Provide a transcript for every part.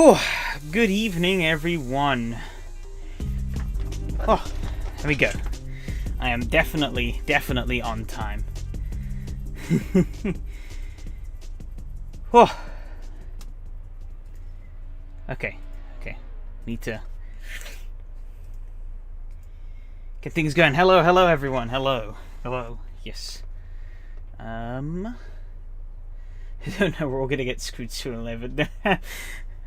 Whew. Good evening, everyone. Oh, here we go. I am definitely on time. Oh. Okay. Need to get things going. Hello, everyone. Hello. Yes. I don't know. We're all gonna get screwed sooner or later.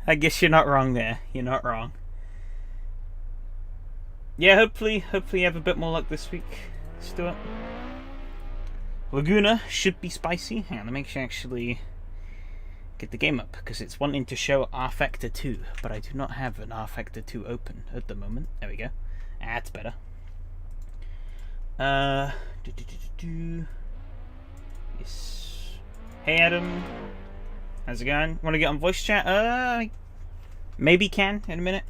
I guess you're not wrong there. You're not wrong. Yeah, hopefully you have a bit more luck this week. Let's do it. Laguna should be spicy. Hang on, let me actually get the game up, because it's wanting to show R-Factor 2, but I do not have an R-Factor 2 open at the moment. There we go. That's better. Yes. Hey Adam, how's it going? Want to get on voice chat? Maybe can in a minute.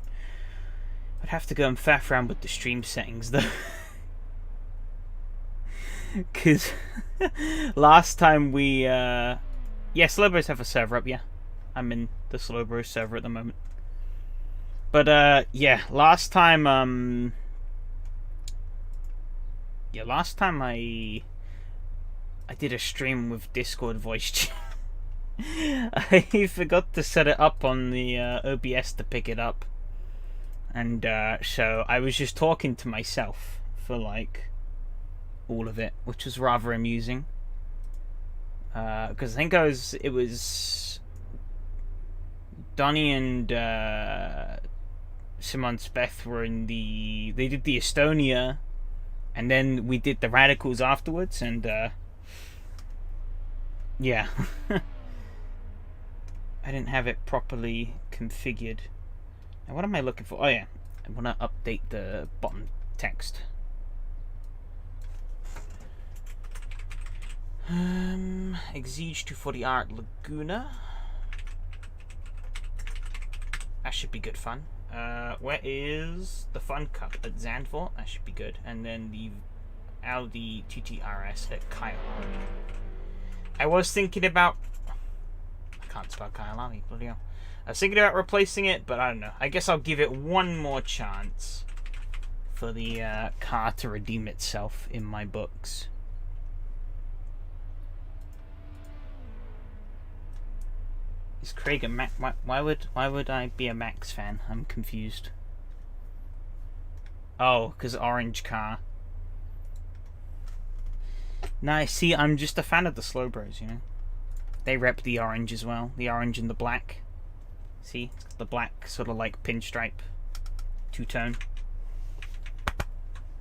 I'd have to go and faff around with the stream settings though, because last time we yeah, Slowbros have a server up. Yeah, I'm in the Slowbros server at the moment. But yeah, last time I did a stream with Discord voice chat. I forgot to set it up on the OBS to pick it up, and so I was just talking to myself for like all of it, which was rather amusing. Because I think it was Donnie and Simon Speth were in they did the Estonia, and then we did the Radicals afterwards, and yeah. I didn't have it properly configured. Now what am I looking for? Oh yeah, I want to update the bottom text. Exige 240R at Laguna. That should be good fun. Where is the Fun Cup? At Zandvoort? That should be good. And then the Audi TT-RS at Kyalami. I was thinking about... I can't spell Kyalami, bloody hell. I was thinking about replacing it, but I don't know. I guess I'll give it one more chance for the car to redeem itself in my books. Is Craig a Mac? Why would I be a Max fan? I'm confused. Oh, because orange car. Nah, see, I'm just a fan of the Slowbros, you know. They rep the orange as well. The orange and the black. See? The black sort of like pinstripe. Two-tone.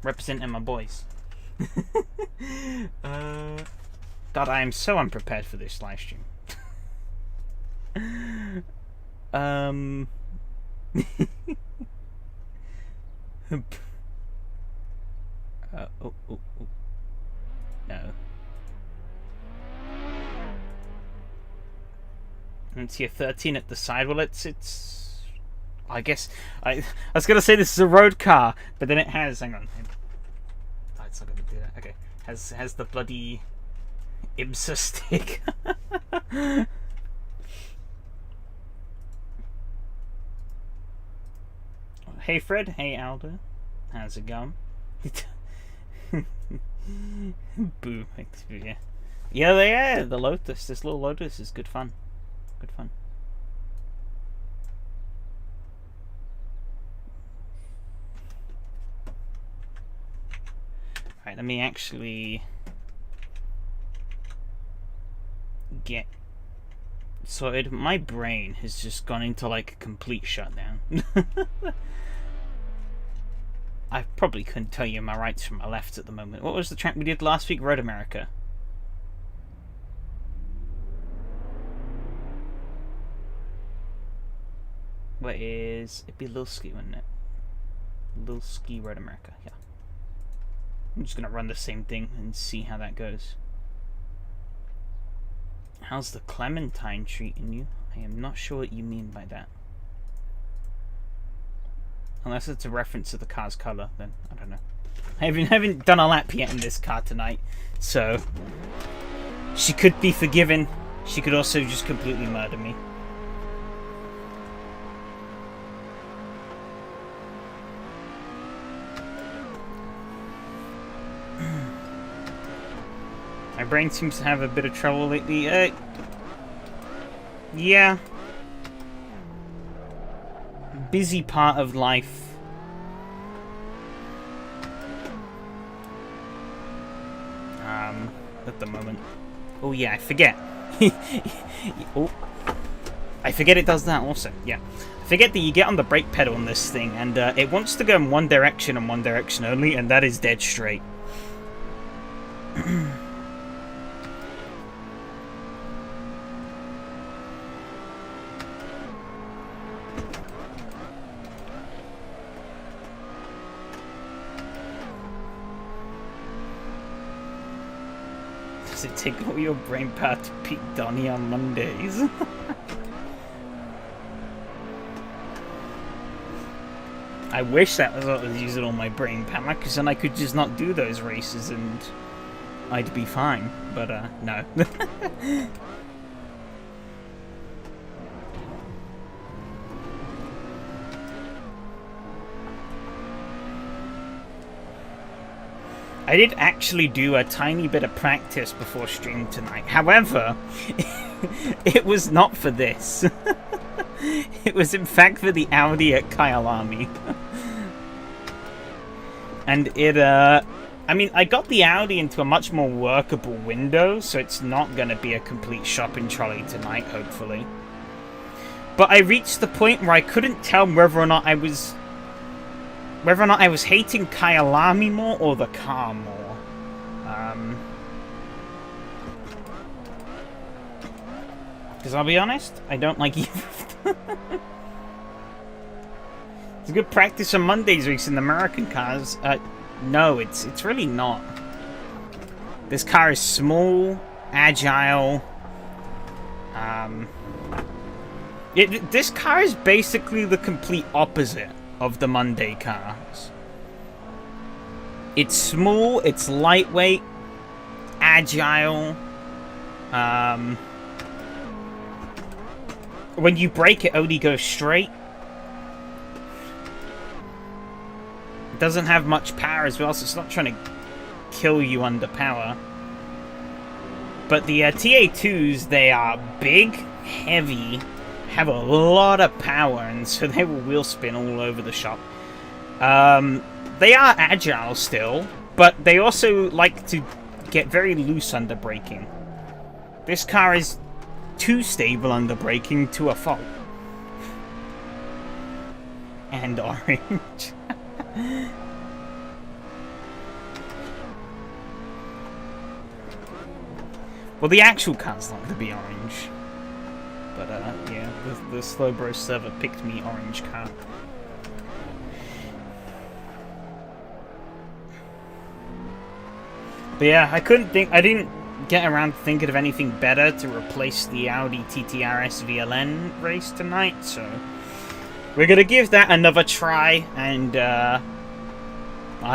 Representing my boys. God, I am so unprepared for this live stream. Oh. No. And see a 13 at the side. Well, it's. I guess I was gonna say this is a road car, but then it has. Hang on. Oh, it's not gonna do that. Okay. Has the bloody IMSA stick. Hey Fred. Hey Aldo. How's it going? Boo. Yeah, they are. The Lotus. This little Lotus is good fun. Good fun. Alright, let me actually get sorted. My brain has just gone into like a complete shutdown. I probably couldn't tell you my rights from my lefts at the moment. What was the track we did last week? Road America. Where is... It'd be Lilski, wouldn't it? Lilski Road America, yeah. I'm just going to run the same thing and see how that goes. How's the Clementine treating you? I am not sure what you mean by that. Unless it's a reference to the car's colour, then I don't know. I haven't done a lap yet in this car tonight, so she could be forgiven. She could also just completely murder me. My brain seems to have a bit of trouble lately. Yeah. Busy part of life. At the moment. Oh yeah, I forget. Oh. I forget it does that also, yeah. I forget that you get on the brake pedal on this thing, and it wants to go in one direction and one direction only, and that is dead straight. Does it take all your brain power to beat Donnie on Mondays? I wish that was what was using all my brain power, because then I could just not do those races and I'd be fine. But, no. I did actually do a tiny bit of practice before stream tonight. However, it was not for this. It was in fact for the Audi at Kyalami. And it, I mean, I got the Audi into a much more workable window, so it's not going to be a complete shopping trolley tonight, hopefully. But I reached the point where I couldn't tell whether or not I was hating Kyalami more or the car more. Because I'll be honest, I don't like either of them. It's a good practice on Mondays racing American cars. No, it's really not. This car is small, agile. This car is basically the complete opposite of the Monday cars. It's small, it's lightweight, agile. When you brake, it only goes straight. It doesn't have much power as well, so it's not trying to kill you under power. But the TA2s, they are big, heavy, have a lot of power, and so they will wheel spin all over the shop. They are agile still, but they also like to get very loose under braking. This car is too stable under braking to a fault. And orange. Well, the actual car's not going to be orange. But, yeah, the Slowbro server picked me orange car. But yeah, I didn't get around to thinking of anything better to replace the Audi TTRS VLN race tonight, so we're gonna give that another try, and I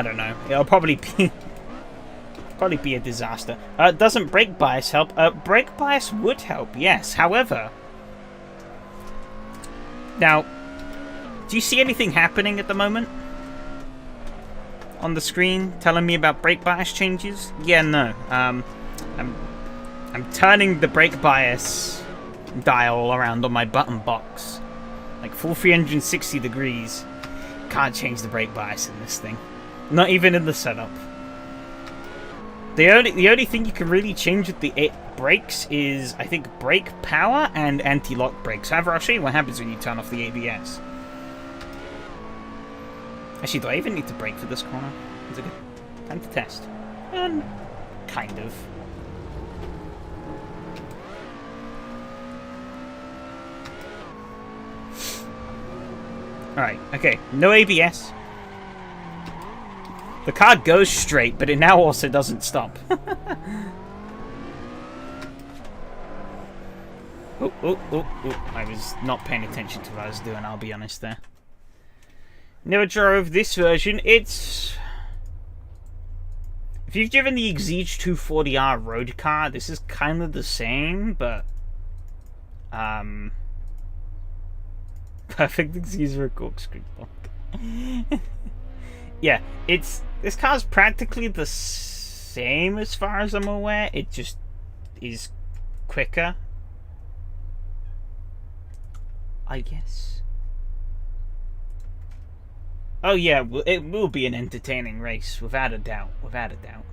don't know, it'll probably be a disaster. Doesn't brake bias help? Brake bias would help, yes. However, now, do you see anything happening at the moment on the screen telling me about brake bias changes? Yeah, no. I'm turning the brake bias dial around on my button box, like full 360 degrees. Can't change the brake bias in this thing, not even in the setup. The only thing you can really change with the brakes is, I think, brake power and anti-lock brakes. However, I'll show you what happens when you turn off the ABS. Actually, do I even need to brake for this corner? Is it good time to test? Kind of. Alright, okay. No ABS. The car goes straight, but it now also doesn't stop. Oh. I was not paying attention to what I was doing, I'll be honest there. Never drove this version. It's... If you've driven the Exige 240R road car, this is kind of the same, but... Perfect excuse for a corkscrew block. Yeah, it's... This car's practically the same as far as I'm aware. It just is quicker, I guess. Oh yeah, it will be an entertaining race, without a doubt. Without a doubt.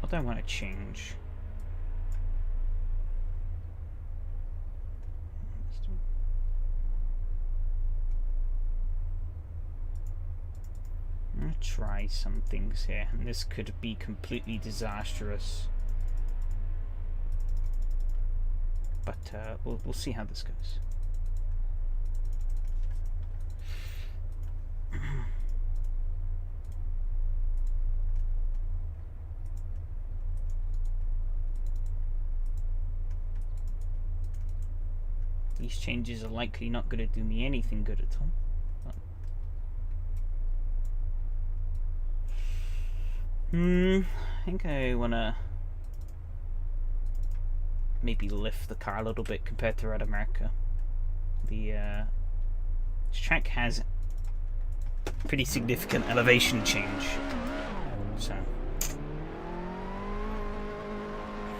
What do I want to change? I'm gonna try some things here, and this could be completely disastrous. But we'll see how this goes. These changes are likely not going to do me anything good at all. I think I want to maybe lift the car a little bit compared to Red America. The track has pretty significant elevation change. So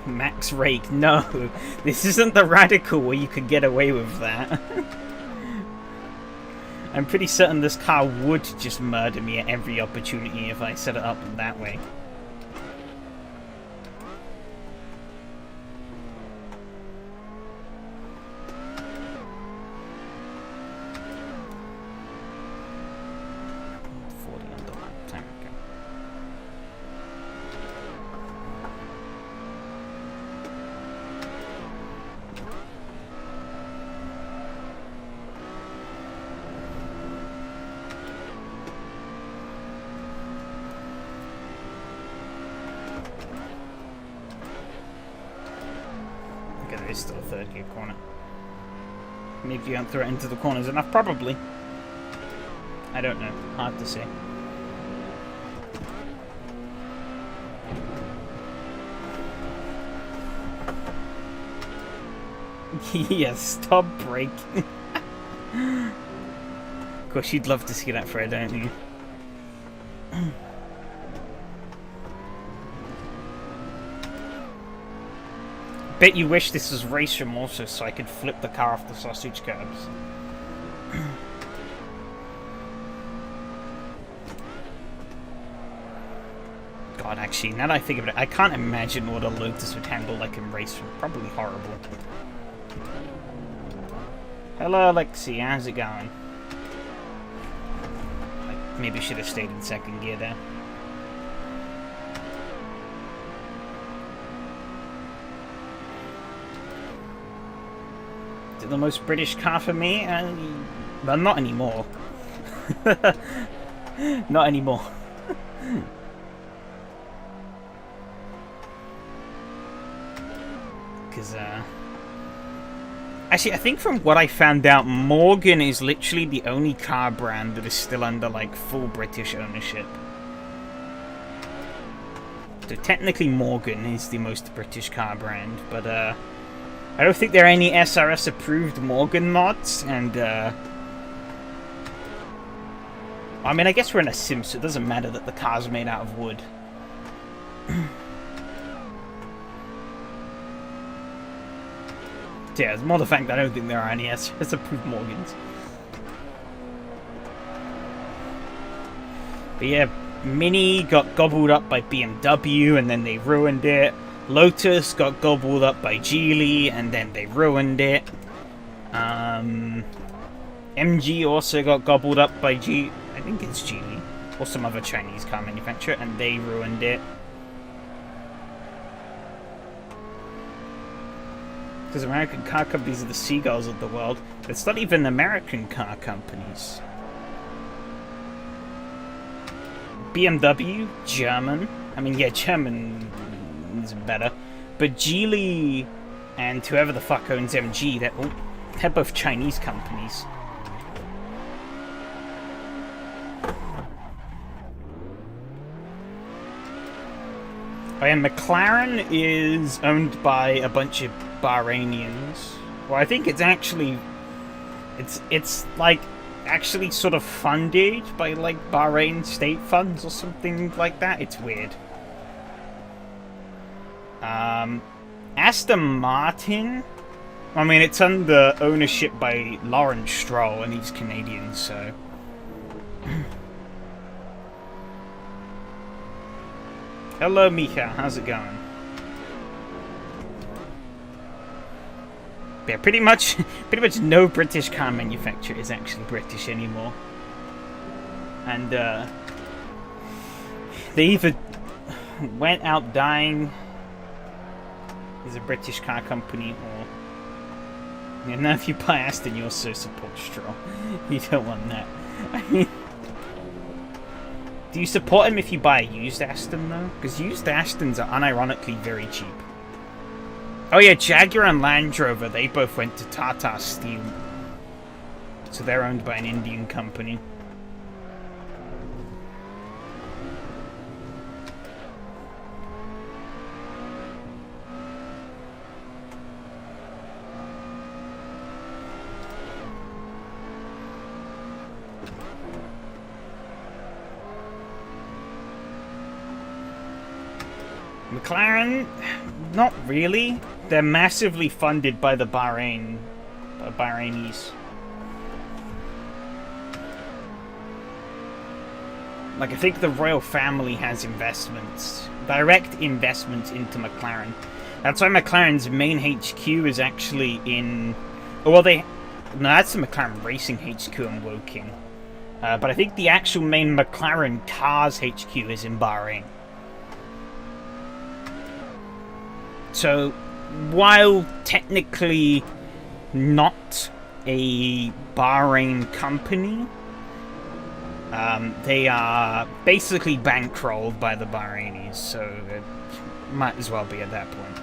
max rake, no, this isn't the Radical where you could get away with that. I'm pretty certain this car would just murder me at every opportunity if I set it up that way. It's still a third gear corner. Maybe you don't throw it into the corners enough, probably. I don't know. Hard to say. Yeah, stop braking. Of course, you'd love to see that, Fred, don't you? Bet you wish this was race remorse so I could flip the car off the sausage curbs. God, actually, now that I think of it, I can't imagine what a Lotus would handle like in race. Probably horrible. Hello, Alexi. How's it going? I maybe should have stayed in second gear there. The most British car for me? Well, not anymore. Not anymore. Because, actually, I think from what I found out, Morgan is literally the only car brand that is still under, like, full British ownership. So technically Morgan is the most British car brand, but, I don't think there are any SRS approved Morgan mods, and I mean, I guess we're in a sim, so it doesn't matter that the car's made out of wood. Yeah, it's more the fact that I don't think there are any SRS approved Morgans. But yeah, Mini got gobbled up by BMW, and then they ruined it. Lotus got gobbled up by Geely, and then they ruined it. MG also got gobbled up by I think it's Geely, or some other Chinese car manufacturer, and they ruined it. Because American car companies are the seagulls of the world. But it's not even American car companies. BMW, German. I mean, yeah, German is better. But Geely and whoever the fuck owns MG, they're both Chinese companies. Oh, and McLaren is owned by a bunch of Bahrainians. Well, I think it's actually... It's like actually sort of funded by, like, Bahrain state funds or something like that. It's weird. Aston Martin, I mean, it's under ownership by Lawrence Stroll, and he's Canadian, so... Hello, Mika. How's it going? Yeah, pretty much no British car manufacturer is actually British anymore. And, they either went out dying as a British car company, or... Yeah, now if you buy Aston, you also support Stroll. You don't want that. I mean... Do you support him if you buy a used Aston, though? Because used Astons are unironically very cheap. Oh yeah, Jaguar and Land Rover, they both went to Tata Steel. So they're owned by an Indian company. McLaren, not really. They're massively funded by the Bahrainis. Like, I think the royal family has investments, direct investments into McLaren. That's why McLaren's main HQ is actually in... Well, no, that's the McLaren Racing HQ in Woking. But I think the actual main McLaren Cars HQ is in Bahrain. So, while technically not a Bahrain company, they are basically bankrolled by the Bahrainis, so it might as well be at that point.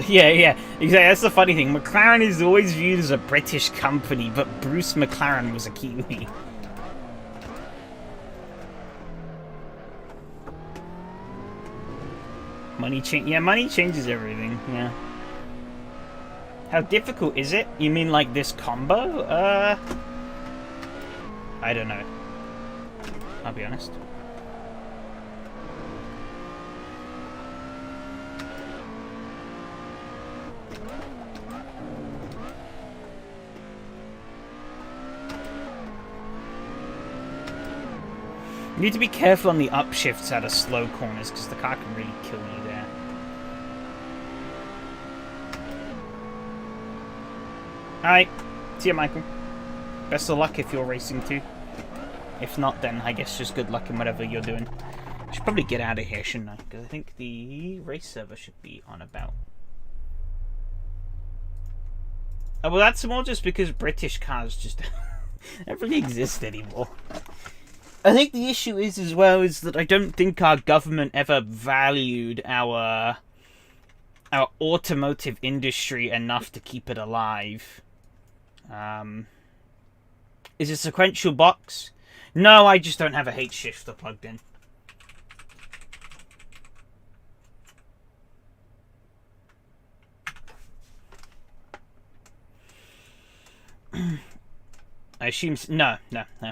Yeah, exactly. That's the funny thing. McLaren is always viewed as a British company, but Bruce McLaren was a Kiwi. Money changes everything. Yeah. How difficult is it? You mean like this combo? I don't know. I'll be honest. You need to be careful on the upshifts out of slow corners, because the car can really kill you there. Alright, see ya, Michael. Best of luck if you're racing too. If not, then I guess just good luck in whatever you're doing. I should probably get out of here, shouldn't I? Because I think the race server should be on about. Oh, well, that's more just because British cars just don't really exist anymore. I think the issue is, as well, is that I don't think our government ever valued our automotive industry enough to keep it alive. Is it a sequential box? No, I just don't have a H shifter plugged in. I assume no.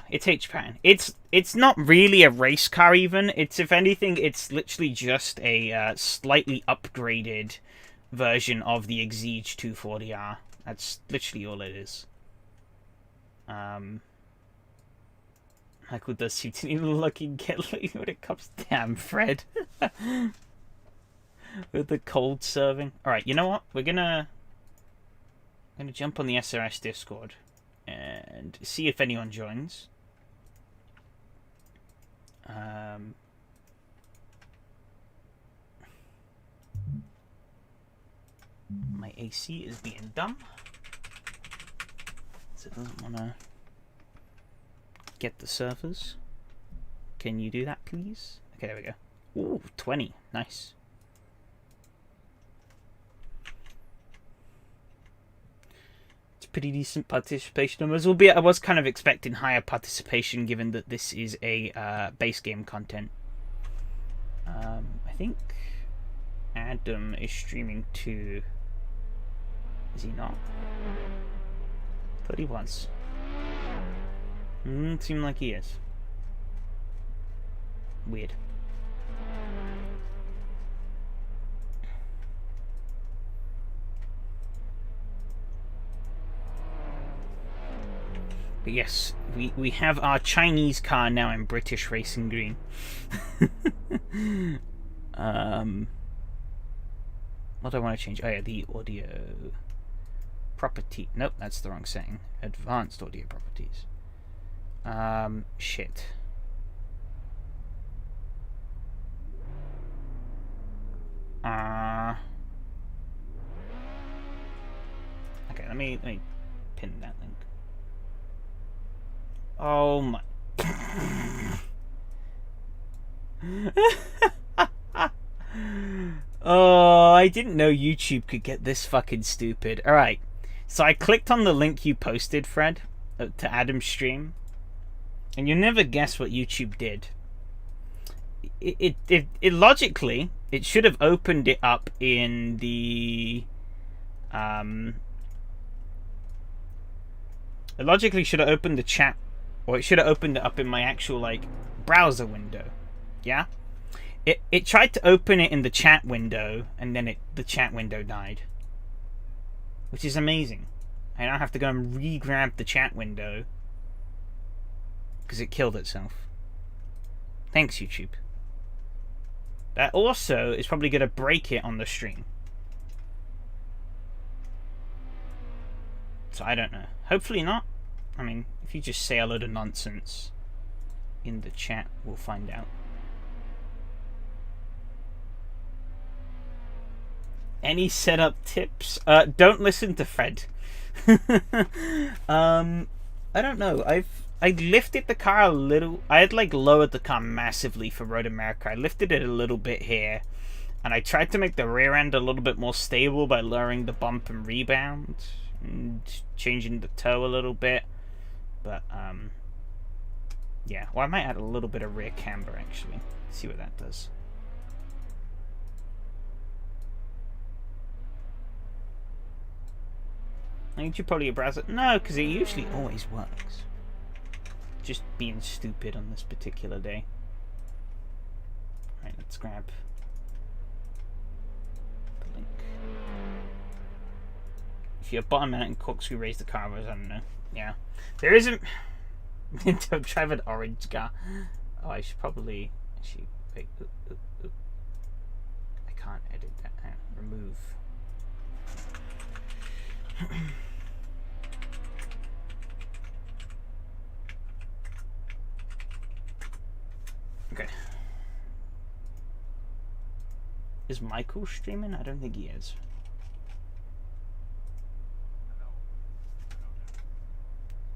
It's H pattern. It's not really a race car even. It's, if anything, it's literally just a slightly upgraded version of the Exige 240R. That's literally all it is. Michael does seem to need a lucky get lucky when it comes. Damn, Fred. With the cold serving. All right, you know what? I'm gonna jump on the SRS Discord and see if anyone joins. My AC is being dumb, so it doesn't want to get the servers. Can you do that, please? Okay, there we go. Ooh, 20. Nice. pretty decent participation numbers. Albeit I was kind of expecting higher participation given that this is a base game content. I think Adam is streaming too. Is he not? Thought he was. Seemed like he is. Weird. But yes, we have our Chinese car now in British racing green. What do I want to change? Oh yeah, the audio property. Nope, that's the wrong setting. Advanced audio properties. Shit. Okay, let me pin that link. Oh my. Oh, I didn't know YouTube could get this fucking stupid. Alright, so I clicked on the link you posted, Fred, to Adam's stream, and you'll never guess what YouTube did. It logically, it should have opened it up in the it logically should have opened the chat, or it should have opened it up in my actual like browser window. Yeah, it tried to open it in the chat window, and then the chat window died, which is amazing. I now have to go and re-grab the chat window because it killed itself. Thanks, YouTube. That also is probably going to break it on the stream. So I don't know. Hopefully not. I mean, if you just say a load of nonsense in the chat, we'll find out. Any setup tips? Don't listen to Fred. I don't know. I lifted the car a little. I had like lowered the car massively for Road America. I lifted it a little bit here, and I tried to make the rear end a little bit more stable by lowering the bump and rebound and changing the toe a little bit. But yeah. Well, I might add a little bit of rear camber actually. See what that does. I think you probably browse it. No, because it usually always works. Just being stupid on this particular day. Alright, let's grab the link. If you're bottom out and Corkscrew raise the car, I don't know. Yeah. There isn't. Don't drive an orange car. Oh, I should probably. Actually, wait. I can't edit that out. Remove. Okay. Is Michael streaming? I don't think he is.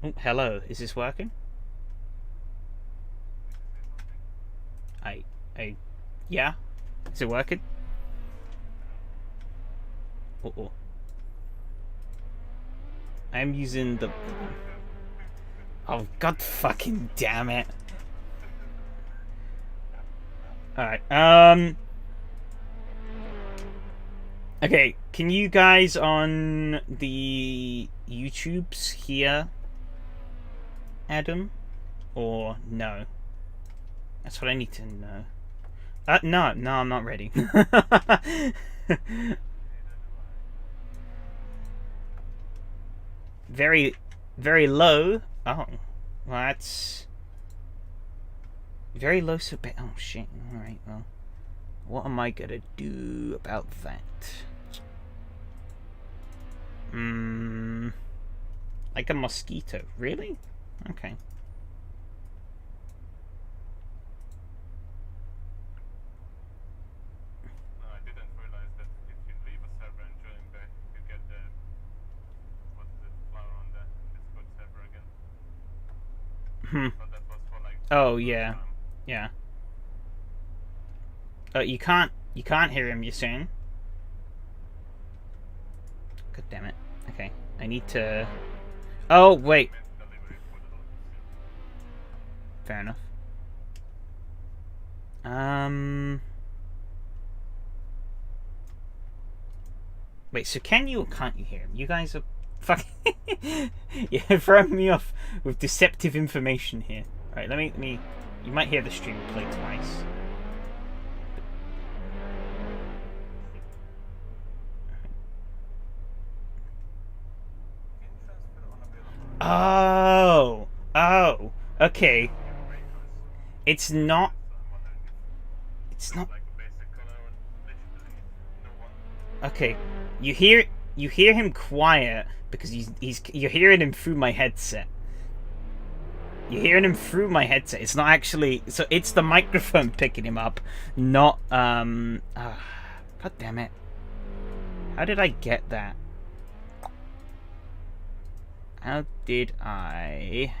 Oh, hello. Is this working? Yeah? Is it working? Uh-oh. I'm using the... Oh, god fucking damn it. Alright, okay, can you guys on the YouTubes hear Adam? Or no? That's what I need to know. No, I'm not ready. Very, very low. Oh, well, that's very low. So bad. Oh shit. All right. Well, what am I gonna do about that? Like a mosquito? Really? Okay. Oh yeah, yeah. You can't hear him. You're saying? God damn it. Okay, I need to Oh, wait. Fair enough. Wait, so can you or can't you hear him? You guys are fucking... You're throwing me off with deceptive information here. Alright, let me... You might hear the stream play twice. Oh! Oh! Okay. It's not... It's not... Okay. You hear him quiet because you're hearing him through my headset. You're hearing him through my headset. It's not actually... So it's the microphone picking him up, not... God damn it. How did I get that? How did I...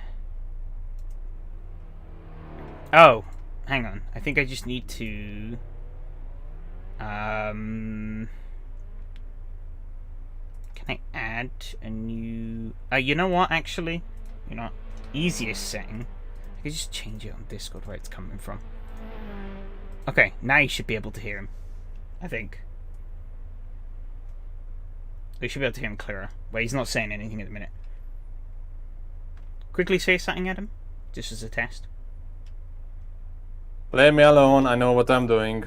Oh, hang on. I think I just need to... Can I add a new... you know what, actually? You know, easiest setting. I can just change it on Discord where it's coming from. Okay, now you should be able to hear him. I think. You should be able to hear him clearer. Where he's not saying anything at the minute. Quickly say something, Adam. Just as a test. Leave me alone, I know what I'm doing.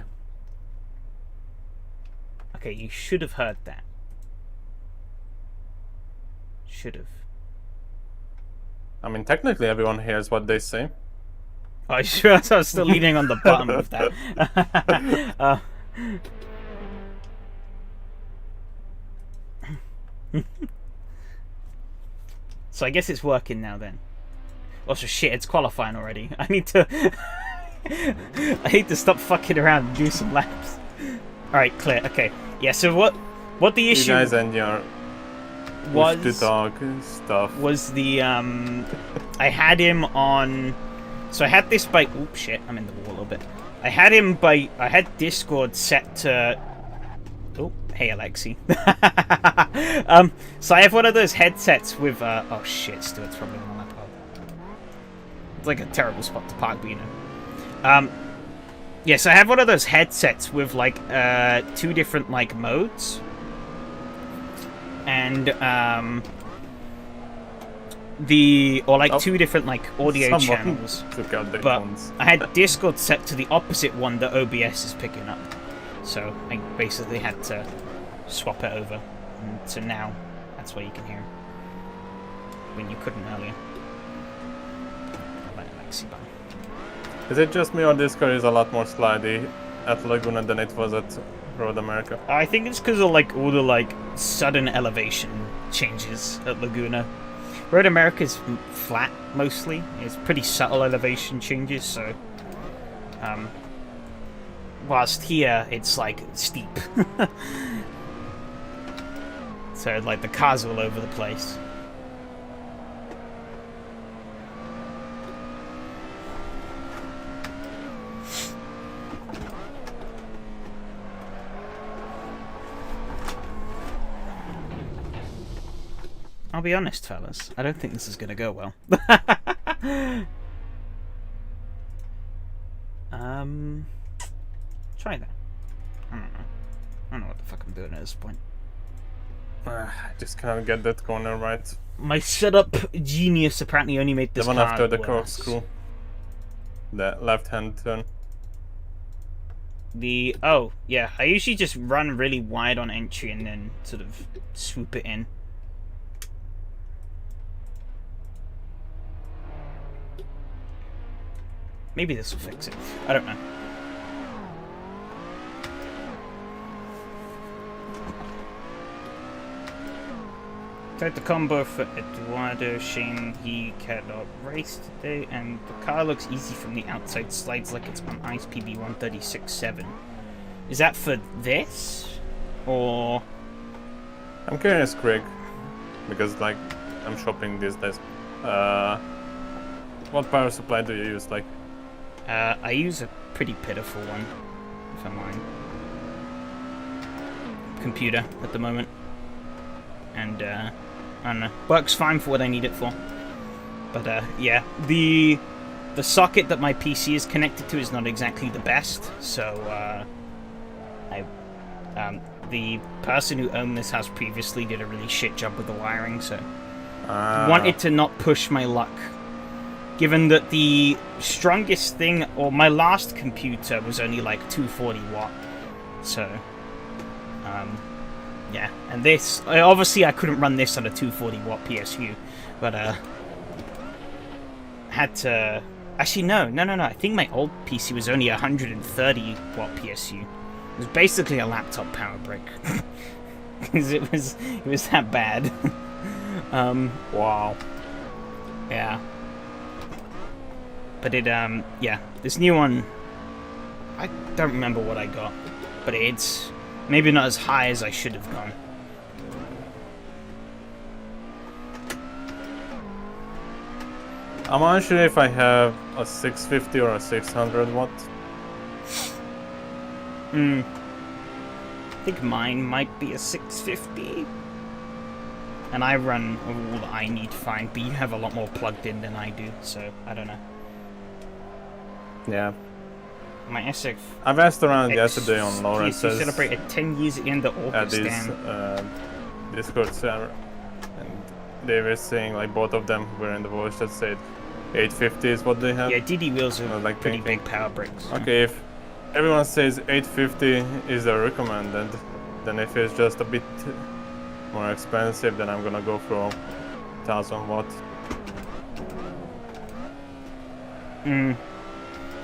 Okay, you should have heard that. Should have. I mean, technically everyone hears what they say. Oh, I sure I was still leaning on the bottom of that. So I guess it's working now then. Also, shit, it's qualifying already. I need to... I need to stop fucking around and do some laps. Alright, clear. Okay. Yeah, so what the issue... You guys and your... was the dog stuff. Was the I had him on, so I had this by oops shit, I'm in the wall a little bit. I had Discord set to oh hey Alexi. So I have one of those headsets with oh shit, Stuart's probably on my laptop. It's like a terrible spot to park, but you know. Yeah, so I have one of those headsets with like 2 different like modes. And 2 different like audio channels. But I had Discord set to the opposite one that OBS is picking up, so I basically had to swap it over. And so now that's why you can hear him when you couldn't earlier. Let Alexi by. Is it just me or Discord is a lot more slidey at Laguna than it was at Road America? I think it's because of like all the like sudden elevation changes at Laguna. Road America is flat mostly. It's pretty subtle elevation changes, so whilst here it's like steep. So like the cars are all over the place. I'll be honest, fellas. I don't think this is going to go well. Try that. I don't know. I don't know what the fuck I'm doing at this point. I just can't get that corner right. My setup genius apparently only made this the one car after the worse. corkscrew. The left-hand turn. Oh, yeah. I usually just run really wide on entry and then sort of swoop it in. Maybe this will fix it. I don't know. Tried the combo for Eduardo. Shame he cannot race today. And the car looks easy from the outside. Slides like it's on ice. PB 136.7. Is that for this? Or... I'm curious, Craig. Because, like, I'm shopping these days. What power supply do you use? Like, I use a pretty pitiful one, if I'm lying. Computer at the moment. And I don't know. Works fine for what I need it for. But yeah, the socket that my PC is connected to is not exactly the best. So the person who owned this house previously did a really shit job with the wiring. So wanted to not push my luck. Given that the strongest thing, or my last computer was only like 240 watt. So, yeah. And this, obviously I couldn't run this on a 240 watt PSU. But, had to... Actually, no. I think my old PC was only 130 watt PSU. It was basically a laptop power brick. Because it was that bad. Wow. Yeah. But it, yeah, this new one, I don't remember what I got, but it's maybe not as high as I should have gone. I'm unsure if I have a 650 or a 600 watt. I think mine might be a 650. And I run all that I need fine, but you have a lot more plugged in than I do, so I don't know. Yeah. My SX. I've asked around yesterday on Lawrence's. Celebrated 10 years at the end of August. Discord server, and they were saying like both of them were in the voice that said 850 is what they have. Yeah, DD wheels are like pretty big power bricks. Okay, if everyone says 850 is the recommended, then if it's just a bit more expensive, then I'm gonna go for 1000 watt.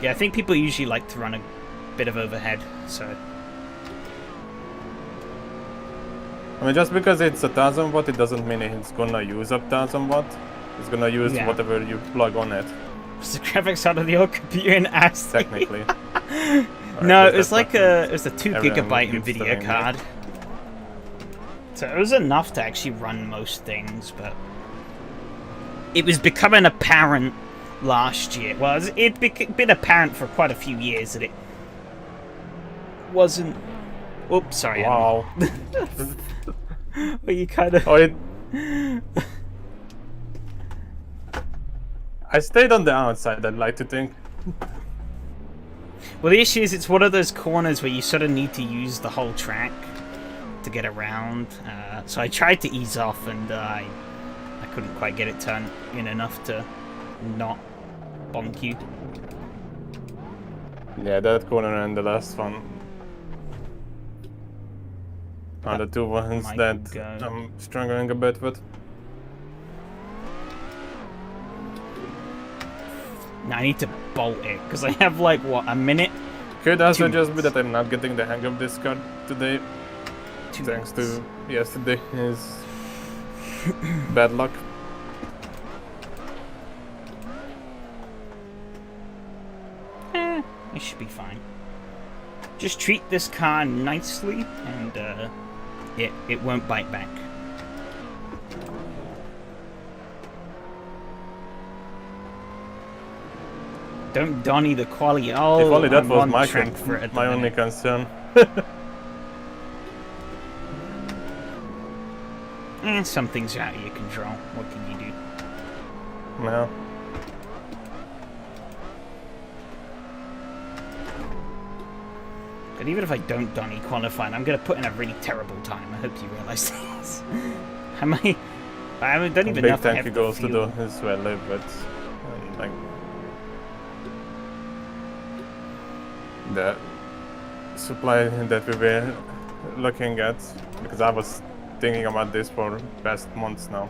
Yeah, I think people usually like to run a bit of overhead, so... I mean, just because it's 1000 watt, it doesn't mean it's gonna use up 1000 watt. It's gonna use whatever you plug on it. Was the graphics out of the old computer in ASCII? Technically. No, it was like it was a 2 gigabyte NVIDIA card. So it was enough to actually run most things, but... It was becoming apparent last year. Well, it'd been apparent for quite a few years that it wasn't... Oops, sorry. Wow. Well, you kind of... Oh, I stayed on the outside, I'd like to think. Well, the issue is it's one of those corners where you sort of need to use the whole track to get around. So I tried to ease off, and I couldn't quite get it turned in enough to not bonk you. Yeah, that corner and the last one are the two ones that I'm struggling a bit with. Now I need to bolt it, because I have like, what, a minute? Could also just be that I'm not getting the hang of this card today. Thanks to yesterday's bad luck. It should be fine. Just treat this car nicely, and it won't bite back. Don't Donny the quality. Oh, if only that I'm was my only concern. Some things are out of your control. What can you do? No. But even if I don't Donny qualify, I'm going to put in a really terrible time. I hope you realise this. I don't even know if I have big goes the to do as well, but like the supply that we were looking at, because I was thinking about this for past months now.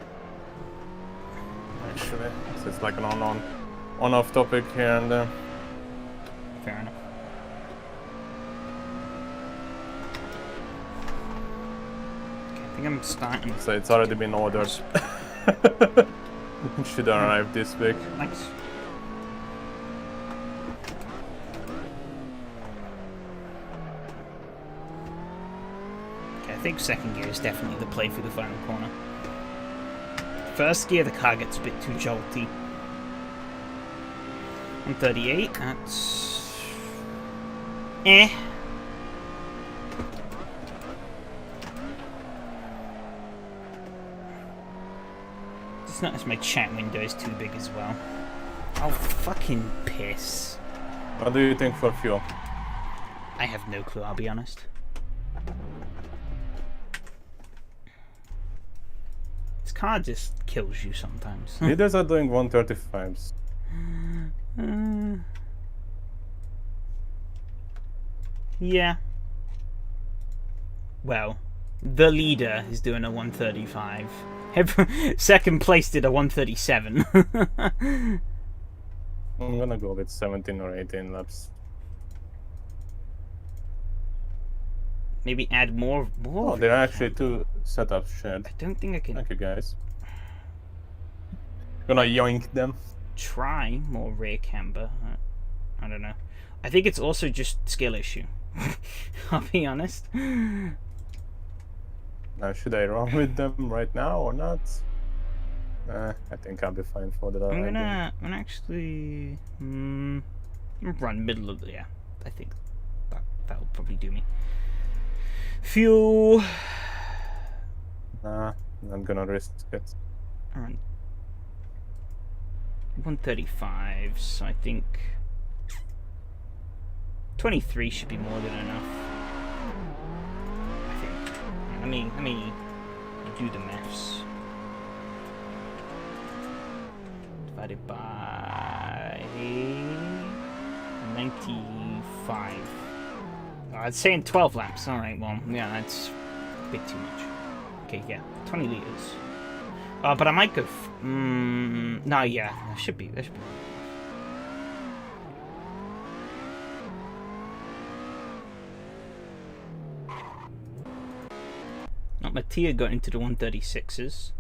Actually, so it's like an on-off topic here and there. Fair enough. Okay, I think I'm starting. So it's already been ordered. It should arrive this week. Nice. I think second gear is definitely the play for the final corner. First gear, the car gets a bit too jolty. 138, that's... just noticed my chat window is too big as well. Oh, fucking piss. What do you think for fuel? I have no clue, I'll be honest. This car just kills you sometimes. Leaders are doing 135s. Yeah. Well, the leader is doing a 135. Second place did a 137. I'm gonna go with 17 or 18 laps. Maybe add more. Oh, there are actually 2 setups shared. I don't think I can Thank you, guys. Gonna yoink them. try more rear camber. I don't know. I think it's also just skill issue. I'll be honest. Now, should I run with them right now or not? I think I'll be fine for that. I'm gonna actually run middle of the, yeah. I think that'll probably do me. Fuel. Nah, I'm gonna risk it. Alright. 135, so I think 23 should be more than enough. I think. Let me do the maths. Divided by 95. I'd say in 12 laps. Alright, well, yeah, that's a bit too much. Okay, yeah, 20 liters. But I might go. No, yeah, that should be. Not Mattia got into the 136s.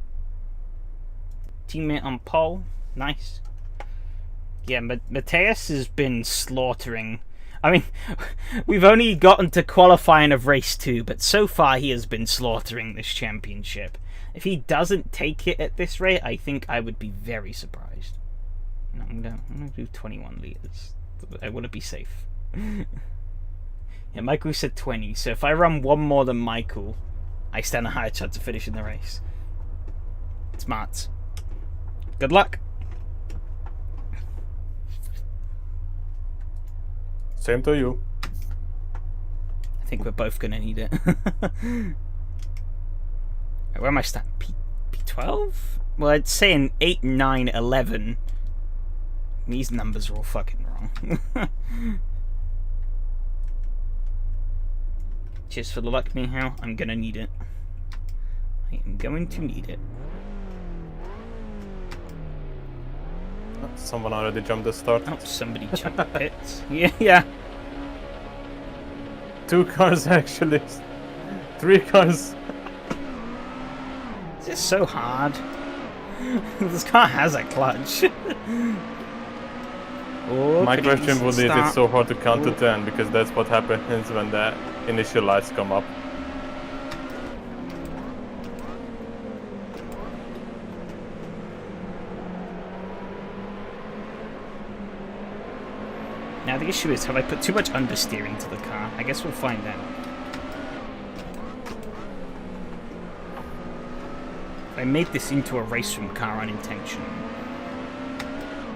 Teammate on pole, nice. Yeah, Matthias has been slaughtering. I mean, we've only gotten to qualifying of race 2, but so far he has been slaughtering this championship. If he doesn't take it at this rate, I think I would be very surprised. No, I'm gonna do 21 liters. I want to be safe. Yeah, Michael said 20, so if I run one more than Michael, I stand a higher chance of finishing the race. Smart. Good luck. Same to you. I think we're both gonna need it. Where am I starting? P12? Well, I'd say in 8, 9, 11. These numbers are all fucking wrong. Cheers for the luck, Mihao. I'm gonna need it. I am going to need it. Someone already jumped the start. Oh, somebody jumped the pits. Yeah. 2 cars actually. 3 cars. It's just so hard. This car has a clutch. My question would be if it's so hard to count to 10, because that's what happens when the initial lights come up. Now the issue is, have I put too much understeering to the car? I guess we'll find out. I made this into a race room car unintentionally.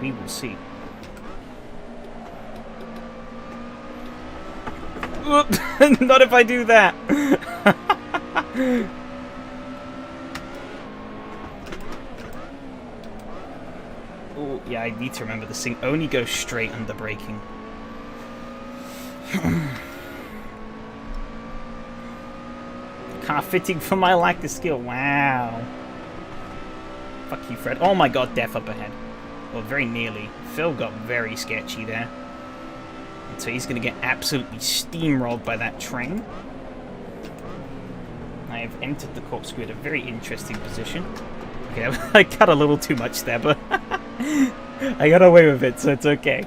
We will see. Not if I do that! Oh, yeah, I need to remember this thing only goes straight under braking. Car fitting for my lack of skill. Wow. Fuck you, Fred. Oh my god, death up ahead. Well, very nearly. Phil got very sketchy there. And so he's going to get absolutely steamrolled by that train. I have entered the Corkscrew at a very interesting position. Okay, I cut a little too much there, but I got away with it, so it's okay.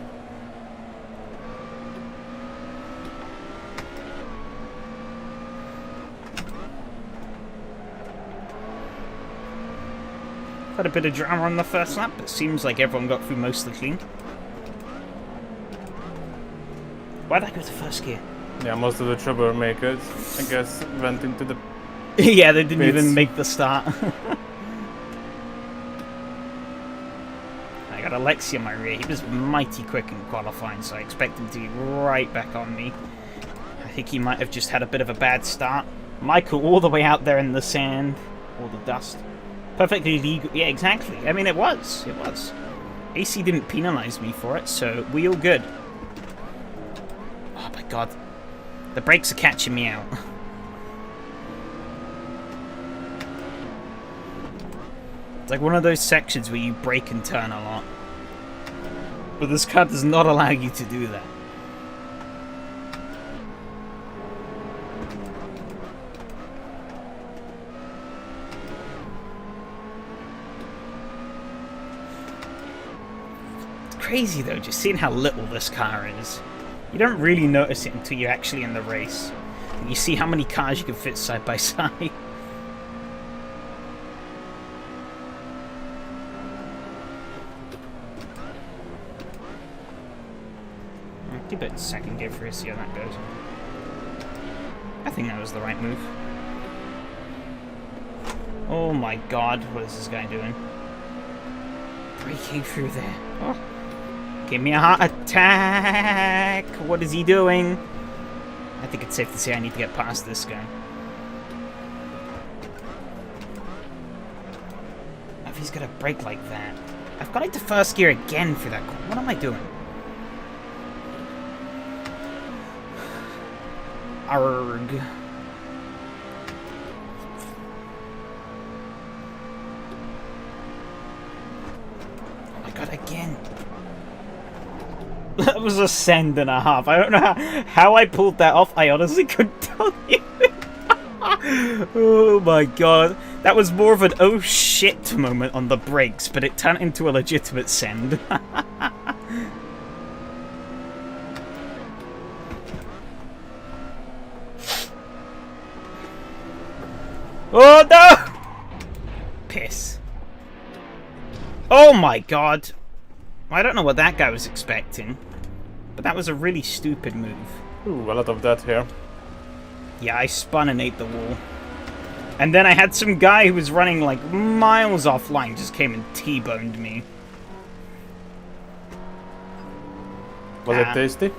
Had a bit of drama on the first lap, but seems like everyone got through mostly clean. Why'd I go to first gear? Yeah, most of the troublemakers, I guess, went into the yeah, they didn't pits. even make the start. got Alexi on my rear. He was mighty quick in qualifying, so I expect him to be right back on me. I think he might have just had a bit of a bad start. Michael all the way out there in the sand, all the dust. Perfectly legal. Yeah, exactly. I mean, it was. It was. AC didn't penalize me for it, so we all good. Oh my god. The brakes are catching me out. It's like one of those sections where you brake and turn a lot. But this car does not allow you to do that. It's crazy though, just seeing how little this car is. You don't really notice it until you're actually in the race. And you see how many cars you can fit side by side. Keep it second gear for us, see how that goes. I think that was the right move. Oh my god, what is this guy doing? Breaking through there. Oh. Give me a heart attack! What is he doing? I think it's safe to say I need to get past this guy. If he's gonna brake like that. I've got into first gear again for that. What am I doing? Arg. Oh my god, again. That was a send and a half. I don't know how I pulled that off. I honestly couldn't tell you. Oh my god. That was more of an oh shit moment on the brakes, but it turned into a legitimate send. Oh no! Piss. Oh my god. I don't know what that guy was expecting, but that was a really stupid move. Ooh, a lot of that here. Yeah, I spun and ate the wall. And then I had some guy who was running like miles offline just came and T-boned me. Was it tasty?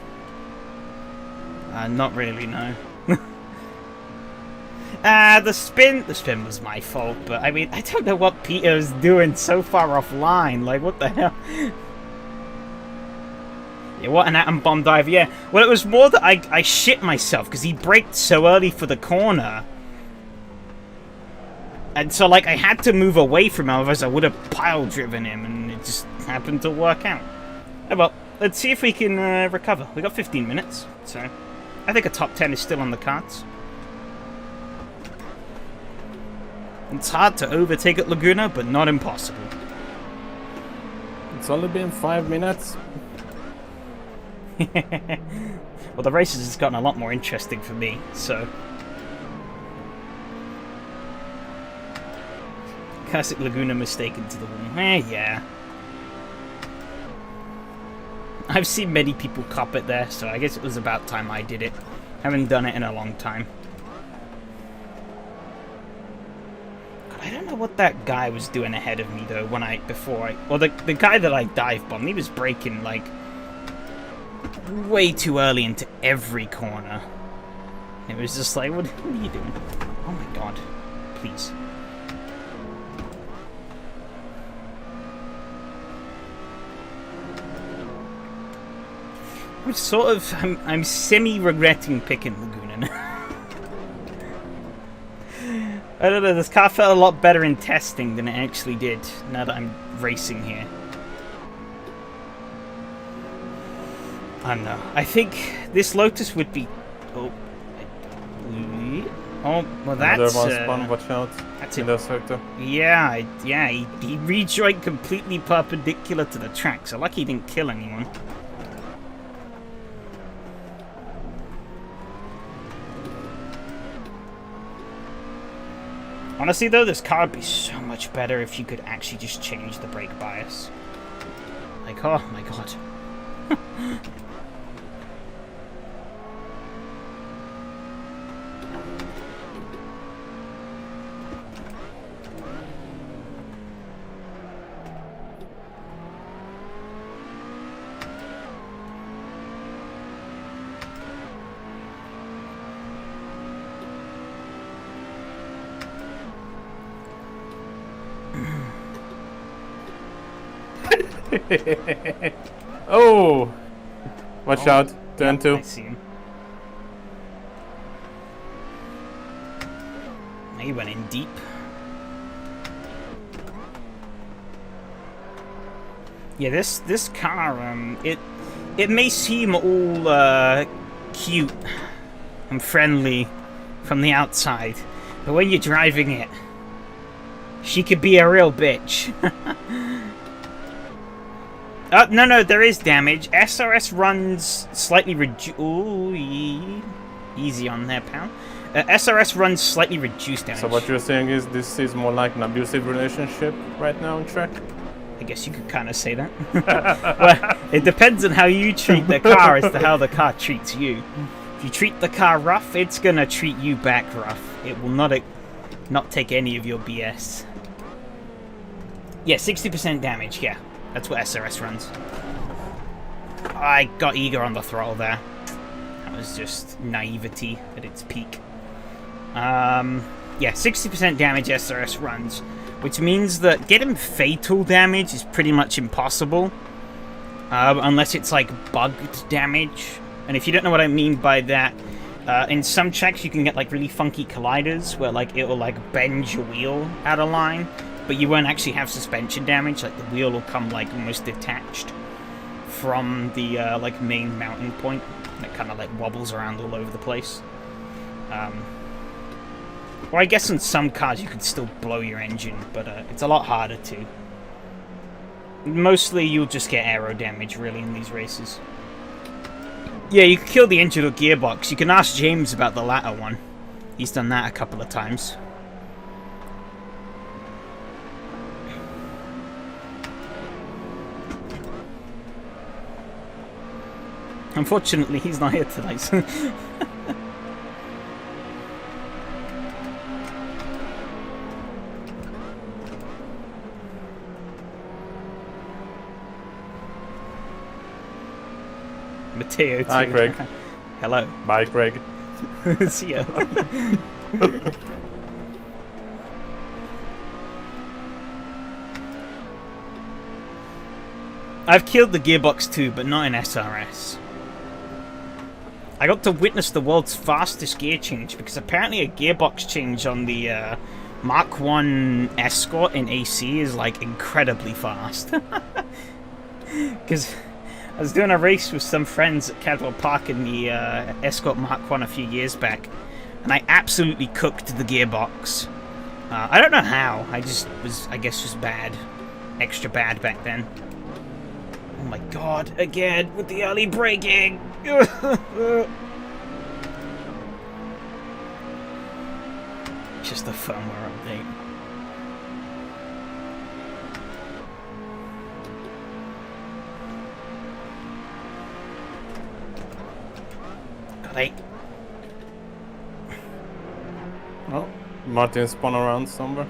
Not really, no. The spin was my fault, but I mean, I don't know what Peter was doing so far offline. Like, what the hell? Yeah, what an atom bomb dive. Yeah, well, it was more that I shit myself because he braked so early for the corner. And so, like, I had to move away from him, otherwise I would have pile driven him, and it just happened to work out. Oh, well, let's see if we can recover. We got 15 minutes, so I think a top 10 is still on the cards. It's hard to overtake at Laguna, but not impossible. It's only been 5 minutes. Well, the races has gotten a lot more interesting for me, so... Classic Laguna mistake into the wall. Yeah. I've seen many people cop it there, so I guess it was about time I did it. Haven't done it in a long time. I don't know what that guy was doing ahead of me though well, the guy that I dive bombed, he was braking like way too early into every corner. It was just like, what are you doing? Oh my god, please. I'm semi-regretting picking Laguna now. I don't know, this car felt a lot better in testing than it actually did, now that I'm racing here. I don't know. I think this Lotus would be... Oh, well that's... Another one spun, watch out. That's in it. the sector. Yeah, he rejoined completely perpendicular to the track, so lucky he didn't kill anyone. Honestly, though, this car would be so much better if you could actually just change the brake bias. Like, oh my god. Oh! Watch Oh, out, turn yeah, 2. I see him. He went in deep. Yeah, this car, it may seem all cute and friendly from the outside, but when you're driving it, she could be a real bitch. No, there is damage. SRS runs slightly easy on there, pal. SRS runs slightly reduced damage. So what you're saying is this is more like an abusive relationship right now on track? I guess you could kind of say that. Well, it depends on how you treat the car as to how the car treats you. If you treat the car rough, it's gonna treat you back rough. It will not take any of your BS. Yeah, 60% damage, yeah. That's what SRS runs. I got eager on the throttle there. That was just naivety at its peak. Yeah, 60% damage SRS runs, which means that getting fatal damage is pretty much impossible. Unless it's like bugged damage. And if you don't know what I mean by that, in some tracks you can get like really funky colliders where like it'll like bend your wheel out of line, but you won't actually have suspension damage. Like the wheel will come like almost detached from the like main mounting point, and it kind of like wobbles around all over the place. Well, I guess in some cars you could still blow your engine, but it's a lot harder to. Mostly you'll just get aero damage really in these races. Yeah, you can kill the engine or gearbox. You can ask James about the latter one. He's done that a couple of times. Unfortunately, he's not here tonight. So Mateo too. Hi, Craig. Hello. Bye, Craig. See ya. I've killed the gearbox too, but not in SRS. I got to witness the world's fastest gear change because apparently a gearbox change on the Mark 1 Escort in AC is like incredibly fast. Because I was doing a race with some friends at Cadwell Park in the Escort Mark 1 a few years back, and I absolutely cooked the gearbox. I don't know how. I guess just bad. Extra bad back then. Oh my god, again with the early braking! Just a firmware update. God, Oh, Martin spun around somewhere.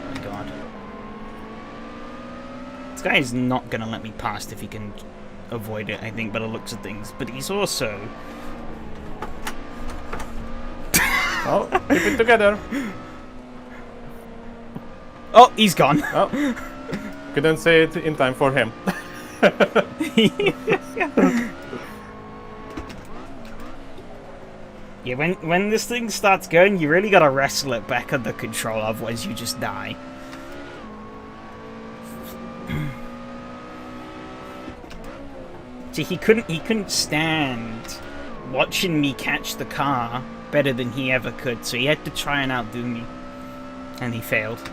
Oh my god. This guy is not gonna let me past if he can avoid it, I think, by the looks of things. But he's also... Oh, keep it together. Oh, he's gone. Oh, couldn't say it in time for him. Yeah, when this thing starts going, you really gotta wrestle it back under control, otherwise you just die. See, he couldn't stand watching me catch the car better than he ever could, so he had to try and outdo me. And he failed.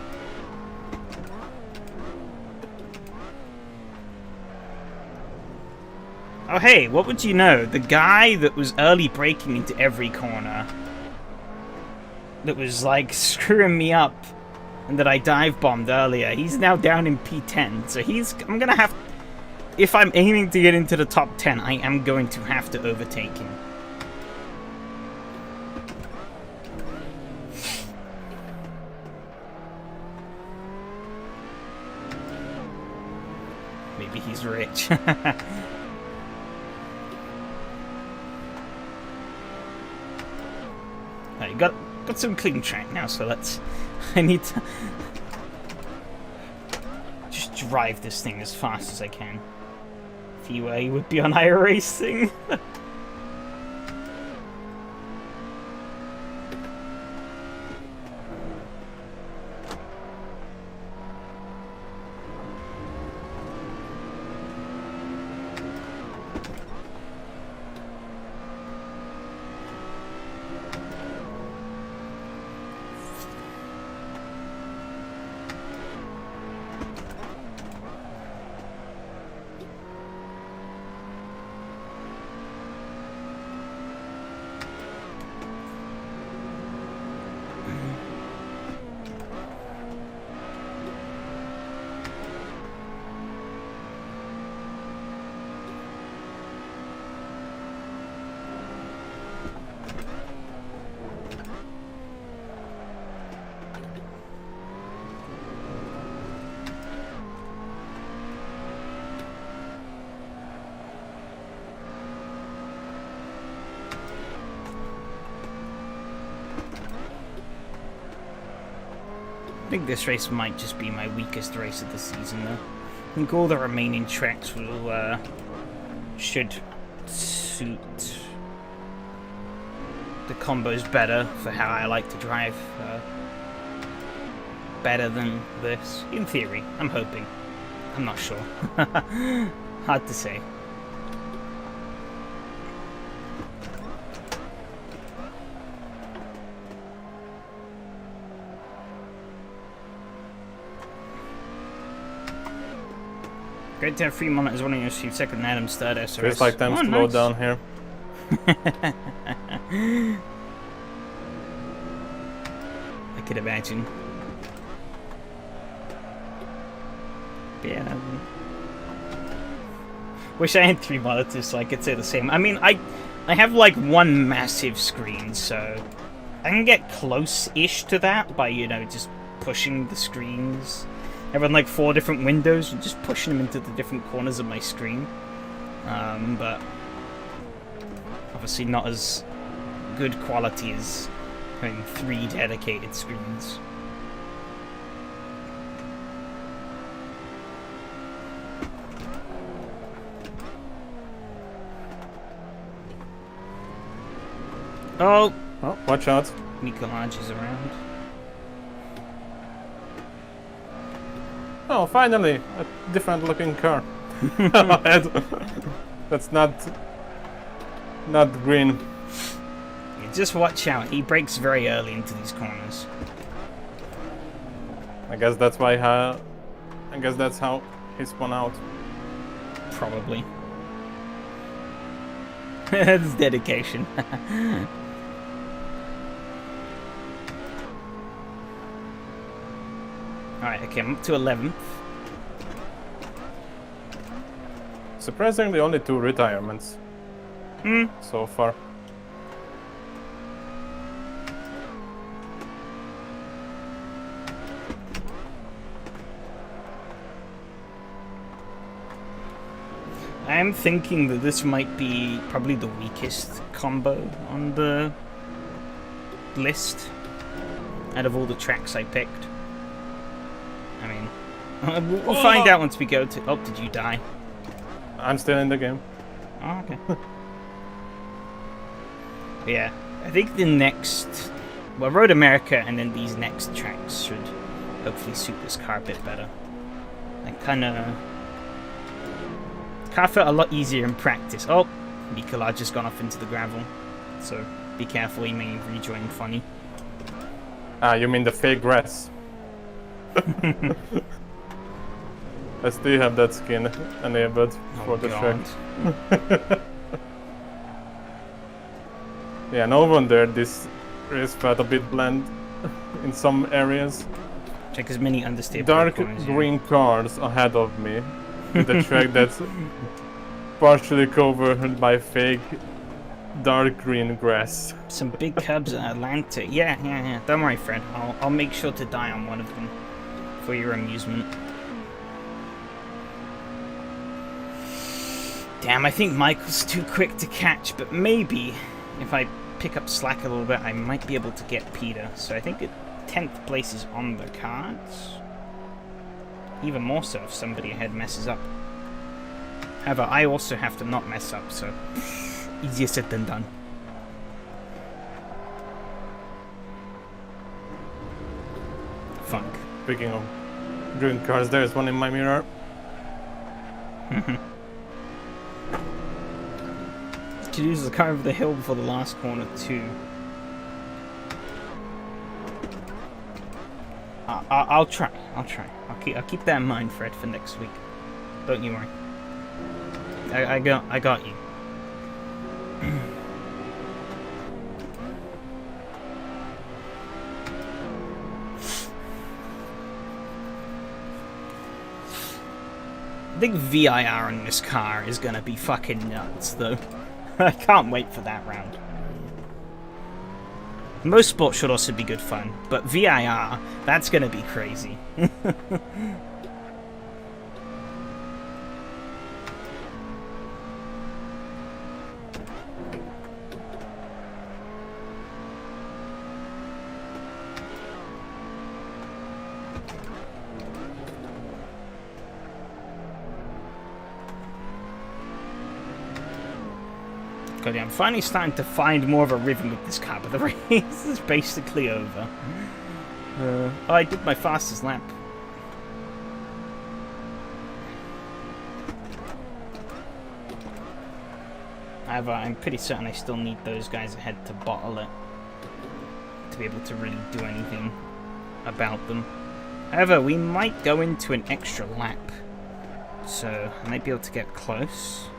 Oh hey, what would you know? The guy that was early braking into every corner, that was like screwing me up, and that I dive bombed earlier, he's now down in P10. So I'm gonna have, if I'm aiming to get into the top 10, I am going to have to overtake him. Maybe he's rich. Right, got some clean track now, so let's... I need to... just drive this thing as fast as I can. If he were, he would be on iRacing. I think this race might just be my weakest race of the season, though. I think all the remaining tracks will should suit the combos better for how I like to drive. Better than this, in theory. I'm hoping. I'm not sure. Hard to say. Great to have free monitors running your second and Adam's third SRS. Feels like time to slow down here. I could imagine. But yeah. Wish I had 3 monitors so I could say the same. I mean, I have like one massive screen, so I can get close-ish to that by, you know, just pushing the screens. Having like 4 different windows and just pushing them into the different corners of my screen. But obviously not as good quality as having 3 dedicated screens. Oh! Oh, watch out. Nicolaj is around. Oh, finally! A different looking car. That's not green. Yeah, just watch out. He brakes very early into these corners. I guess that's why. I guess that's how he spun out. Probably. That's dedication. Alright, okay, I'm up to 11th. Surprisingly, only 2 retirements so far. I'm thinking that this might be probably the weakest combo on the list out of all the tracks I picked. I mean, we'll find out once we go to... Oh, did you die? I'm still in the game. Oh, okay. Yeah, I think the next... Well, Road America and then these next tracks should hopefully suit this car a bit better. I kind of... Car felt a lot easier in practice. Oh, Nicolaj just gone off into the gravel. So be careful, he may rejoin funny. Ah, you mean the fake grass? I still have that skin enabled for the track. Yeah, no wonder this race felt a bit bland in some areas. Check as many understable Dark corners, green cars ahead of me with a track that's partially covered by fake dark green grass. Some big cubs at Atlanta. Yeah. Don't worry, Fred. I'll make sure to die on one of them for your amusement. Damn, I think Michael's too quick to catch, but maybe if I pick up slack a little bit, I might be able to get Peter. So I think 10th place is on the cards. even more so if somebody ahead messes up. However, I also have to not mess up, so easier said than done. Funk. Speaking of green cars, there's one in my mirror. Could use the car over the hill before the last corner too. I'll try. I'll keep that in mind, Fred, for next week. Don't you worry. I got you. I think VIR on this car is gonna be fucking nuts, though. I can't wait for that round. MoSport should also be good fun, but VIR, that's gonna be crazy. God, yeah, I'm finally starting to find more of a rhythm with this car, but the race is basically over. Oh, I did my fastest lap. However, I'm pretty certain I still need those guys ahead to bottle it to be able to really do anything about them. However, we might go into an extra lap, so I might be able to get close.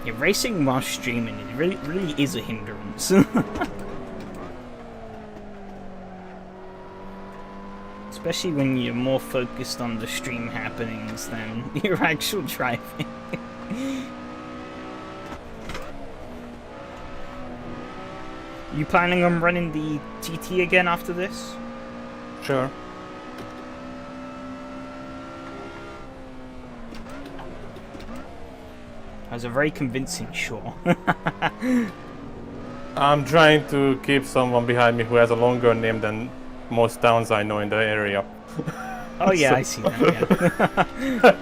Yeah, racing while streaming, it really is a hindrance. Especially when you're more focused on the stream happenings than your actual driving. You planning on running the TT again after this? Sure. That was a very convincing sure. I'm trying to keep someone behind me who has a longer name than most towns I know in the area. Oh yeah, I see that, yeah.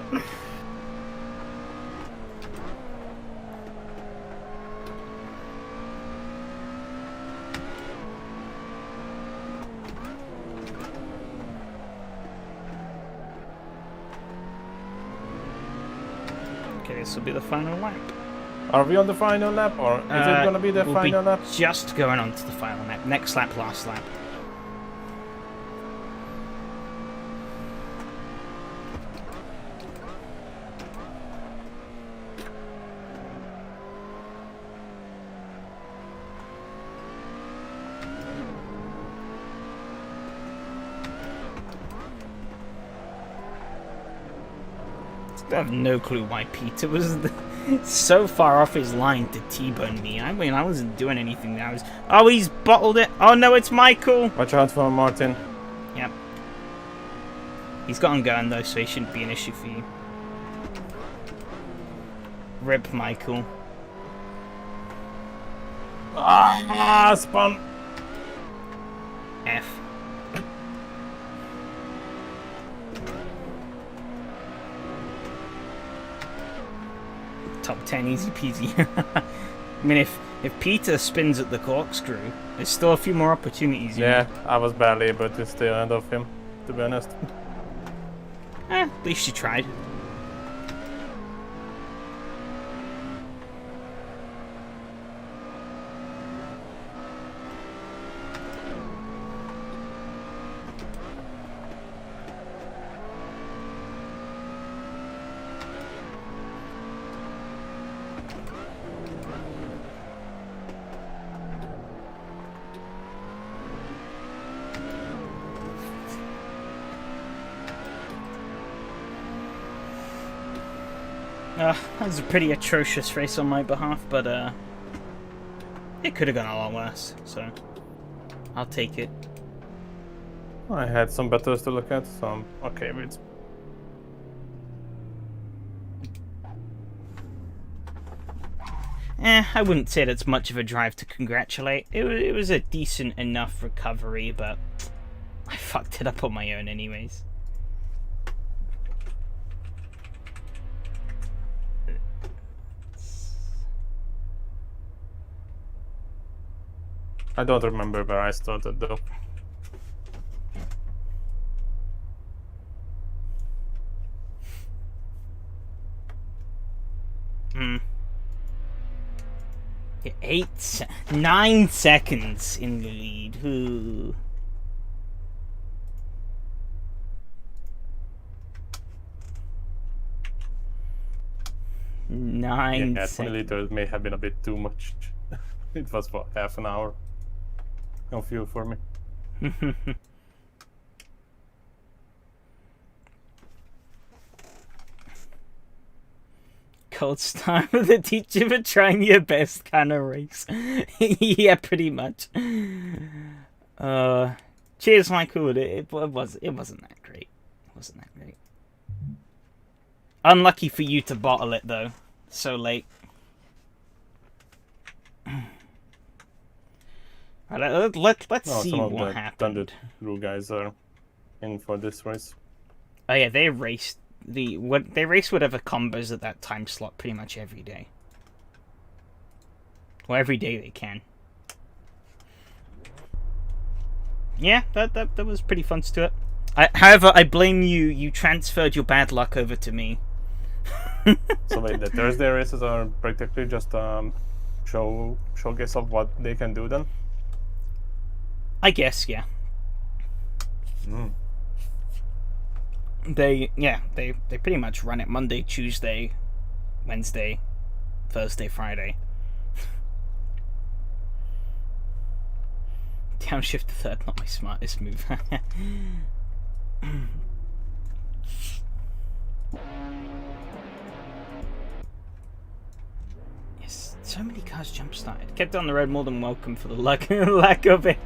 Okay, this will be the final lap. Are we on the final lap, or is it gonna be the final lap? Just going on to the final lap. Next lap, last lap. I have no clue why Peter was so far off his line to T-bone me. I mean, I wasn't doing anything there. Oh, he's bottled it. Oh no, it's Michael. Watch out for Martin. Yep. He's got him going though, so he shouldn't be an issue for you. Rip Michael. Ah, spun. F. Top 10, easy peasy. I mean, if Peter spins at the corkscrew, there's still a few more opportunities. Yeah, I was barely able to stay ahead of him, to be honest. At least you tried. That was a pretty atrocious race on my behalf, but it could have gone a lot worse, so I'll take it. I had some battles to look at, so I'm okay with. I wouldn't say that's much of a drive to congratulate. It was a decent enough recovery, but I fucked it up on my own anyways. I don't remember where I started though. Yeah, 9 seconds in the lead. Ooh. Yeah, 20 seconds. liters may have been a bit too much. It was for half an hour of fuel for me. Cold start with the teacher for trying your best kind of race. Yeah, pretty much. Cheers, Michael. It wasn't that great. It wasn't that great. Unlucky for you to bottle it though. So late. Let's see some of what the happened. Thunderbrew guys are in for this race. Oh yeah, they raced they race whatever combos at that time slot pretty much every day. Well, every day they can. Yeah, that was pretty fun to it. However, I blame you. You transferred your bad luck over to me. So wait, the Thursday races are practically just showcase of what they can do then? I guess, yeah. Mm. They pretty much run it Monday, Tuesday, Wednesday, Thursday, Friday. Downshift the third, not my smartest move. Yes, so many cars jump started. Kept on the road more than welcome for the lack of it.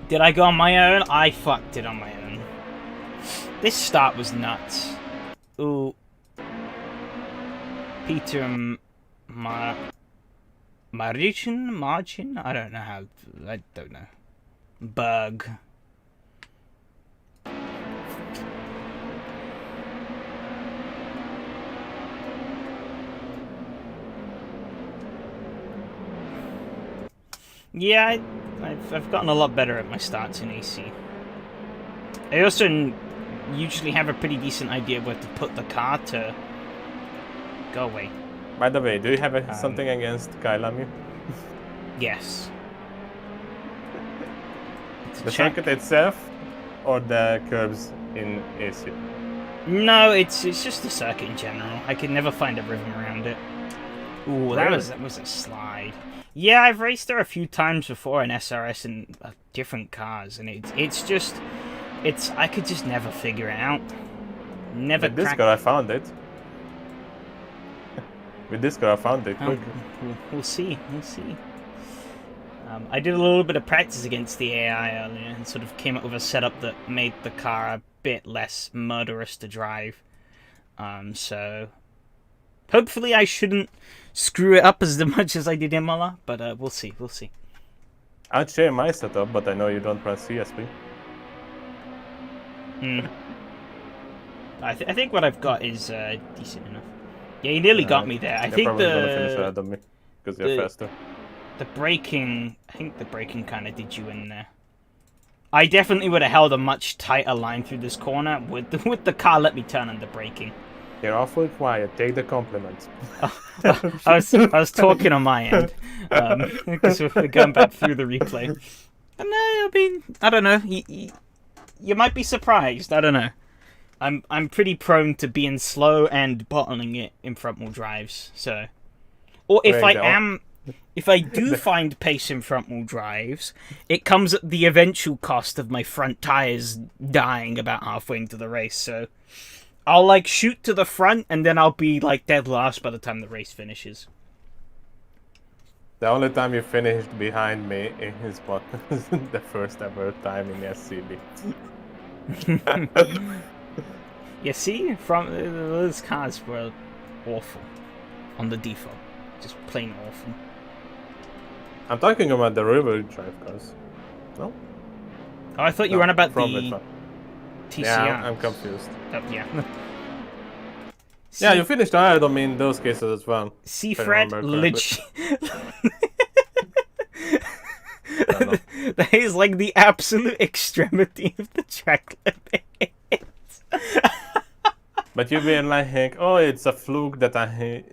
Did I go on my own? I fucked it on my own. This start was nuts. Ooh. Peter Margin? I don't know how. I don't know. Bug. Yeah, I've gotten a lot better at my starts in AC. I also usually have a pretty decent idea where to put the car to go away. By the way, do you have something against Kyle Lemieux? Yes. The circuit itself, or the curbs in AC? No, it's just the circuit in general. I could never find a rhythm around it. Ooh, that was a slide. Yeah, I've raced there a few times before in SRS and different cars, and it's I could just never figure it out. Never. With this car, I found it. With this car, I found it quick. We'll see. We'll see. I did a little bit of practice against the AI earlier and sort of came up with a setup that made the car a bit less murderous to drive. So hopefully I shouldn't screw it up as much as I did in Imola, but we'll see. We'll see. I'd share my setup, but I know you don't run CSP. I think what I've got is decent enough. Yeah, you nearly got me there. I think probably gonna finish ahead of me because you're faster. I think the braking kind of did you in there. I definitely would have held a much tighter line through this corner with the car let me turn under braking. You're awfully quiet. Take the compliments. I was talking on my end because we're going back through the replay. And I mean, I don't know. You might be surprised. I don't know. I'm pretty prone to being slow and bottling it in front wheel drives. So, or if I do find pace in front wheel drives, it comes at the eventual cost of my front tires dying about halfway into the race. So, I'll like shoot to the front and then I'll be like dead last by the time the race finishes. The only time you finished behind me is what the first ever time in SCB. You see, from those cars were awful. on the default. Just plain awful. I'm talking about the river drive cars. No? Oh, I thought you No, were on about from the it. TCR. Yeah, I'm confused. Oh, yeah. Yeah, you finished aerodom in those cases as well. See, if I Fred, remember correctly. I don't know. That is like the absolute extremity of the track limit. But you've been like, oh, it's a fluke that I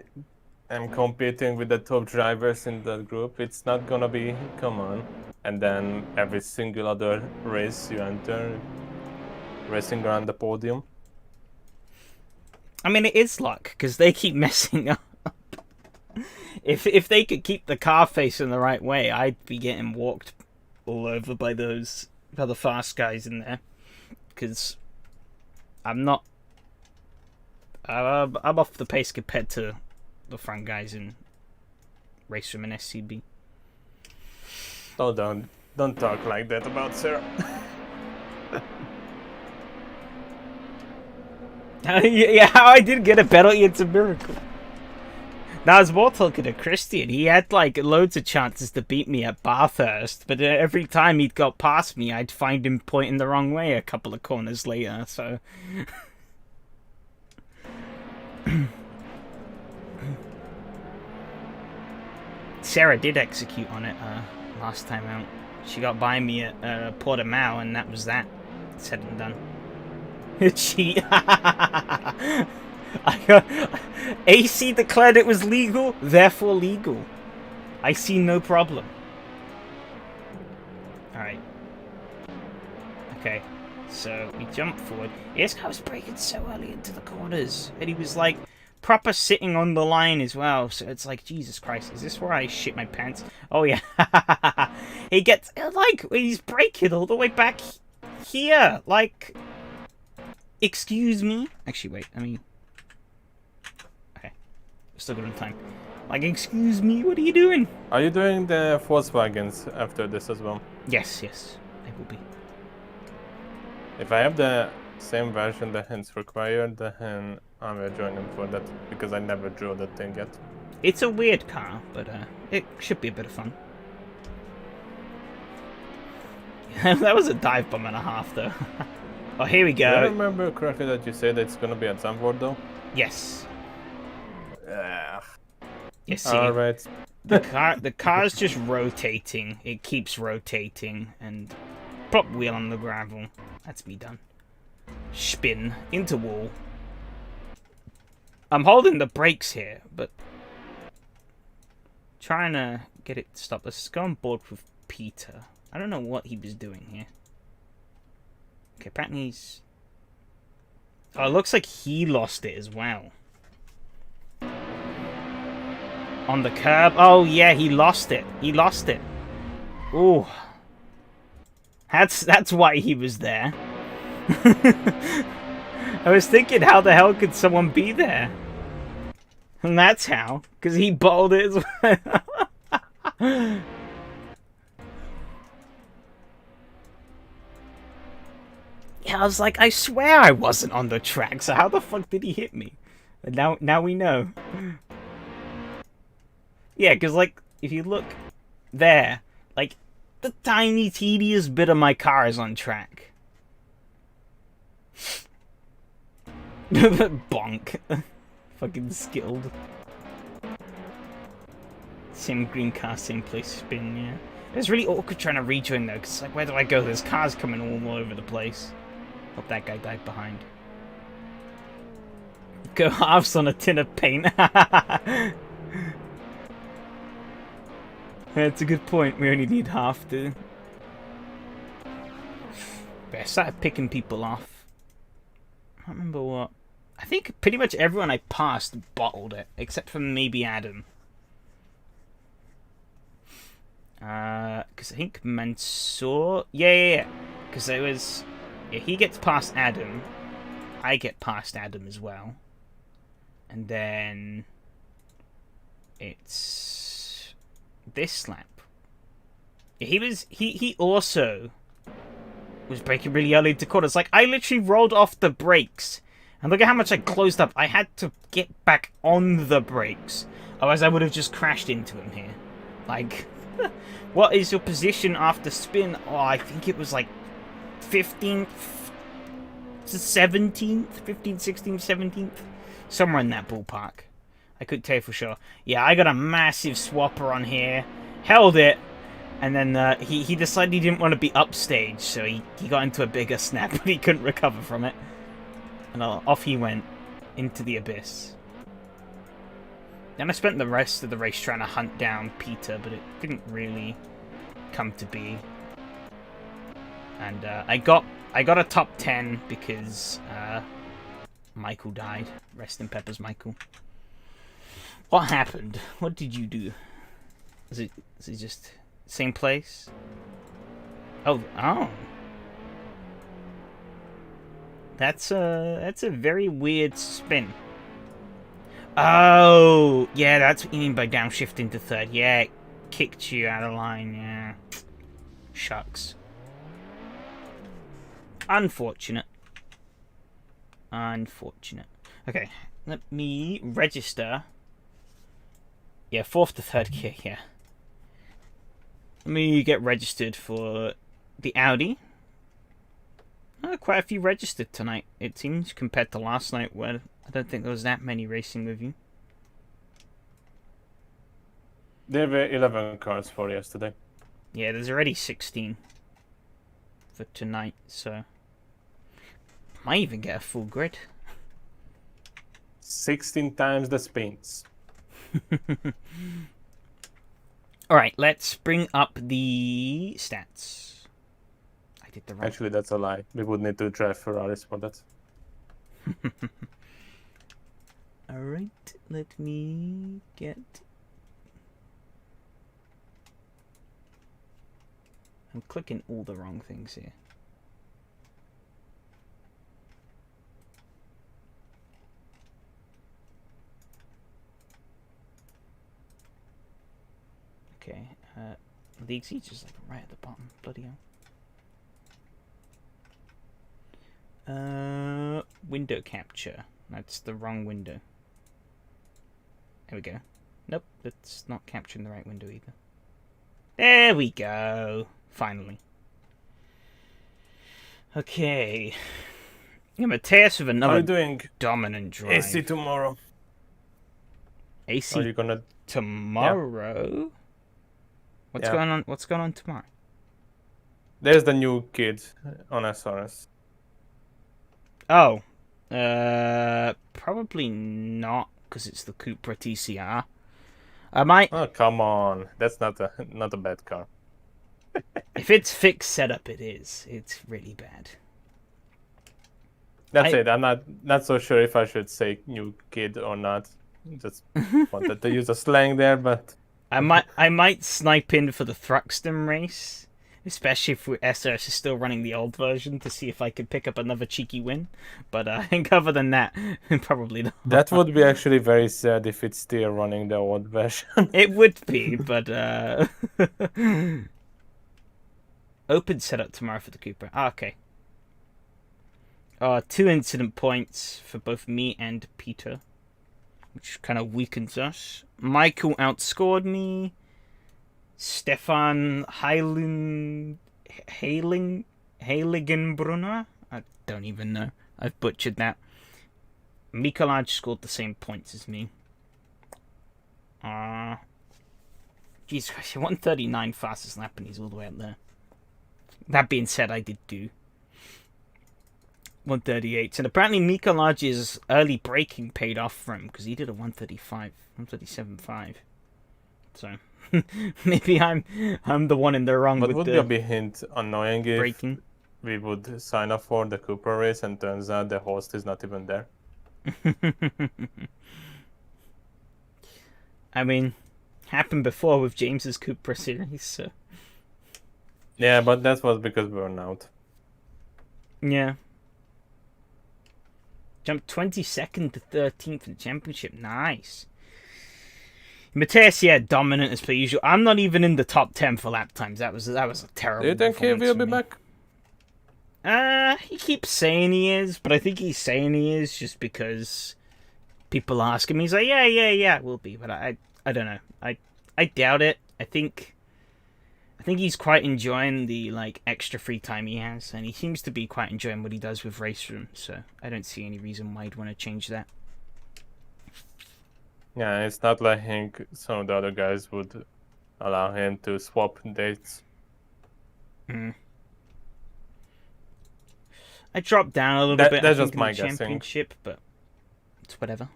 am competing with the top drivers in the group. It's not gonna be, come on. And then every single other race you enter, racing around the podium. I mean, it is luck, because they keep messing up. If they could keep the car facing the right way, I'd be getting walked all over by the fast guys in there. Because I'm not... I'm off the pace compared to the front guys in Race Room and SCB. Oh, don't talk like that about Sarah. Yeah, how I did get a penalty, it's a miracle. Now, I was more talking to Christian. He had, like, loads of chances to beat me at Bathurst, but every time he'd got past me, I'd find him pointing the wrong way a couple of corners later, so... Sarah did execute on it last time out. She got by me at Portimao, and that was that. Said and done. She... AC declared it was legal, therefore legal. I see no problem. Alright. Okay. So, we jump forward. This guy was braking so early into the corners. And he was, like, proper sitting on the line as well. So it's like, Jesus Christ, is this where I shit my pants? Oh, yeah. He gets, like, he's braking all the way back here. Like, excuse me? Actually, wait, I mean... Okay. Still good on time. Like, excuse me, what are you doing? Are you doing the Volkswagens after this as well? Yes, yes, I will be. If I have the same version that is required, then I will join him for that, because I never drew that thing yet. It's a weird car, but it should be a bit of fun. That was a dive bomb and a half, though. Oh, here we go. Do I remember correctly that you said it's gonna be at Zandvoort, though? Yes. You see, Alright. the car's just rotating. It keeps rotating, and prop wheel on the gravel. That's me done. Spin into wall. I'm holding the brakes here, but trying to get it to stop. Let's go on board with Peter. I don't know what he was doing here. Okay, apparently he's... Oh, it looks like he lost it as well. On the curb. Oh, yeah, he lost it. He lost it. Ooh. That's why he was there. I was thinking, how the hell could someone be there? And that's how. Because he bottled it as well. Yeah, I was like, I swear I wasn't on the track, so how the fuck did he hit me? And now we know. Yeah, because, like, if you look there, like, the tiny, tedious bit of my car is on track. Bonk. Fucking skilled. Same green car, same place spin, yeah. It's really awkward trying to rejoin, though, because, like, where do I go? There's cars coming all over the place. Hope that guy died behind. Go halves on a tin of paint. That's a good point. We only need half to. But I started picking people off. I don't remember what. I think pretty much everyone I passed bottled it, except for maybe Adam. Because I think Mansour. Yeah. Because it was. Yeah, he gets past Adam. I get past Adam as well. And then it's this lap. Yeah, he also was braking really early into corners. Like, I literally rolled off the brakes And look at how much I closed up. I had to get back on the brakes. Otherwise, I would have just crashed into him here. Like, what is your position after spin? Oh, I think it was like 15th to 17th? 15th, 16th, 17th? Somewhere in that ballpark. I couldn't tell you for sure. Yeah, I got a massive swapper on here. Held it. And then he decided he didn't want to be upstage. So he got into a bigger snap. But he couldn't recover from it. And off he went. Into the abyss. Then I spent the rest of the race trying to hunt down Peter, but it didn't really come to be. And I got a top 10 because Michael died. Rest in peppers, Michael. What happened? What did you do? Is it just same place? Oh. That's a very weird spin. Oh, yeah, that's what you mean by downshifting to third. Yeah, it kicked you out of line, yeah. Shucks. Unfortunate. Unfortunate. Okay, let me register. Yeah, fourth to third gear, yeah. Let me get registered for the Audi. Quite a few registered tonight, it seems, compared to last night where I don't think there was that many racing with you. There were 11 cars for yesterday. Yeah, there's already 16 for tonight, so might even get a full grid. 16 times the spins. Alright, let's bring up the stats. I did the wrong. Actually, that's a lie. We would need to drive Ferraris for that. Alright, let me get... I'm clicking all the wrong things here. Okay, the Exige is like right at the bottom. Bloody hell. Window capture. That's the wrong window. There we go. Nope, that's not capturing the right window either. There we go. Finally. Okay. I'm a test with another dominant drive. AC tomorrow. AC Are you gonna tomorrow? Yeah. What's going on? What's going on tomorrow? There's the new kid on SRS. Oh, probably not because it's the Cupra TCR. I might. Oh come on, that's not a bad car. If it's fixed setup, it is. It's really bad. That's it. I'm not so sure if I should say new kid or not. Just wanted to use a slang there, but I might snipe in for the Thruxton race, especially if SRS is still running the old version, to see if I could pick up another cheeky win. But I think other than that, probably not. That would be actually very sad if it's still running the old version. It would be, but open setup tomorrow for the Cupra. Okay. 2 incident points for both me and Peter, which kind of weakens us. Michael outscored me. Stefan Heiligenbrunner? I don't even know. I've butchered that. Mikolaj scored the same points as me. Jesus Christ, 139 fastest lap and he's all the way up there. That being said, I did do 138. And apparently Mikolaj's early braking paid off for him because he did a 137.5. So maybe I'm the one in the wrong but with would the it be annoying if braking. We would sign up for the Cupra race and turns out the host is not even there? I mean, happened before with James's Cupra series, so. Yeah, but that was because burnout. Yeah. Jumped 22nd to 13th in the championship. Nice. Mateus, yeah, dominant as per usual. I'm not even in the top 10 for lap times. That was a terrible. Do you think he will be back? He keeps saying he is, but I think he's saying he is just because people ask him. He's like, yeah, it will be, but I don't know. I doubt it. I think he's quite enjoying the like extra free time he has, and he seems to be quite enjoying what he does with Race Room. So I don't see any reason why he'd want to change that. Yeah, it's not like some of the other guys would allow him to swap dates. I dropped down a little bit. That's I just think, my in the guessing. championship, but it's whatever.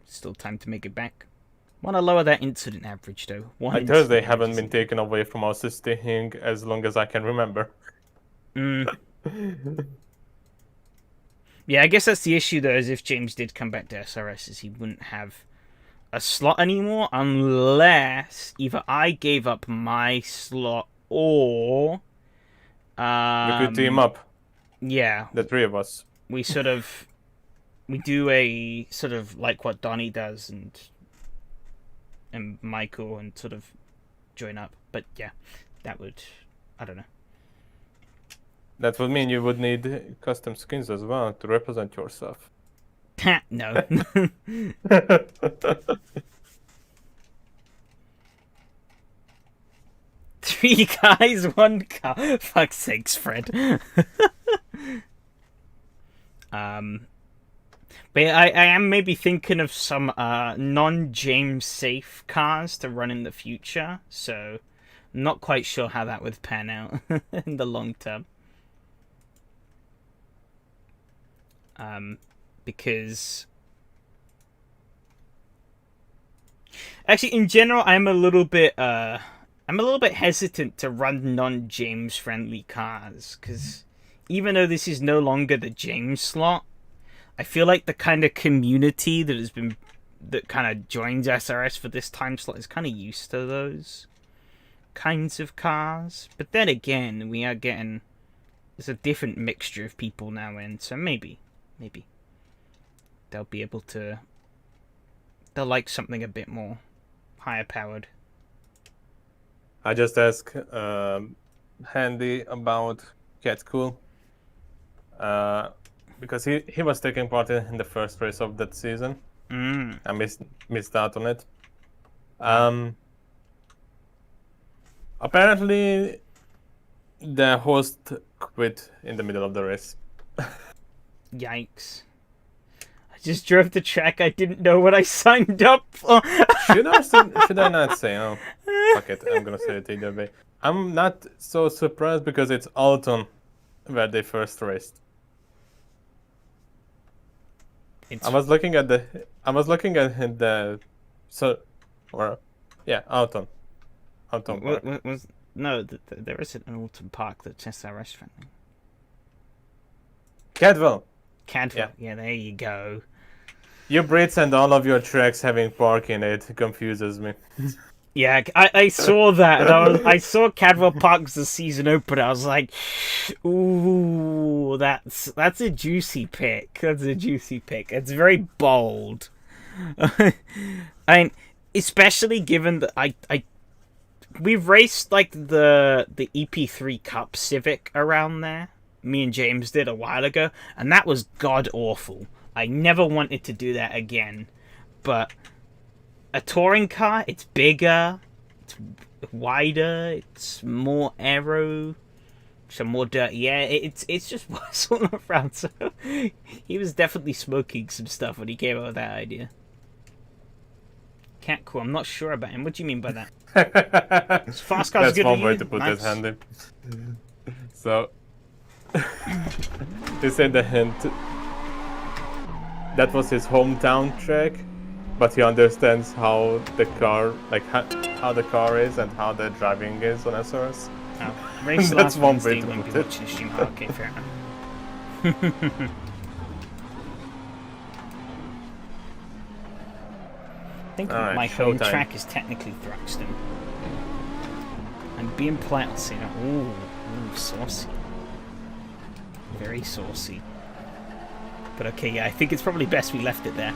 Still time to make it back. Want to lower that incident average though. Thursday haven't been taken away from our system as long as I can remember. Yeah, I guess that's the issue though. Is if James did come back to SRS, is he wouldn't have a slot anymore unless either I gave up my slot or We could team up. Yeah, The three of us. we do a sort of like what Donnie does and Michael and sort of join up. But yeah, that would, I don't know. That would mean you would need custom skins as well to represent yourself. No. 3 guys, 1 car. Fuck's sakes, Fred. But I am maybe thinking of some non-James safe cars to run in the future, so I'm not quite sure how that would pan out in the long term. Because actually, in general, I'm a little bit hesitant to run non-James friendly cars, because even though this is no longer the James slot, I feel like the kind of community that kind of joins SRS for this time slot is kind of used to those kinds of cars. But then again, there's a different mixture of people now in, so maybe they'll be able to, they'll like something a bit more higher powered. I just asked Handy about Cat Cool. Because he was taking part in the first race of that season. I missed out on it. Apparently, the host quit in the middle of the race. Yikes. I just drove the track. I didn't know what I signed up for. Should I not say? Oh, fuck it. I'm gonna say it either way. I'm not so surprised because it's Alton where they first raced. I was looking at the Alton. Alton Park. No, there isn't an Alton Park that's SRS friendly. Cadwell. Yeah, there you go. Your Brits and all of your tracks having park in it confuses me. Yeah, I saw that. And I saw Cadwell Park as the season opener. I was like, ooh, that's a juicy pick. That's a juicy pick. It's very bold. I mean, especially given that we've raced like the EP3 Cup Civic around there. Me and James did a while ago, and that was god awful. I never wanted to do that again. But a touring car, it's bigger, it's wider, it's more aero, some more dirty air. It's just worse all around. So he was definitely smoking some stuff when he came up with that idea. Cat Cool, I'm not sure about him. What do you mean by that? Fast cars. That's one way to put it, Handy. So he said the hint. That was his hometown track, but he understands how the car, how the car is and how the driving is on SRS. Oh, that's one way to put it. Okay, fair enough. I think my home track is technically Thruxton. I'm being polite and saying, ooh, saucy. Very saucy. But okay, yeah, I think it's probably best we left it there.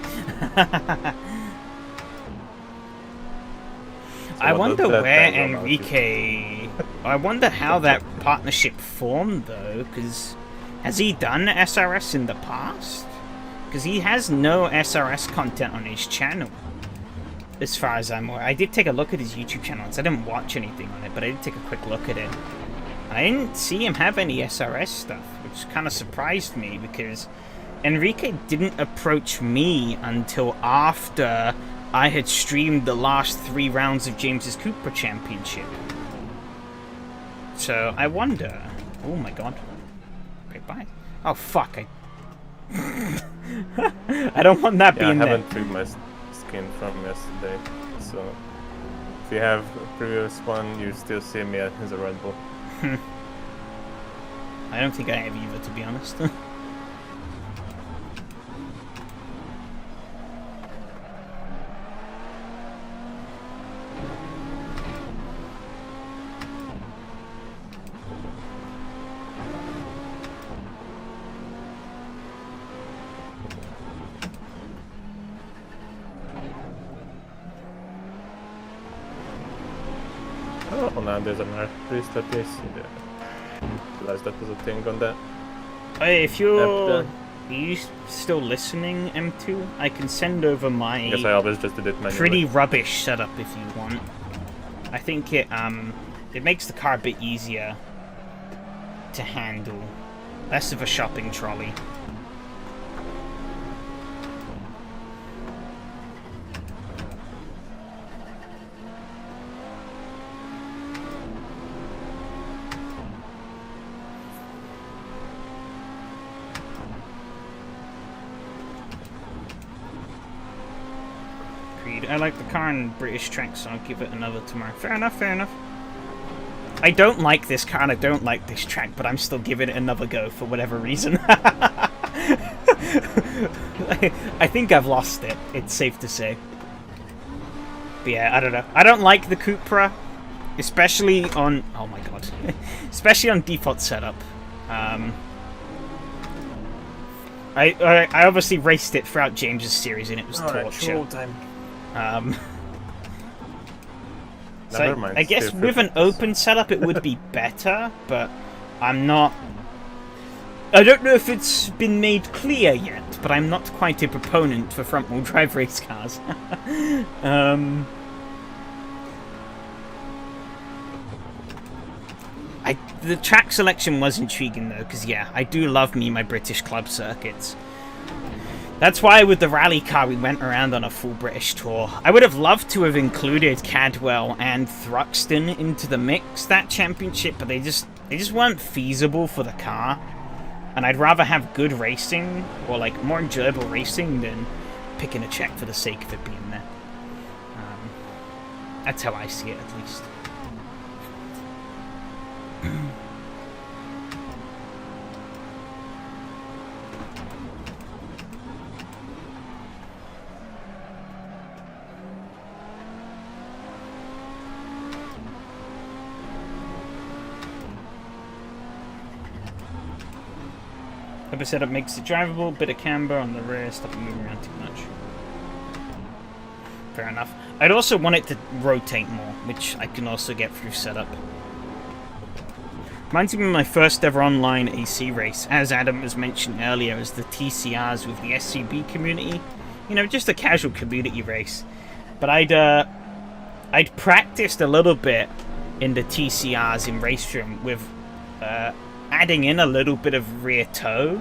I wonder where Enrique... I wonder how that partnership formed, though, because Has he done SRS in the past? Because he has no SRS content on his channel, as far as I'm aware. I did take a look at his YouTube channel. I didn't watch anything on it, but I did take a quick look at it. I didn't see him have any SRS stuff, which kind of surprised me, because Enrique didn't approach me until after I had streamed the last 3 rounds of James's Cooper Championship. So I wonder... Oh my god. Goodbye. Oh fuck, I don't want that being there. I haven't trimmed my skin from yesterday, so if you have the previous one, you still see me as a Red Bull. I don't think I have either, to be honest. Oh, now there's an artist that is there. Realized that was a thing on that. Hey, if you're... Are you still listening, M2? I can send over my... Yes, I always just did it manually. Pretty rubbish setup if you want. I think it makes the car a bit easier to handle. Less of a shopping trolley. I like the car in British track, so I'll give it another tomorrow. Fair enough, fair enough. I don't like this car and I don't like this track, but I'm still giving it another go for whatever reason. I think I've lost it, it's safe to say. But yeah, I don't know. I don't like the Cupra, especially on... Oh my god. Especially on default setup. I obviously raced it throughout James's series and it was torture. So mind, I guess with an open setup it would be better, but I'm not... I don't know if it's been made clear yet, but I'm not quite a proponent for front-wheel drive race cars. The track selection was intriguing though, because yeah, I do love me my British club circuits. That's why with the rally car we went around on a full British tour. I would have loved to have included Cadwell and Thruxton into the mix that championship, but they just weren't feasible for the car. And I'd rather have good racing, or like more enjoyable racing, than picking a check for the sake of it being there. That's how I see it, at least. Upper setup makes it drivable, bit of camber on the rear, stop it moving around too much. Fair enough. I'd also want it to rotate more, which I can also get through setup. Reminds me of my first ever online AC race, as Adam was mentioned earlier, as the TCRs with the SCB community. You know, just a casual community race. But I'd practiced a little bit in the TCRs in Racestream with adding in a little bit of rear toe,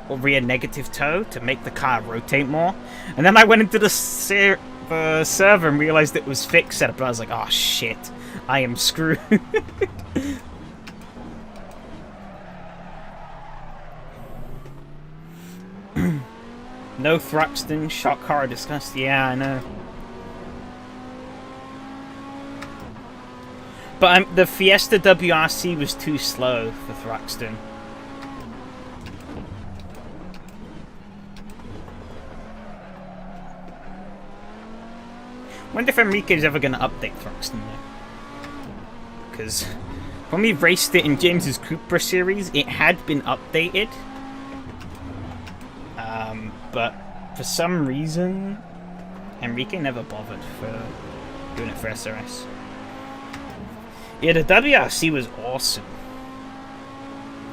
or rear negative toe, to make the car rotate more. And then I went into the server and realized it was fixed setup, and I was like, oh shit, I am screwed. No Thruxton, shock horror discussed. Yeah, I know. But the Fiesta WRC was too slow for Thruxton. Wonder if Enrique's ever going to update Thruxton though. Because when we raced it in James's Cooper series, it had been updated. But for some reason, Enrique never bothered for doing it for SRS. Yeah, the WRC was awesome.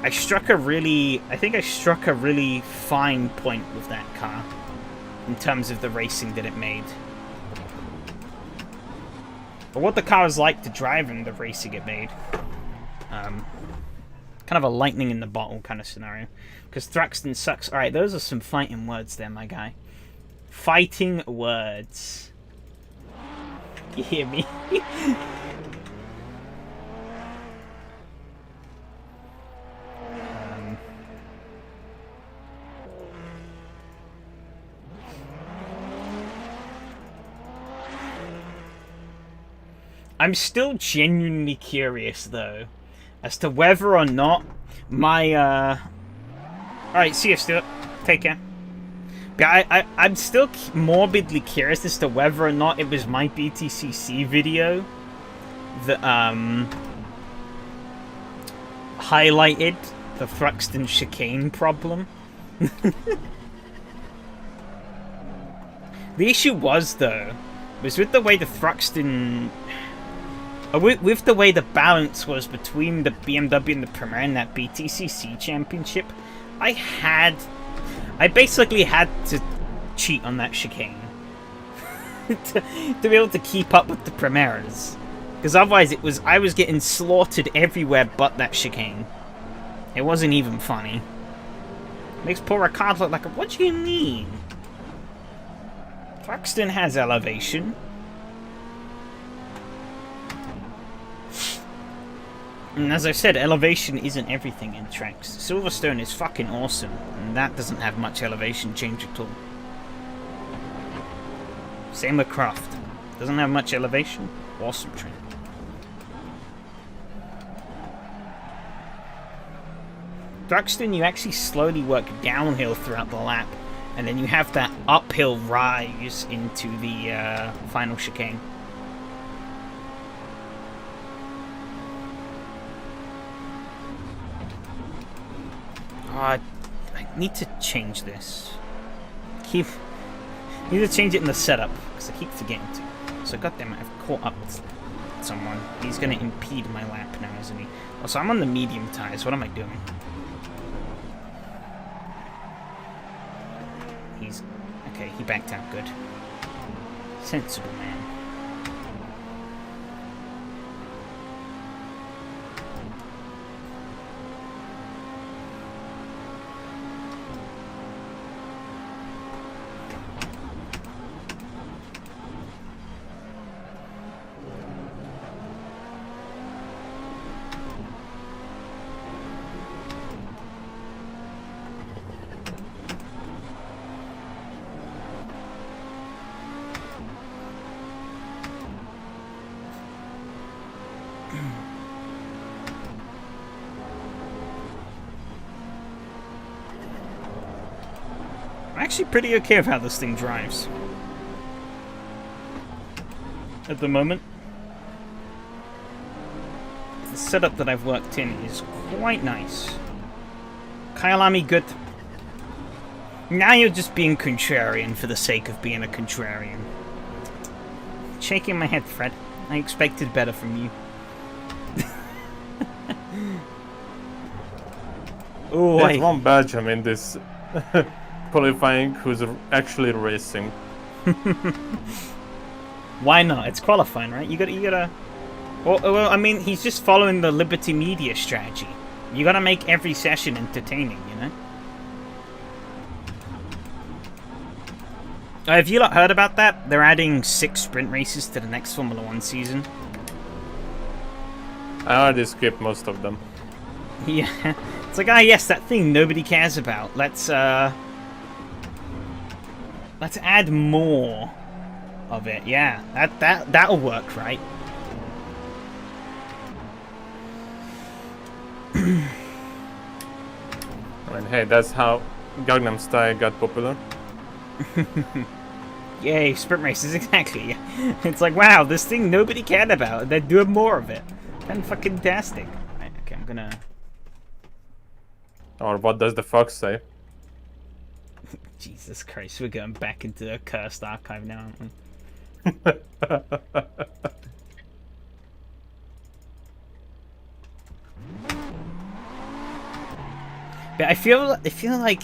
I think I struck a really fine point with that car in terms of the racing that it made. But what the car was like to drive and the racing it made. Kind of a lightning in the bottle kind of scenario. Because Thruxton sucks. Alright, those are some fighting words there, my guy. Fighting words. You hear me? I'm still genuinely curious, though, as to whether or not my, Alright, see you, Stuart. Take care. But I'm still morbidly curious as to whether or not it was my BTCC video that, highlighted the Thruxton chicane problem. The issue was, though, was with the way the Thruxton... With the way the balance was between the BMW and the Premier in that BTCC championship, I basically had to cheat on that chicane to be able to keep up with the Primeras, because otherwise I was getting slaughtered everywhere but that chicane. It wasn't even funny. Makes poor Ricard look like a... What do you mean? Thruxton has elevation. And as I said, elevation isn't everything in tracks. Silverstone is fucking awesome, and that doesn't have much elevation change at all. Same with Craft. Doesn't have much elevation. Awesome track. Thruxton, you actually slowly work downhill throughout the lap, and then you have that uphill rise into the final chicane. I need to change this. Need to change it in the setup, because I keep forgetting to. So goddammit, I've caught up with someone. He's going to impede my lap now, isn't he? Also, I'm on the medium tires. What am I doing? Okay, he backed out good. Sensible man. Actually pretty okay with how this thing drives at the moment. The setup that I've worked in is quite nice. Kyalami, good. Now you're just being contrarian for the sake of being a contrarian. Shaking my head, Fred. I expected better from you. Oh, there's one Belgium in this qualifying who's actually racing. Why not? It's qualifying, right? You gotta. Well, I mean, he's just following the Liberty Media strategy. You gotta make every session entertaining, you know. Have you not heard about that? They're adding 6 sprint races to the next Formula 1 season. I already skipped most of them. Yeah, it's like, yes, that thing nobody cares about. Let's add more of it. Yeah, that'll work, right? I mean, hey, that's how Gangnam Style got popular. Yay, sprint races, exactly. It's like, wow, this thing nobody cared about. They're doing more of it. Fan-fucking-tastic. Right, okay, I'm gonna... Or what does the fox say? Jesus Christ, we're going back into a cursed archive now, aren't we? But I feel like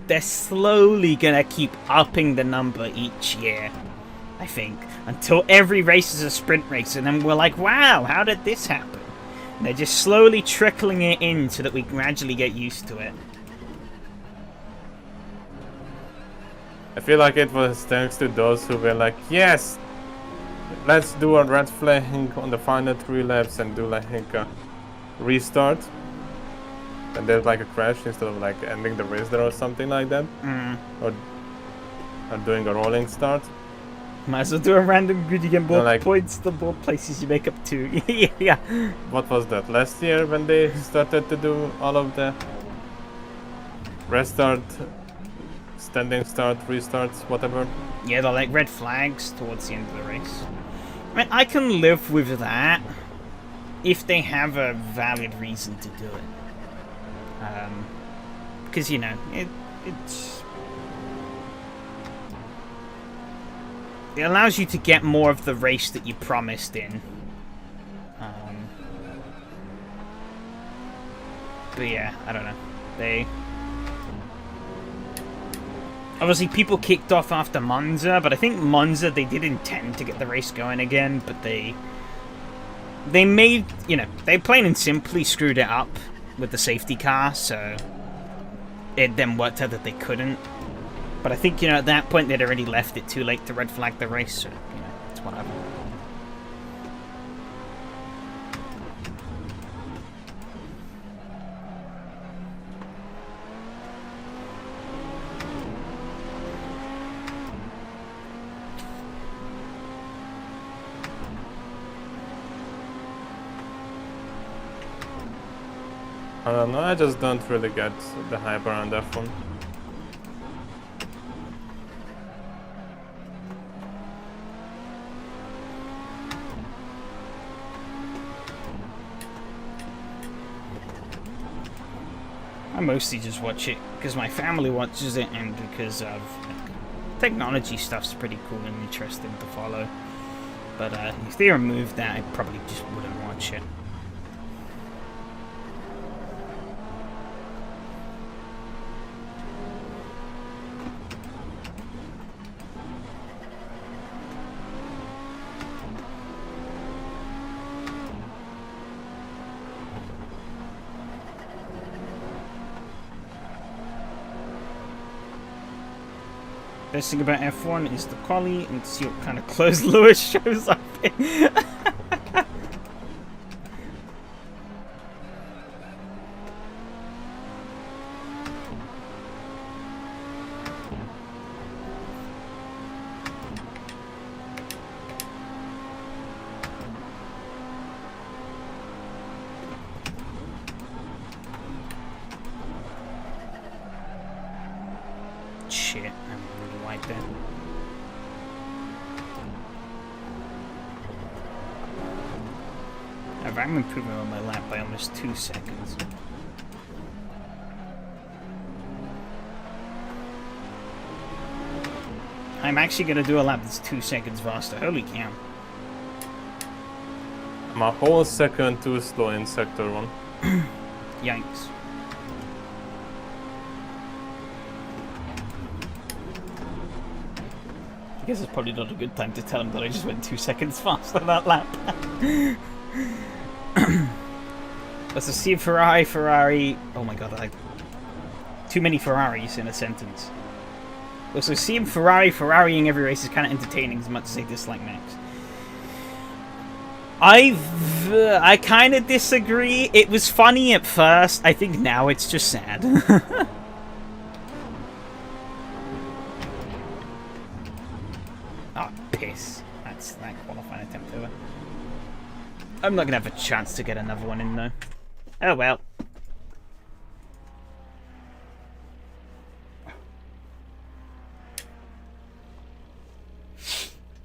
they're slowly gonna keep upping the number each year. I think until every race is a sprint race, and then we're like, wow, how did this happen? And they're just slowly trickling it in so that we gradually get used to it. I feel like it was thanks to those who were like, yes, let's do a red flag on the final 3 laps and do like a restart. And there's like a crash instead of like ending the race there or something like that. Or doing a rolling start. Might as well do a random grid, you get more like, points the more places you make up to. Yeah. What was that? Last year when they started to do all of the restart, standing start, restarts, whatever. Yeah, they're like red flags towards the end of the race. I mean, I can live with that if they have a valid reason to do it. Because, you know, it allows you to get more of the race that you promised in. But yeah, I don't know. Obviously, people kicked off after Monza, but I think Monza, they did intend to get the race going again, but they made, you know, they plain and simply screwed it up with the safety car, so it then worked out that they couldn't. But I think, you know, at that point, they'd already left it too late to red flag the race, so, you know, it's whatever. I don't know, I just don't really get the hype around that one. I mostly just watch it because my family watches it and because of technology stuff's pretty cool and interesting to follow. But if they removed that, I probably just wouldn't watch it. Best thing about F1 is the quali and see what kind of clothes Lewis shows up in. Shit. Like that. I'm improving on my lap by almost 2 seconds. I'm actually going to do a lap that's 2 seconds faster. Holy cow. I'm a whole second too slow in Sector 1. Yikes. I guess it's probably not a good time to tell him that I just went 2 seconds faster that lap. Let's see Ferrari. Oh my god, too many Ferraris in a sentence. Also, seeing Ferrarying every race is kind of entertaining as much as I dislike Max. I kind of disagree. It was funny at first. I think now it's just sad. Oh, piss. That's that qualifying attempt over. I'm not going to have a chance to get another one in, though. Oh, well.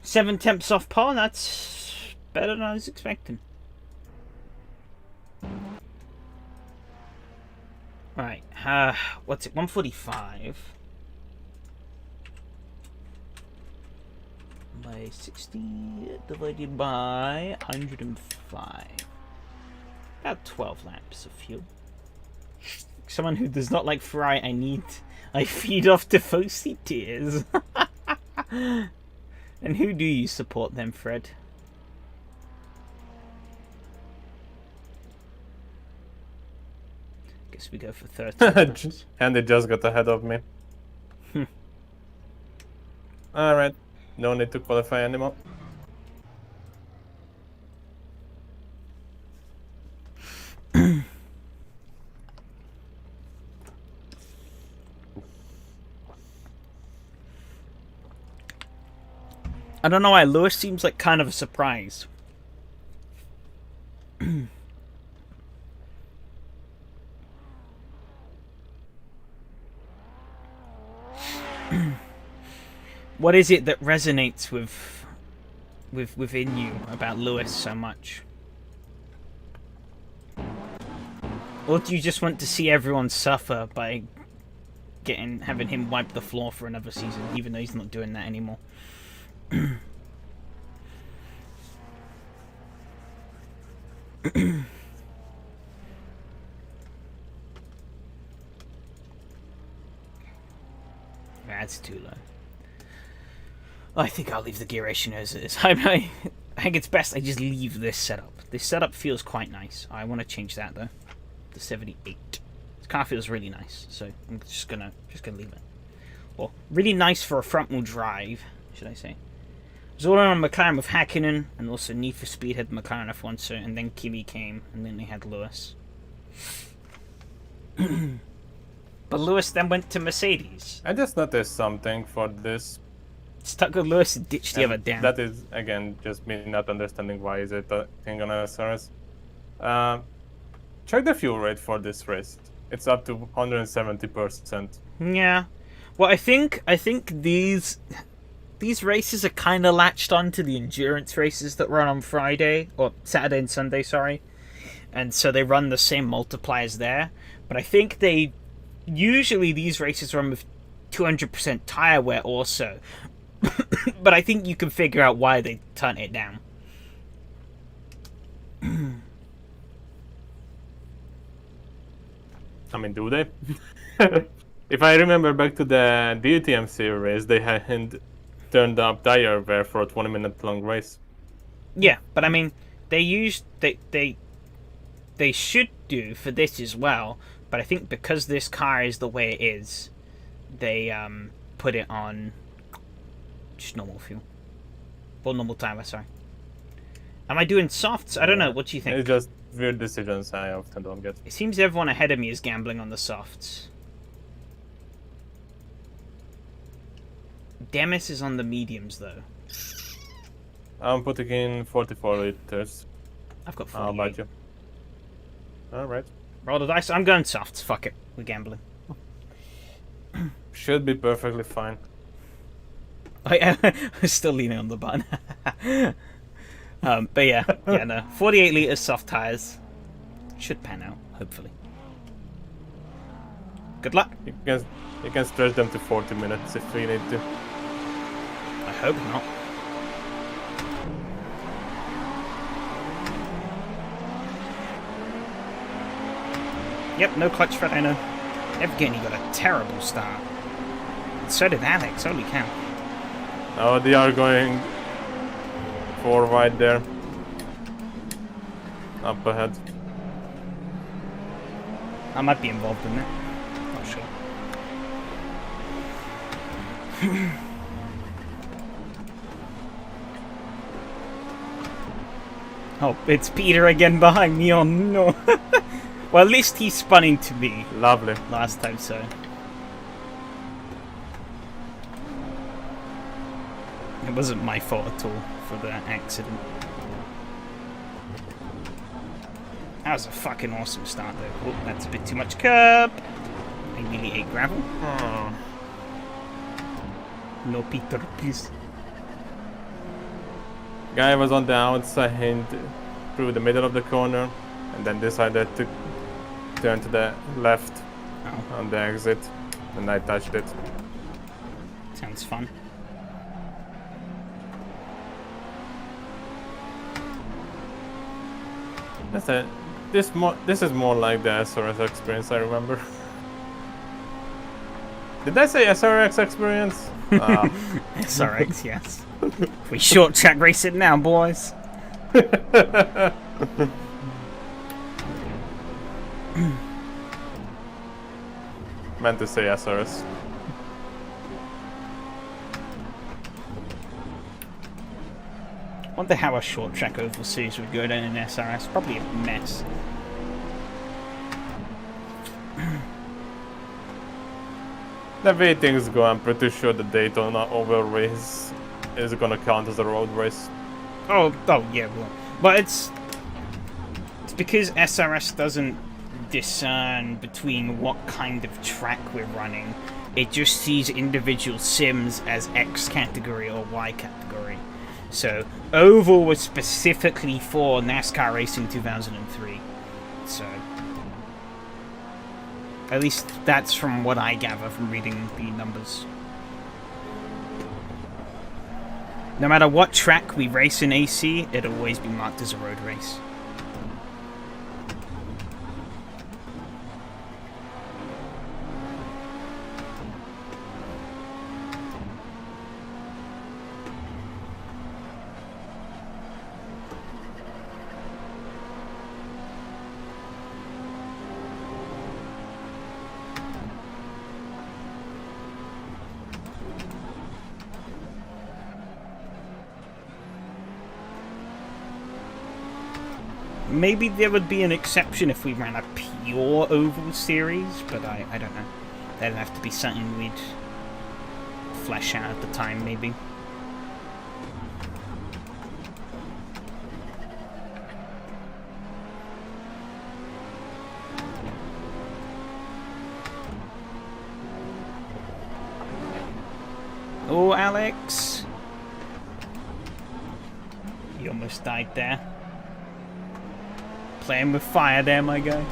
Seven temps off par, that's better than I was expecting. Right, what's it, 145? By 60 divided by 105. About 12 laps of fuel. Someone who does not like fry, I feed off Tifosi tears. And who do you support then, Fred? Guess we go for 30. And they just got ahead of me. Alright, no need to qualify anymore. I don't know why Lewis seems like kind of a surprise. What is it that resonates within you about Lewis so much? Or do you just want to see everyone suffer by having him wipe the floor for another season, even though he's not doing that anymore? That's too low. I think I'll leave the gear ratio as it is. I think it's best I just leave this setup. This setup feels quite nice. I want to change that though. The 78. This car feels really nice, so I'm just gonna leave it. Well, really nice for a front wheel drive, should I say? It was all on McLaren with Hakkinen, and also Need for Speed had McLaren F1, so, and then Kimi came, and then they had Lewis. But Lewis then went to Mercedes. I just noticed something for this. Stuck with Lewis and ditched the other down. That is, again, just me not understanding why is it a thing on SRS. Check the fuel rate for this race. It's up to 170%. Yeah. Well, I think these races are kind of latched onto the endurance races that run on Friday, or Saturday and Sunday, sorry. And so they run the same multipliers there. But I think usually these races run with 200% tire wear also. But I think you can figure out why they turn it down. I mean, do they? If I remember back to the DTM series, they hadn't turned up tire wear for a 20-minute long race. Yeah, but I mean, they should do for this as well. But I think because this car is the way it is, they put it on just normal fuel. Or normal tire, sorry. Am I doing softs? I don't know. What do you think? It's just weird decisions I often don't get. It seems everyone ahead of me is gambling on the softs. Demis is on the mediums, though. I'm putting in 44 liters. I've got 48. How about you? Alright. Roll the dice. I'm going softs. Fuck it. We're gambling. Should be perfectly fine. I'm still leaning on the button. But yeah, no. 48 liters soft tires. Should pan out, hopefully. Good luck. You can stretch them to 40 minutes if we need to. I hope not. Yep, no clutch for Dino. Evgeny got a terrible start. And so did Alex, holy cow. Oh, they are going 4 wide there. Up ahead. I might be involved in that. Not sure. Oh, it's Peter again behind me. Oh no. Well, at least he spun into me. Lovely. Last time, so. It wasn't my fault at all for the accident. That was a fucking awesome start, though. Oh, that's a bit too much curb. I nearly ate gravel. Oh. No, Peter, please. Guy was on the outside through the middle of the corner and then decided to turn to the left on the exit, and I touched it. Sounds fun. This is more like the SRS experience I remember. Did I say SRX experience? SRX, yes. We short track race it now, boys. Meant to say SRS. Wonder how a short track oval series would go down in SRS. Probably a mess. The way things go, I'm pretty sure the Daytona oval race is gonna count as a road race. Oh yeah, well, but it's because SRS doesn't discern between what kind of track we're running. It just sees individual sims as X category or Y category. So oval was specifically for NASCAR Racing 2003. So at least that's from what I gather from reading the numbers. No matter what track we race in AC, it'll always be marked as a road race. Maybe there would be an exception if we ran a pure oval series, but I don't know. That'd have to be something we'd flesh out at the time, maybe. Oh, Alex! You almost died there. Playing with fire there, my guy.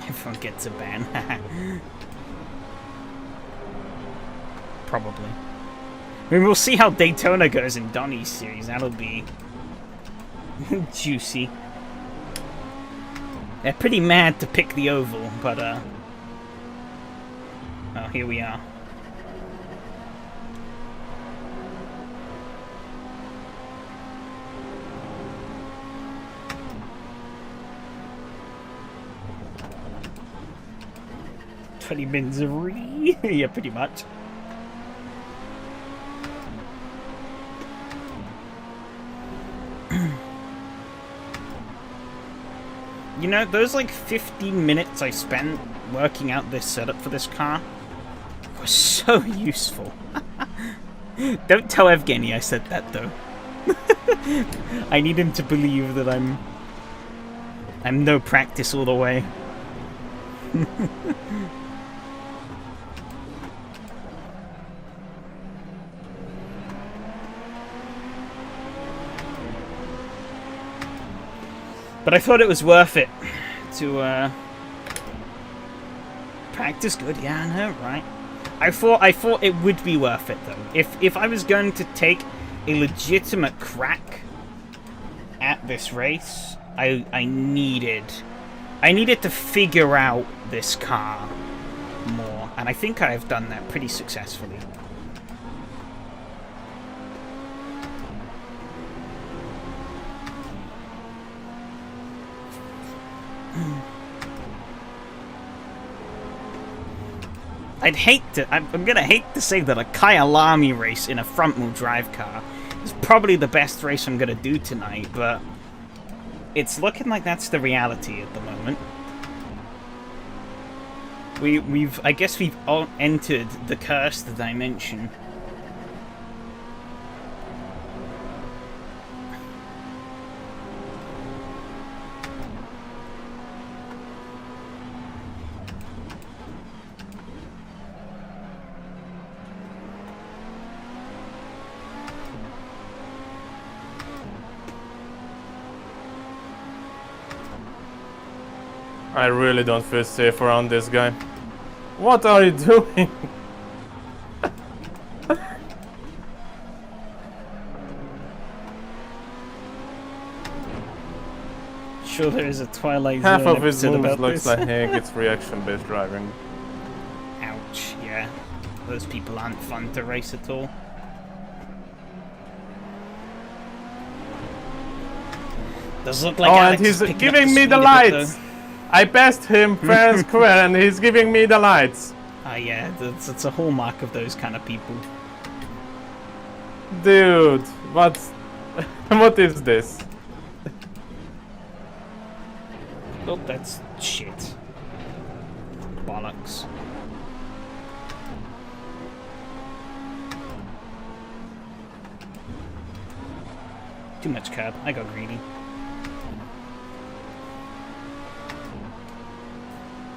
'Everyone gets a ban. Probably. I mean, we'll see how Daytona goes in Donnie's series. That'll be juicy. They're pretty mad to pick the oval, but oh, here we are. Misery. Yeah, pretty much. You know, those like 15 minutes I spent working out this setup for this car was so useful. Don't tell Evgeny I said that though. I need him to believe that I'm no practice all the way. But I thought it was worth it to practice good. Yeah, I know, right? I thought it would be worth it though. If I was going to take a legitimate crack at this race, I needed to figure out this car more, and I think I've done that pretty successfully. I'm gonna hate to say that a Kyalami race in a front-wheel drive car is probably the best race I'm gonna do tonight, but it's looking like that's the reality at the moment. I guess we've all entered the cursed dimension. I really don't feel safe around this guy. What are you doing? Sure, there is a Twilight Half Zone of his episode moves about looks this. like it's reaction-based driving. Ouch, yeah. Those people aren't fun to race at all. Does look like Alex and he's is picking up giving me speed the a bit, lights! though. I passed him fair and square and he's giving me the lights! Yeah, that's a hallmark of those kind of people. Dude, what is this? Oh, that's shit. Bollocks. Too much curb. I got greedy.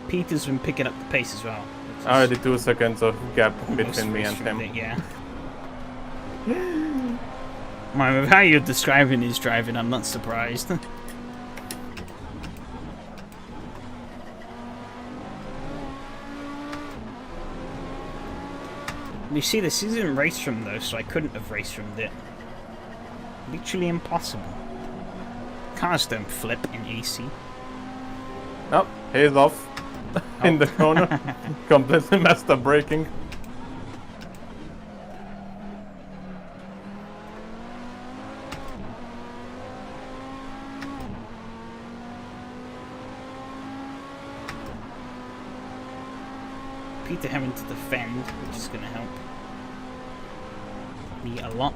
Peter's been picking up the pace as well. Already 2 seconds of gap Almost between me and race from him. it, yeah. Man, with how you're describing his driving, I'm not surprised. You see, this isn't race from though, so I couldn't have race from it. Literally impossible. Cars don't flip in AC. Oh, he's off in the corner. Completely messed up braking. Peter having to defend, which is going to help me a lot.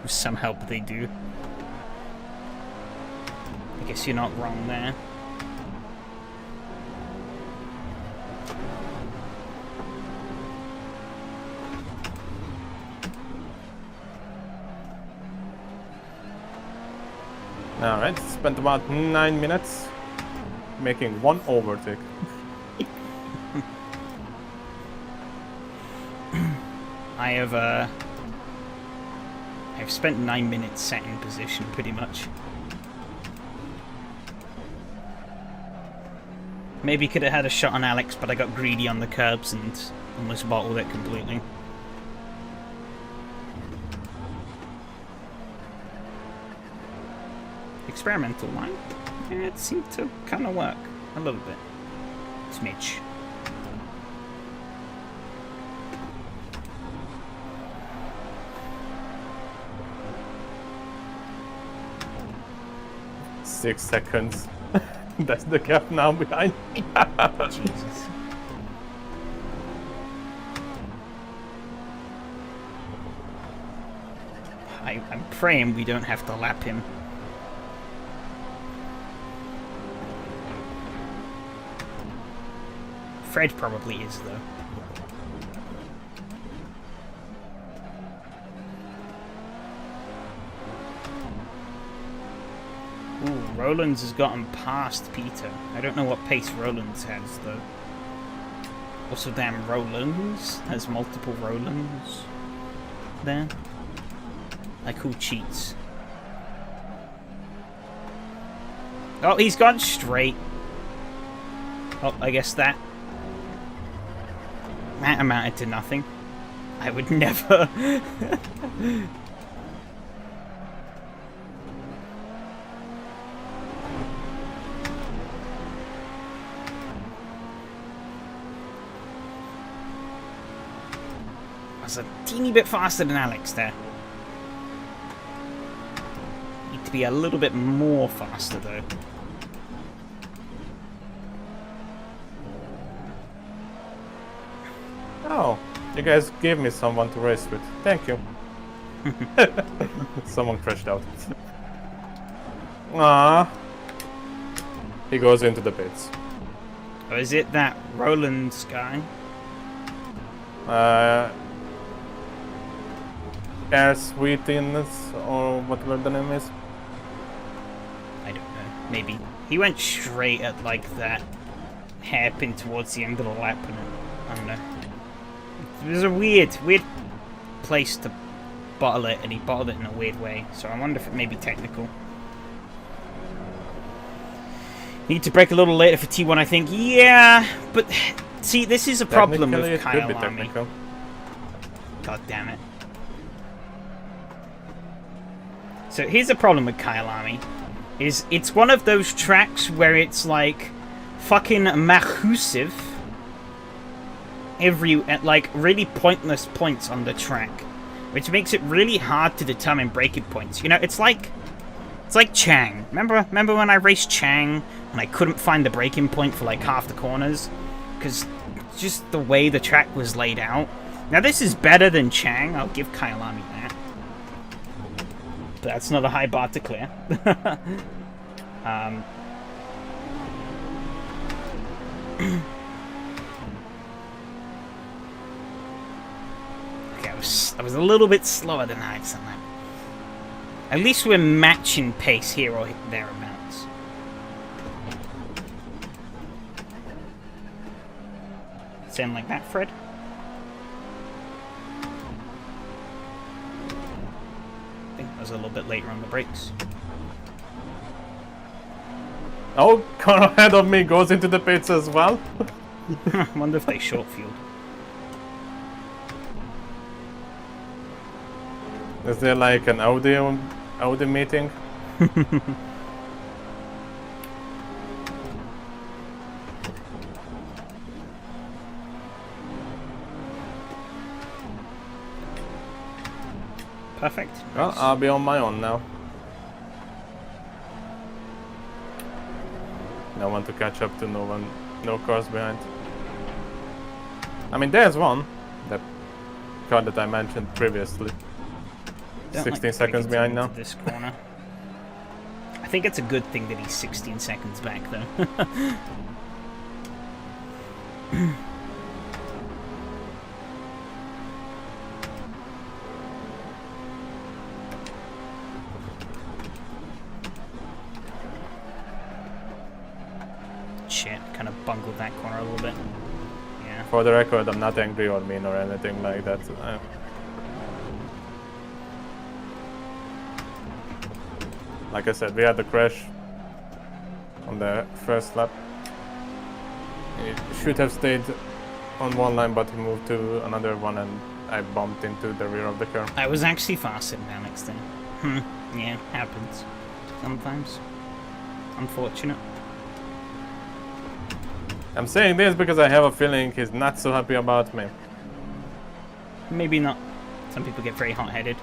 With some help they do. I guess you're not wrong there. Alright, spent about 9 minutes making one overtake. I've spent 9 minutes setting position pretty much. Maybe could have had a shot on Alex, but I got greedy on the curbs and almost bottled it completely. Experimental line. Yeah, it seemed to kind of work a little bit. Smidge. Six seconds. That's the gap now behind. Jesus. I'm praying we don't have to lap him. Fred probably is, though. Ooh, Rollins has gotten past Peter. I don't know what pace Rollins has, though. Also, damn, Rollins has multiple Rollins there. Like, who cheats? Oh, he's gone straight. Oh, I guess that amounted to nothing. I would never. I was a teeny bit faster than Alex there. Need to be a little bit more faster though. Oh, you guys gave me someone to race with. Thank you. Someone crashed out. Ah, he goes into the pits. Or is it that Roland's guy? Air Sweetness or whatever the name is. I don't know. Maybe. He went straight at like that hairpin towards the end of the lap and I don't know. It was a weird place to bottle it, and he bottled it in a weird way. So I wonder if it may be technical. Need to break a little later for T1, I think. Yeah, but see, this is a problem with Kyalami. God damn it. So here's a problem with Kyalami. Is it's one of those tracks where it's like fucking mahusive at like really pointless points on the track, which makes it really hard to determine breaking points. You know, it's like Chang. Remember when I raced Chang and I couldn't find the breaking point for like half the corners because just the way the track was laid out. Now this is better than Chang. I'll give Kyalami that. But that's not a high bar to clear. Okay, I was a little bit slower than I expected. At least we're matching pace here or thereabouts. Sound like that, Fred? I think I was a little bit later on the brakes. Oh, car ahead of me goes into the pits as well. I wonder if they short fueled. Is there like an audio meeting? Perfect. Well, Nice. I'll be on my own now. No one to catch up to, no cars behind. I mean, there's one. That car that I mentioned previously. Don't 16 like seconds behind now. This corner. I think it's a good thing that he's 16 seconds back, though. Shit, kind of bungled that corner a little bit. Yeah. For the record, I'm not angry or mean or anything like that. Like I said, we had the crash on the first lap. He should have stayed on one line, but he moved to another one, and I bumped into the rear of the car. I was actually faster than Alex then. Yeah, happens. Sometimes. Unfortunate. I'm saying this because I have a feeling he's not so happy about me. Maybe not. Some people get very hot-headed.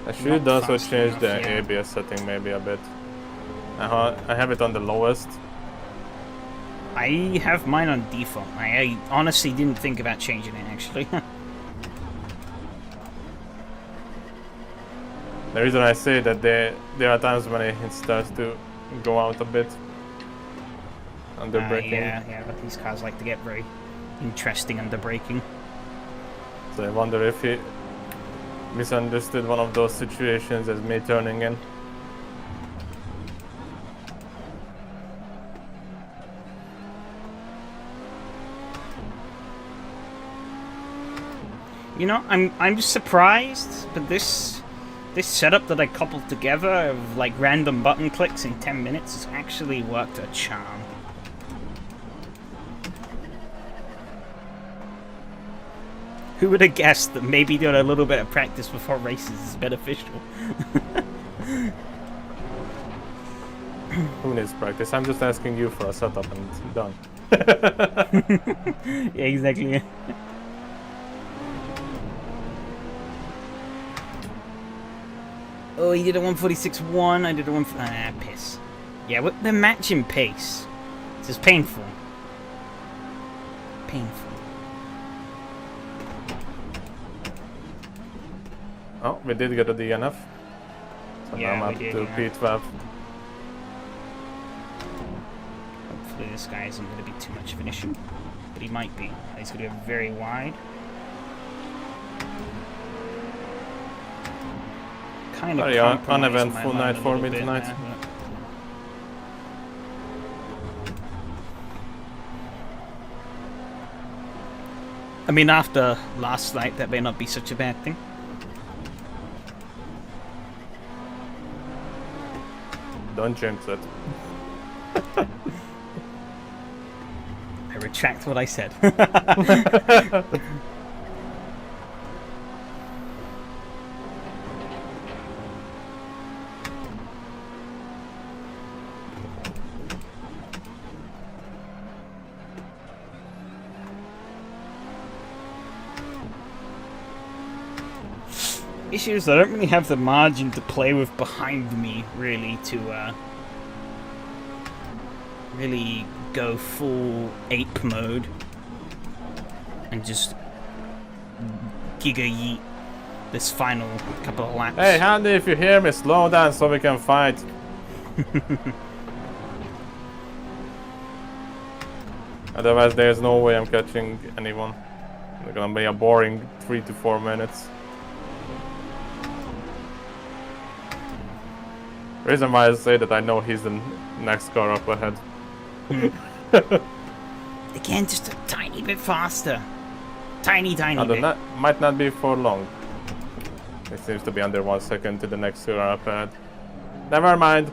I should also fast change enough, the yeah. ABS setting maybe a bit. I have it on the lowest. I have mine on default. I honestly didn't think about changing it, actually. The reason I say that there are times when it starts to go out a bit under braking. Yeah, but these cars like to get very interesting under braking. So I wonder if he misunderstood one of those situations as me turning in. You know, I'm surprised, but this setup that I coupled together of like random button clicks in 10 minutes has actually worked a charm. Who would have guessed that maybe doing a little bit of practice before races is beneficial? Who needs practice? I'm just asking you for a setup and done. Yeah, exactly. Oh, he did a 146.1, I did a 1... Ah, piss. Yeah, they're matching pace. This is painful. Painful. Oh, we did get a DNF. So Yeah, now I'm we up did, to yeah. P12. Hopefully this guy isn't going to be too much of an issue. But he might be. He's going to go very wide. Kind of Very uneventful night for me tonight. I mean, after last night, that may not be such a bad thing. Don't jinx it. I retract what I said. Issue is I don't really have the margin to play with behind me, really, to really go full ape mode and just giga yeet this final couple of laps. Hey, Handy, if you hear me, slow down so we can fight. Otherwise, there's no way I'm catching anyone. It's gonna be a boring 3 to 4 minutes. Reason why I say that I know he's the next car up ahead. Again, just a tiny bit faster. Tiny bit. Might not be for long. It seems to be under 1 second to the next car up ahead. Never mind.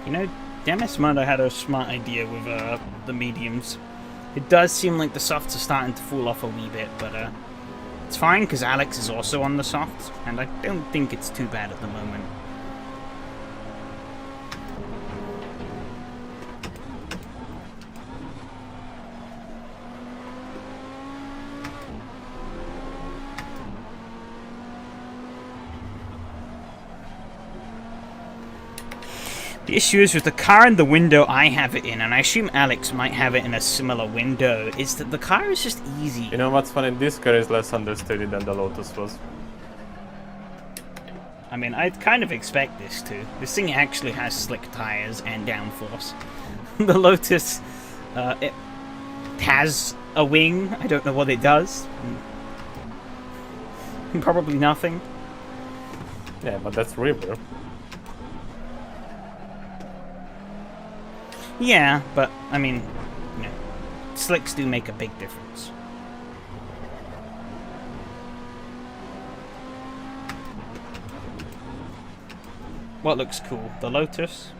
You know, Demis might have had a smart idea with the mediums. It does seem like the softs are starting to fall off a wee bit, but it's fine because Alex is also on the softs, and I don't think it's too bad at the moment. The issue is with the car in the window I have it in, and I assume Alex might have it in a similar window, is that the car is just easy. You know what's funny? This car is less understeady than the Lotus was. I mean, I'd kind of expect this too. This thing actually has slick tires and downforce. The Lotus, it has a wing. I don't know what it does. Probably nothing. Yeah, but that's river. Yeah, but, I mean, you know, slicks do make a big difference. What looks cool? The Lotus?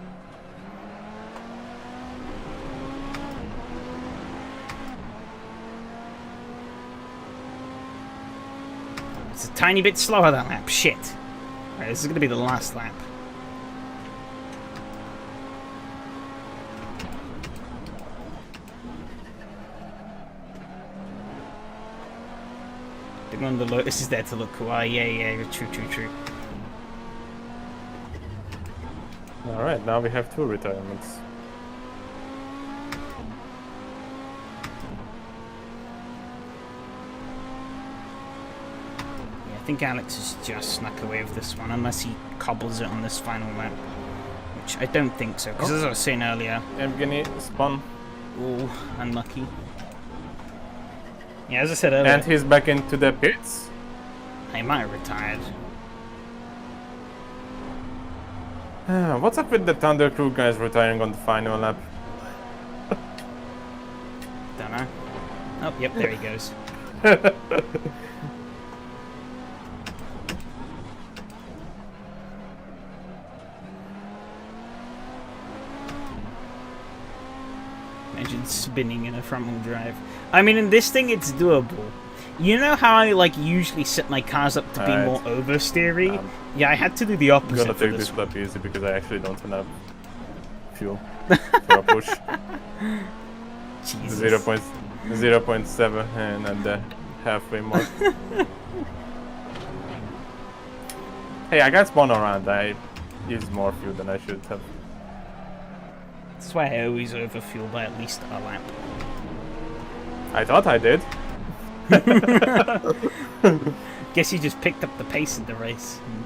It's a tiny bit slower that lap. Shit. Right, this is going to be the last lap. The Lotus is there to look cool. Oh, yeah, true. Alright, now we have 2 retirements. Yeah, I think Alex has just snuck away with this one, unless he cobbles it on this final lap. Which I don't think so, because as I was saying earlier... Evgeny spun. Oh, unlucky. Yeah, as I said earlier... And he's back into the pits. He might have retired. What's up with the Thunder Crew guys retiring on the final lap? Don't know. Oh, yep, there he goes. Imagine spinning in a front-wheel drive. I mean, in this thing, it's doable. You know how I usually set my cars up to be more oversteery? Yeah, I had to do the opposite. I'm gonna take this lap easy because I actually don't have fuel for a push. Jesus. 0.7 and the halfway mark. Hey, I got spun around. I used more fuel than I should have. That's why I always overfuel by at least a lap. I thought I did. Guess you just picked up the pace of the race. And...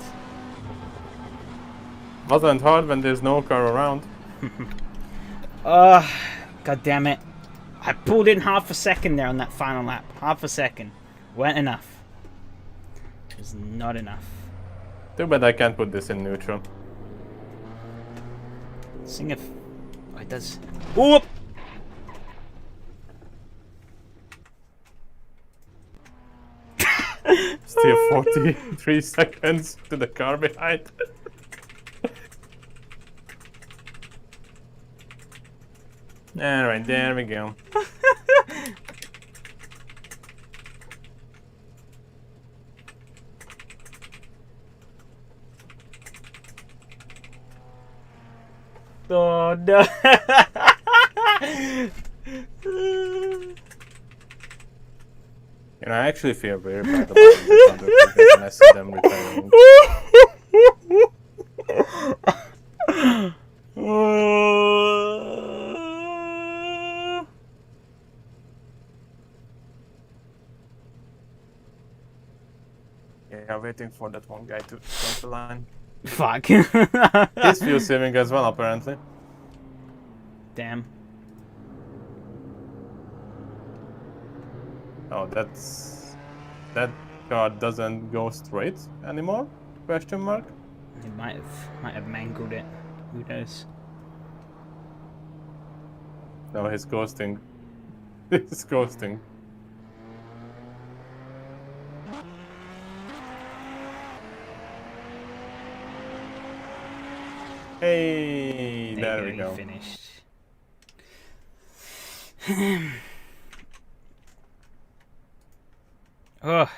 Wasn't hard when there's no car around. God damn it. I pulled in half a second there on that final lap. Half a second. Weren't enough. It was not enough. Too bad I can't put this in neutral. Seeing if... Oh, it does... Whoop! Still 43 seconds to the car behind. Alright, there we go. Oh no! You know, I actually feel very bad about this undertaking when I see them retiring. Yeah, waiting for that one guy to cross the line. Fuck. He's fuel saving as well, apparently. Damn. Oh, that car doesn't go straight anymore? Question mark. He might have mangled it. Who knows? No, he's ghosting. He's ghosting. Hey, there we go. Finished. Oh.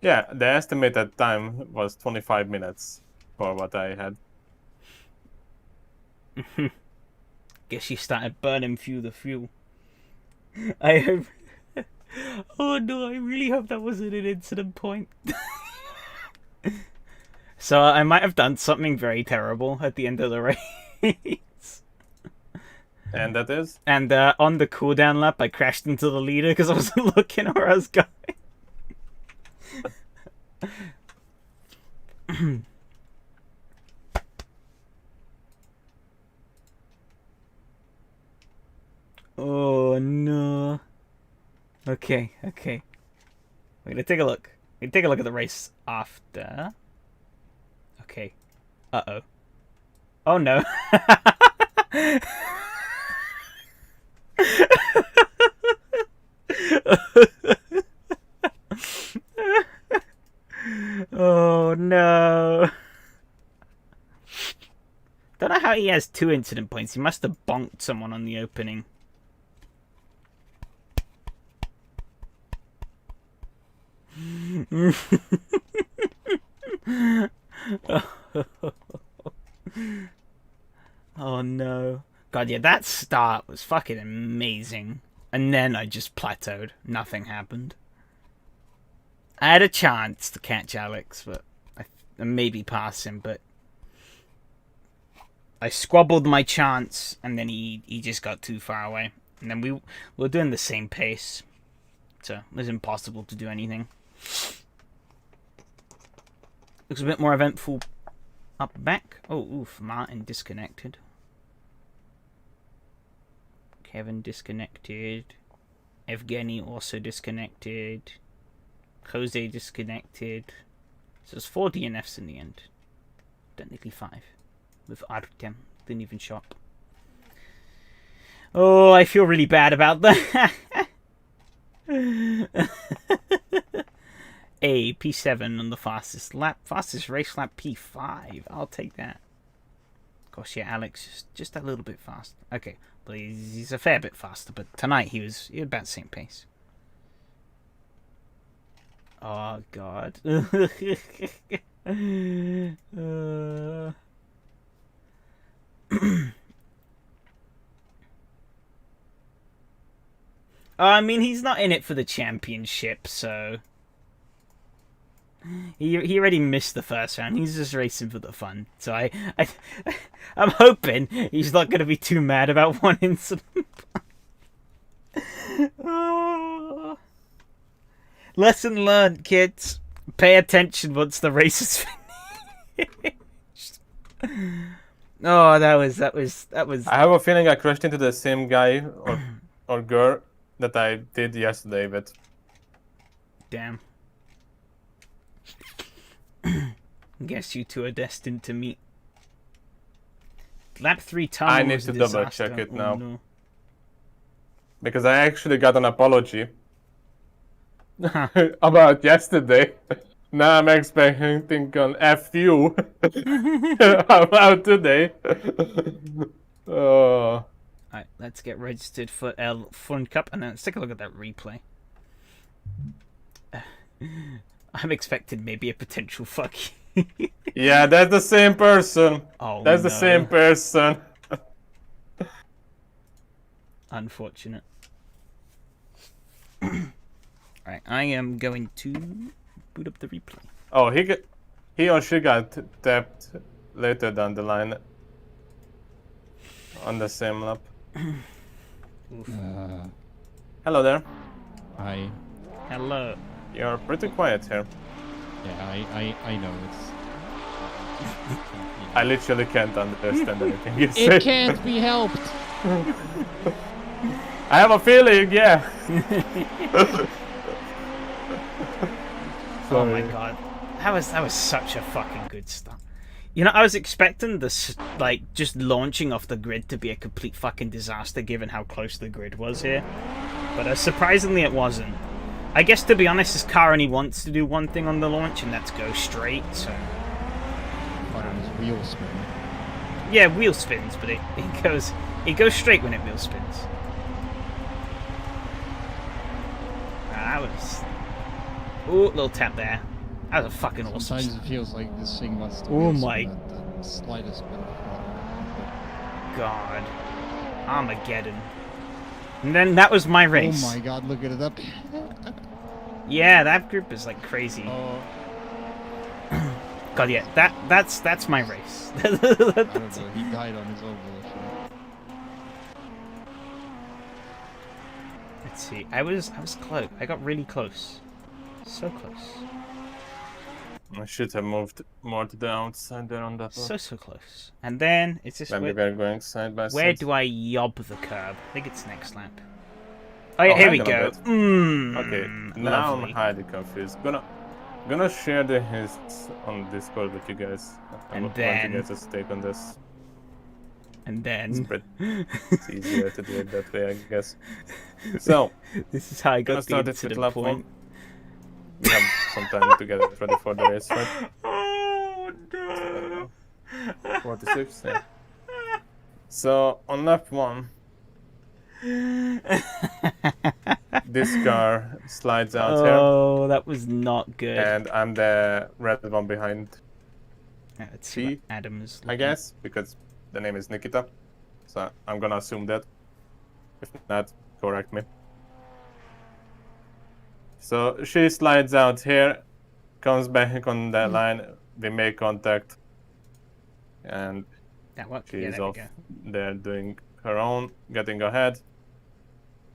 Yeah, the estimated time was 25 minutes for what I had. Guess you started burning the fuel. I hope. Oh no! I really hope that wasn't an incident point. So I might have done something very terrible at the end of the race. And that is? And on the cooldown lap, I crashed into the leader because I wasn't looking where I was going. Oh no. Okay. We're gonna take a look. We can take a look at the race after. Okay. Uh-oh. Oh no. Oh no. Don't know how he has 2 incident points. He must have bonked someone on the opening. Oh no. God, yeah, that start was fucking amazing. And then I just plateaued. Nothing happened. I had a chance to catch Alex, but maybe pass him, but I squabbled my chance, and then he just got too far away. And then we were doing the same pace, so it was impossible to do anything. Looks a bit more eventful up back. Oh, oof, Martin disconnected. Kevin disconnected. Evgeny also disconnected. Jose disconnected. So there's 4 DNFs in the end. Technically 5. With Artem. Didn't even shop. Oh, I feel really bad about that. A P7 on the fastest lap. Fastest race lap P5. I'll take that. Of course, yeah, Alex is just a little bit fast. Okay, but he's a fair bit faster. But tonight he was about the same pace. Oh God. I mean, he's not in it for the championship, so he already missed the first round. He's just racing for the fun. So I'm hoping he's not going to be too mad about one incident. Oh. Lesson learned, kids. Pay attention once the race is finished. Oh, that was. I have a feeling I crashed into the same guy or girl that I did yesterday, but damn. Guess you two are destined to meet. Lap 3 tunnel I need was to a double disaster. check it Oh, now. no. Because I actually got an apology Huh. about yesterday. Now I'm expecting an FU about today. Oh. Alright, let's get registered for El Fun Cup and then let's take a look at that replay. I'm expecting maybe a potential fuck you. Yeah, that's the same person. Oh, That's the no. same person. Unfortunate. Alright, I am going to boot up the replay. Oh, he or she got tapped later down the line on the same lap. Hello there. Hi. Hello. You're pretty quiet here. Yeah, I know it's. I literally can't understand anything you say. It can't be helped. I have a feeling, yeah. Oh my god. That was such a fucking good start. You know, I was expecting this, like, just launching off the grid to be a complete fucking disaster given how close the grid was here. But surprisingly it wasn't. I guess, to be honest, this car only wants to do one thing on the launch, and that's go straight, so... Thought it was wheel spin. Yeah, wheel spins, but it goes straight when it wheel spins. That was... Ooh, little tap there. That was a fucking awesome Sometimes start. it feels like this thing wants to Oh wheel my- spin at the slightest bit of God. Armageddon. And then that was my race. Oh my god, look at it up. Yeah, that group is like crazy. Oh, God, yeah, that's my race. I don't know, he died on his own volition. Let's see. I was close. I got really close. So close. I should have moved more to the outside there on that one. So close. And then it's just Then we were going side by side. where do I yob the curb? I think it's next lap. Oh yeah, Oh, here we hang on a go. bit. Mm, Okay, now lovely. I'm highly confused. Gonna share the hints on Discord with you guys. I And want then- you guys to take on this. And It's, then it's easier to do it that way, I guess. So, this is how I gonna got the start it with incident lap point. 1. We have some time to get it ready for the race, right? Oh no! 46, yeah. So, on lap 1, this car slides out here, Oh, that was not good. and I'm the red one behind, Let's see what T, Adam's I guess, because the name is Nikita. So, I'm gonna assume that. If not, correct me. So, she slides out here, comes back on the line, we make contact, and That worked. she's Yeah, there off we go. there doing her own, getting ahead,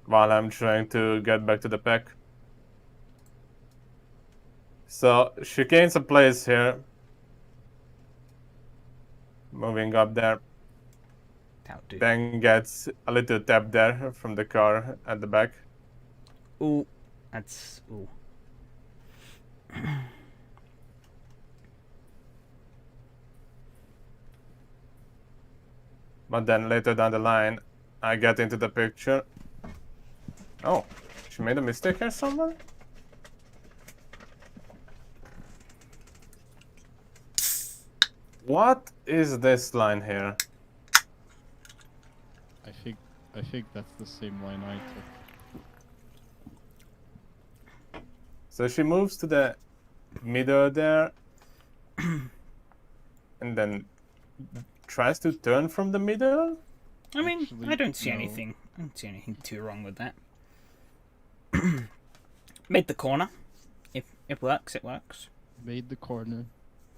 while I'm trying to get back to the pack. So she gains a place here, moving up there, That'll do. then gets a little tap there from the car at the back. Ooh, that's ooh. But then later down the line, I get into the picture. Oh, she made a mistake here, someone? What is this line here? I think that's the same line I took. So she moves to the middle there, and then tries to turn from the middle. I mean, Actually, I don't see no. anything. I don't see anything too wrong with that. Made the corner. If it works, it works. Made the corner.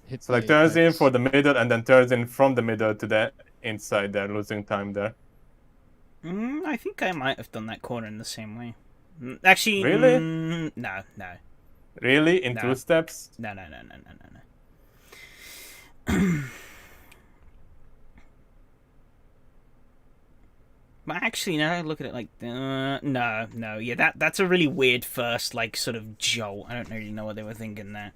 Hit So like the turns in apex. for the middle and then turns in from the middle to the inside there, losing time there. I think I might have done that corner in the same way. Actually, Really? No. Really? In No. 2 steps? No. But actually, now I look at it like, no. Yeah, that's a really weird first, like, sort of jolt. I don't really know what they were thinking there.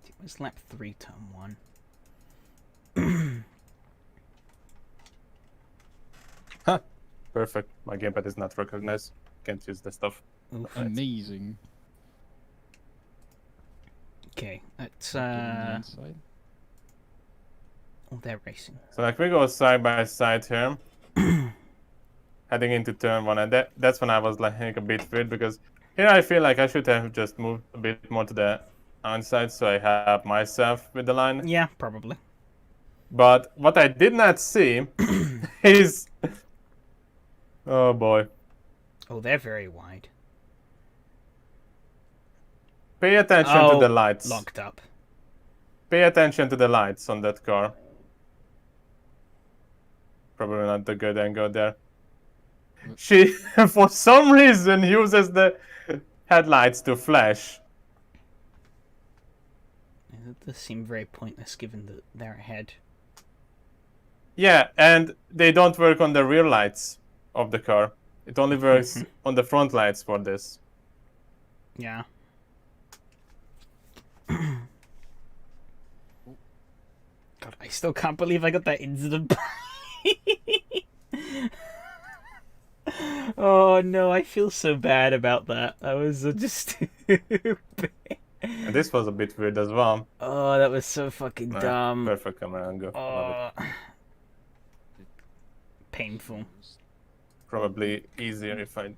It was lap 3, turn 1. Huh. Perfect. My gamepad is not recognized. Can't use the stuff. Amazing. Okay, let's Get in the inside. oh, they're racing. So like we go side by side here. Heading into turn 1, and that's when I was like a bit weird, because here I feel like I should have just moved a bit more to the outside so I have myself with the line. Yeah, probably. But what I did not see is... Oh boy. Oh, they're very wide. Pay attention to the lights. Locked up. Pay attention to the lights on that car. Probably not the good angle there. She, for some reason, uses the headlights to flash. It does seem very pointless given that they're ahead. Yeah, and they don't work on the rear lights of the car. It only works on the front lights for this. Yeah. God, I still can't believe I got that incident. Oh no, I feel so bad about that. I was just stupid. And this was a bit weird as well. Oh, that was so fucking dumb. Perfect camera angle. Love it. Painful. Probably easier if I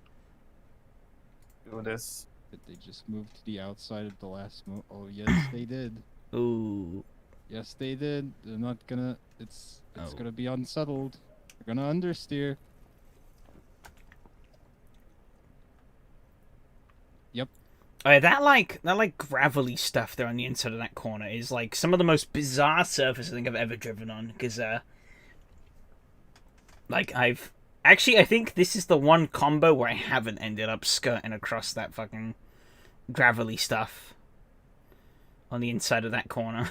do this. Did they just move to the outside at the last moment? Oh yes, they did. Ooh. Yes, they did. They're not gonna. It's Oh. gonna be unsettled. They're gonna understeer. Yep. Oh, yeah, that like gravelly stuff there on the inside of that corner is like some of the most bizarre surface I think I've ever driven on. Because like I think this is the one combo where I haven't ended up skirting across that fucking gravelly stuff on the inside of that corner.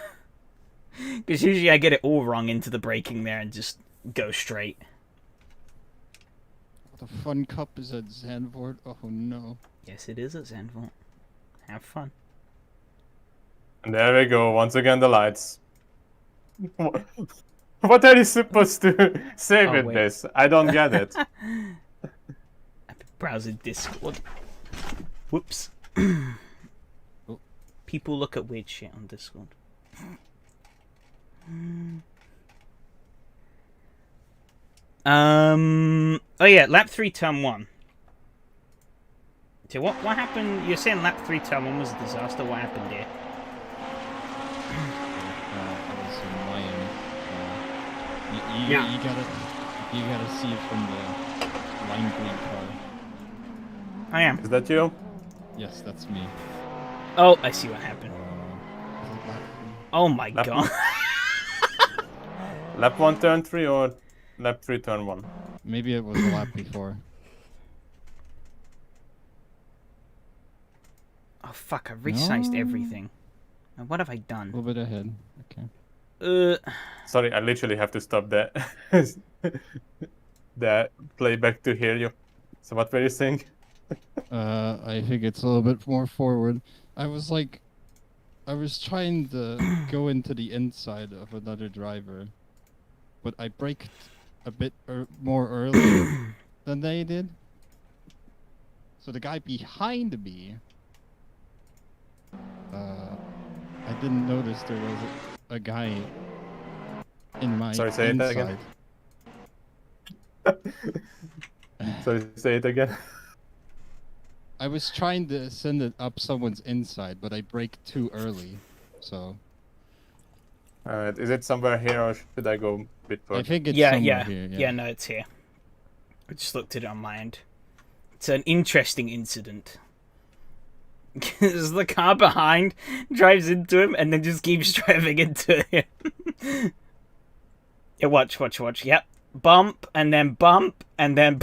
Because usually I get it all wrong into the braking there and just go straight. The fun cup is at Zandvoort. Oh no. Yes, it is at Zandvoort. Have fun. And there we go, once again the lights. What are you supposed to say with wait. this? I don't get it. I've been browsing Discord. Whoops. Oh. People look at weird shit on Discord. Oh yeah, lap 3, turn 1. So what happened? You're saying lap 3, turn 1 was a disaster. What happened here? That was in Miami. Yeah. You gotta see it from the lime green car. I am. Is that you? Yes, that's me. Oh, I see what happened. Is it lap Oh my Lap- god. Lap 1, turn 3, or lap 3, turn 1? 3? Maybe it was a lap before. Oh fuck! I resized No. everything. Now, what have I A done? little bit ahead. Okay. Sorry, I literally have to stop the the playback to hear you. So what were you saying? I think it's a little bit more forward. I was trying to go into the inside of another driver, but I braked a bit more early than they did. So the guy behind me, I didn't notice there was a guy in my Sorry, say it inside. again. Sorry, say it again. I was trying to send it up someone's inside, but I braked too early. So Alright, is it somewhere here, or should I go a bit further? I think it's Yeah, somewhere here. yeah. No, it's here. I just looked at it on my end. It's an interesting incident. Because the car behind drives into him and then just keeps driving into him. Yeah, watch. Yep. Bump, and then bump, and then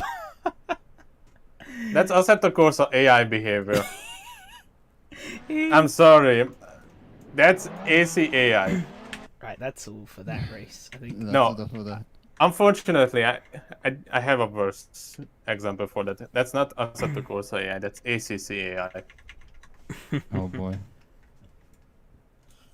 That's Assetto Corsa AI behavior. I'm sorry. That's AC AI. Right, that's all for that race. I think. That's No. enough of that. Unfortunately, I have a worse example for that. That's not Assetto Corsa AI, that's ACC AI. Oh boy.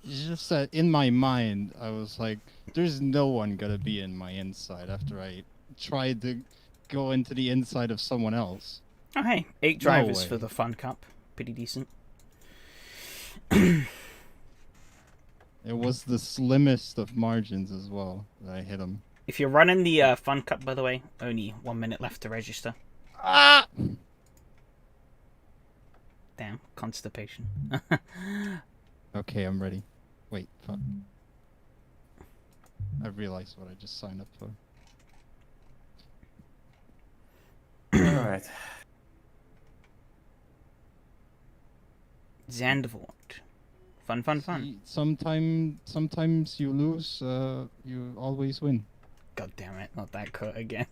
It's just that in my mind, I was like, there's no one gonna be in my inside after I tried to go into the inside of someone else. Oh hey, 8 No drivers way. for the Fun Cup. Pretty decent. It was the slimmest of margins as well that I hit him. If you're running the Fun Cup, by the way, only 1 minute left to register. Ah! Damn, constipation. Okay, I'm ready. Wait, fuck. I realized what I just signed up for. Alright. Zandvoort. Fun, fun, fun. See, sometimes you lose, you always win. God damn it, not that cut again.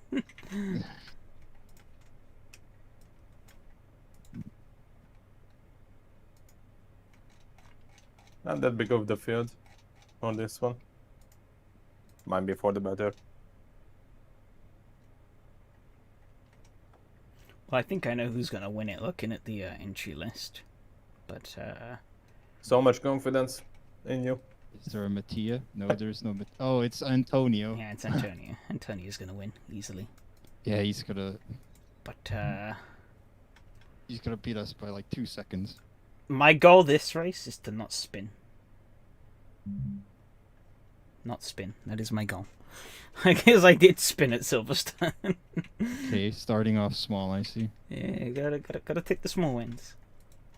Not that big of the field on this one. Might be for the better. Well, I think I know who's gonna win it looking at the entry list. But, So much confidence in you. Is there a Mattia? No, there's no Oh, it's Antonio. yeah, it's Antonio. Antonio's gonna win, easily. Yeah, he's gonna beat us by like 2 seconds. My goal this race is to not spin. Not spin. That is my goal. Because I did spin at Silverstone. Okay, starting off small, I see. Yeah, gotta take the small wins.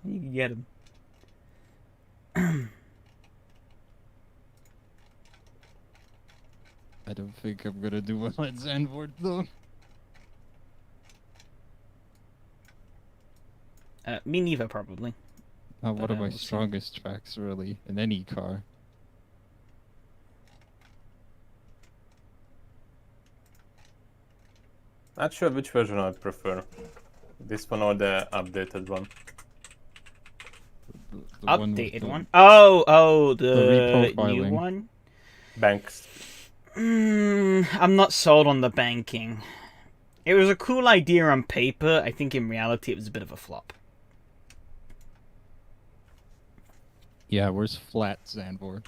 You can get them. I don't think I'm gonna do well at Zandvoort though. Me neither, probably. One But, of my we'll see. strongest tracks, really, in any car. Not sure which version I prefer. This one or the updated one. The one with Updated the- one? Oh, the new reprofiling. one? Banks. I'm not sold on the banking. It was a cool idea on paper. I think in reality it was a bit of a flop. Yeah, where's flat Zandvoort?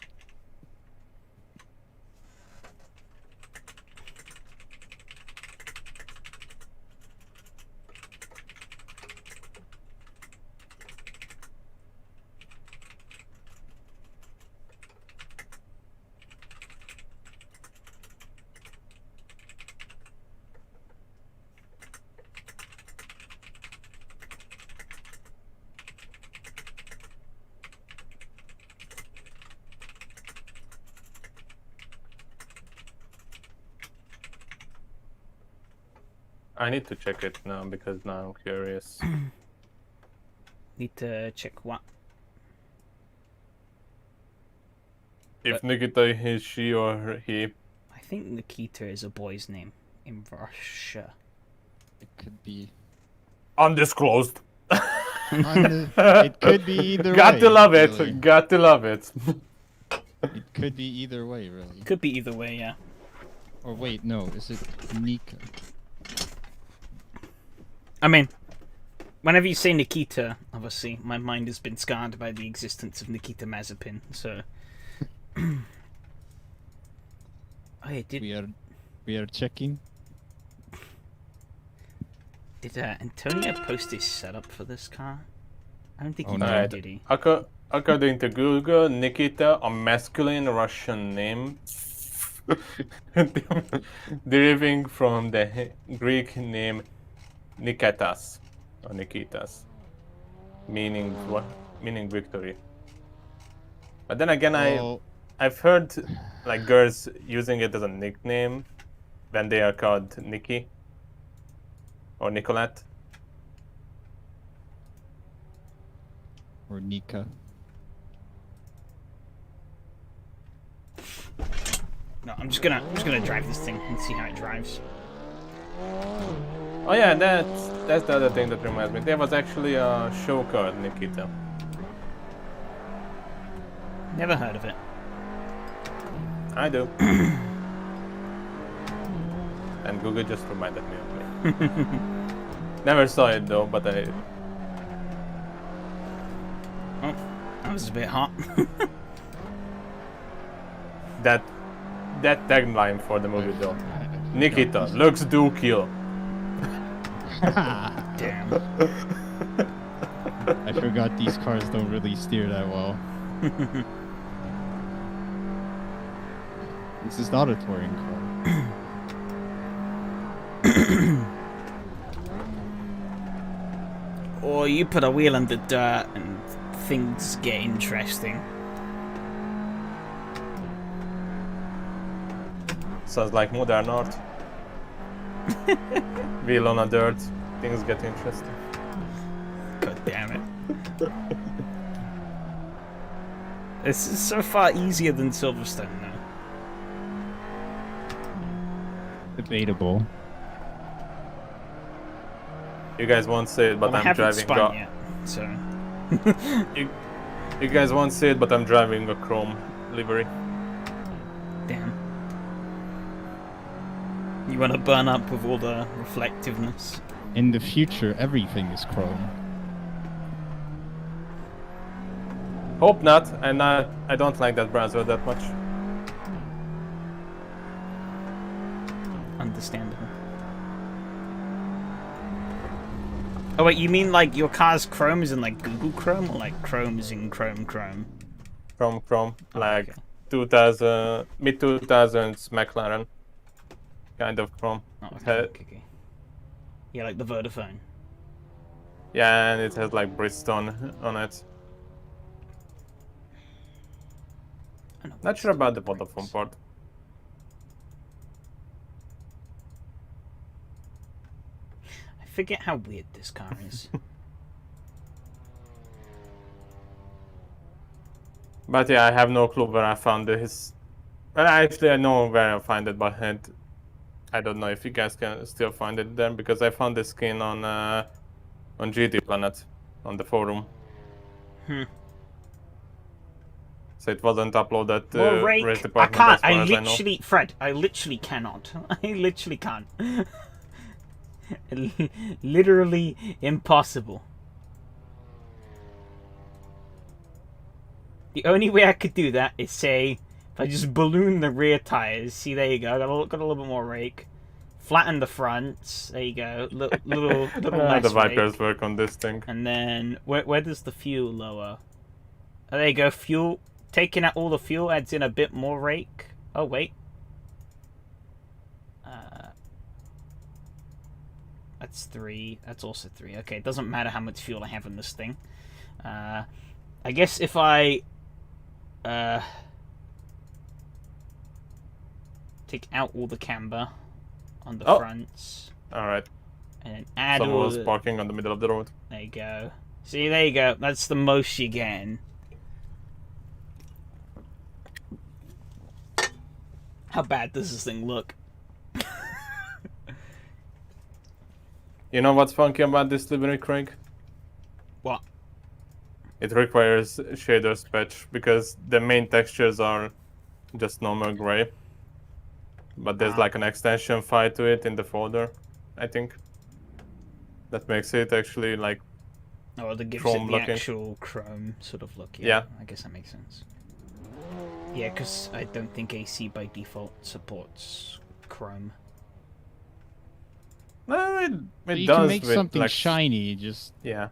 I need to check it now because now I'm curious. Need to check what? If Nikita is she or he. I think Nikita is a boy's name in Russia. It could be. Undisclosed. It could be either way. Got to love it. really. Got to love it. It could be either way, really. Could be either way, yeah. Or wait, no, is it Nika? I mean, whenever you say Nikita, obviously, my mind has been scarred by the existence of Nikita Mazepin, so... Oh, yeah, We are checking. Did Antonio post his setup for this car? I don't think Oh, he no. did he? According to Google, Nikita, a masculine Russian name, deriving from the Greek name Niketas, or Nikitas, meaning victory. But then again, Oh, I've heard like girls using it as a nickname when they are called Nikki or Nicolette. or Nika. No, I'm just gonna drive this thing and see how it drives. Oh yeah, that's the other thing that reminds me. There was actually a show called Nikita. Never heard of it. I do. And Google just reminded me of it. Never saw it though, but I... Oh, that was a bit hot. That tagline for the movie though. Nikita, looks do kill. Damn. I forgot these cars don't really steer that well. This is not a touring car. Or you put a wheel in the dirt and things get interesting. Sounds like modern art. Wheel on a dirt, things get interesting. God damn it. This is so far easier than Silverstone now. Debatable. You guys won't see it, but Well, I I'm haven't driving. spun yet, so. You guys won't see it, but I'm driving a chrome livery. Damn. You want to burn up with all the reflectiveness? In the future, everything is chrome. Hope not, and I don't like that browser that much. Understandable. Oh wait, you mean like your car's Chrome is in like Google Chrome, or like Chrome is in Chrome? Chrome, Oh, like okay. 2000, mid 2000s McLaren, kind of Chrome. Oh, It okay, had- okay. Yeah, like the Vodafone. Yeah, and it has like Bridgestone on it. I know Not sure about the Vodafone part. I forget how weird this car is. But yeah, I have no clue where I found this. Well, actually, I know where I find it, but I don't know if you guys can still find it there, because I found the skin on GT Planet on the forum. So it wasn't uploaded to Well, Rake, Race I Department can't. as far I as I know. literally, Fred, I literally cannot. I literally can't. Literally impossible. The only way I could do that is say if I just balloon the rear tires. See, there you go. Got a little bit more rake. Flatten the fronts. There you go. Little less The Vipers rake. work on this thing. And then where does the fuel lower? Oh, there you go. Fuel. Taking out all the fuel adds in a bit more rake. Oh wait. That's 3. That's also 3. Okay, it doesn't matter how much fuel I have in this thing. I guess if I take out all the camber on the fronts Alright. and then add Someone all was the... parking on the middle of the road. There you go. See, there you go. That's the most you're getting. How bad does this thing look? You know what's funky about this livery, Craig? What? It requires shaders patch because the main textures are just normal gray. But there's like an extension file to it in the folder, I think. That makes it actually like Oh, that gives chrome it the looking. actual chrome sort of look. Yeah. I guess that makes sense. Yeah, because I don't think AC by default supports chrome. No, it You does can make with, something like, shiny, just... Yeah.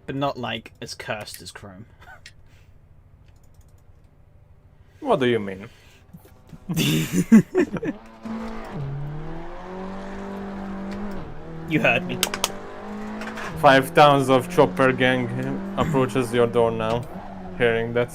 But not like as cursed as chrome. What do you mean? You heard me. 5 tons of chopper gang approaches your door now. Hearing that.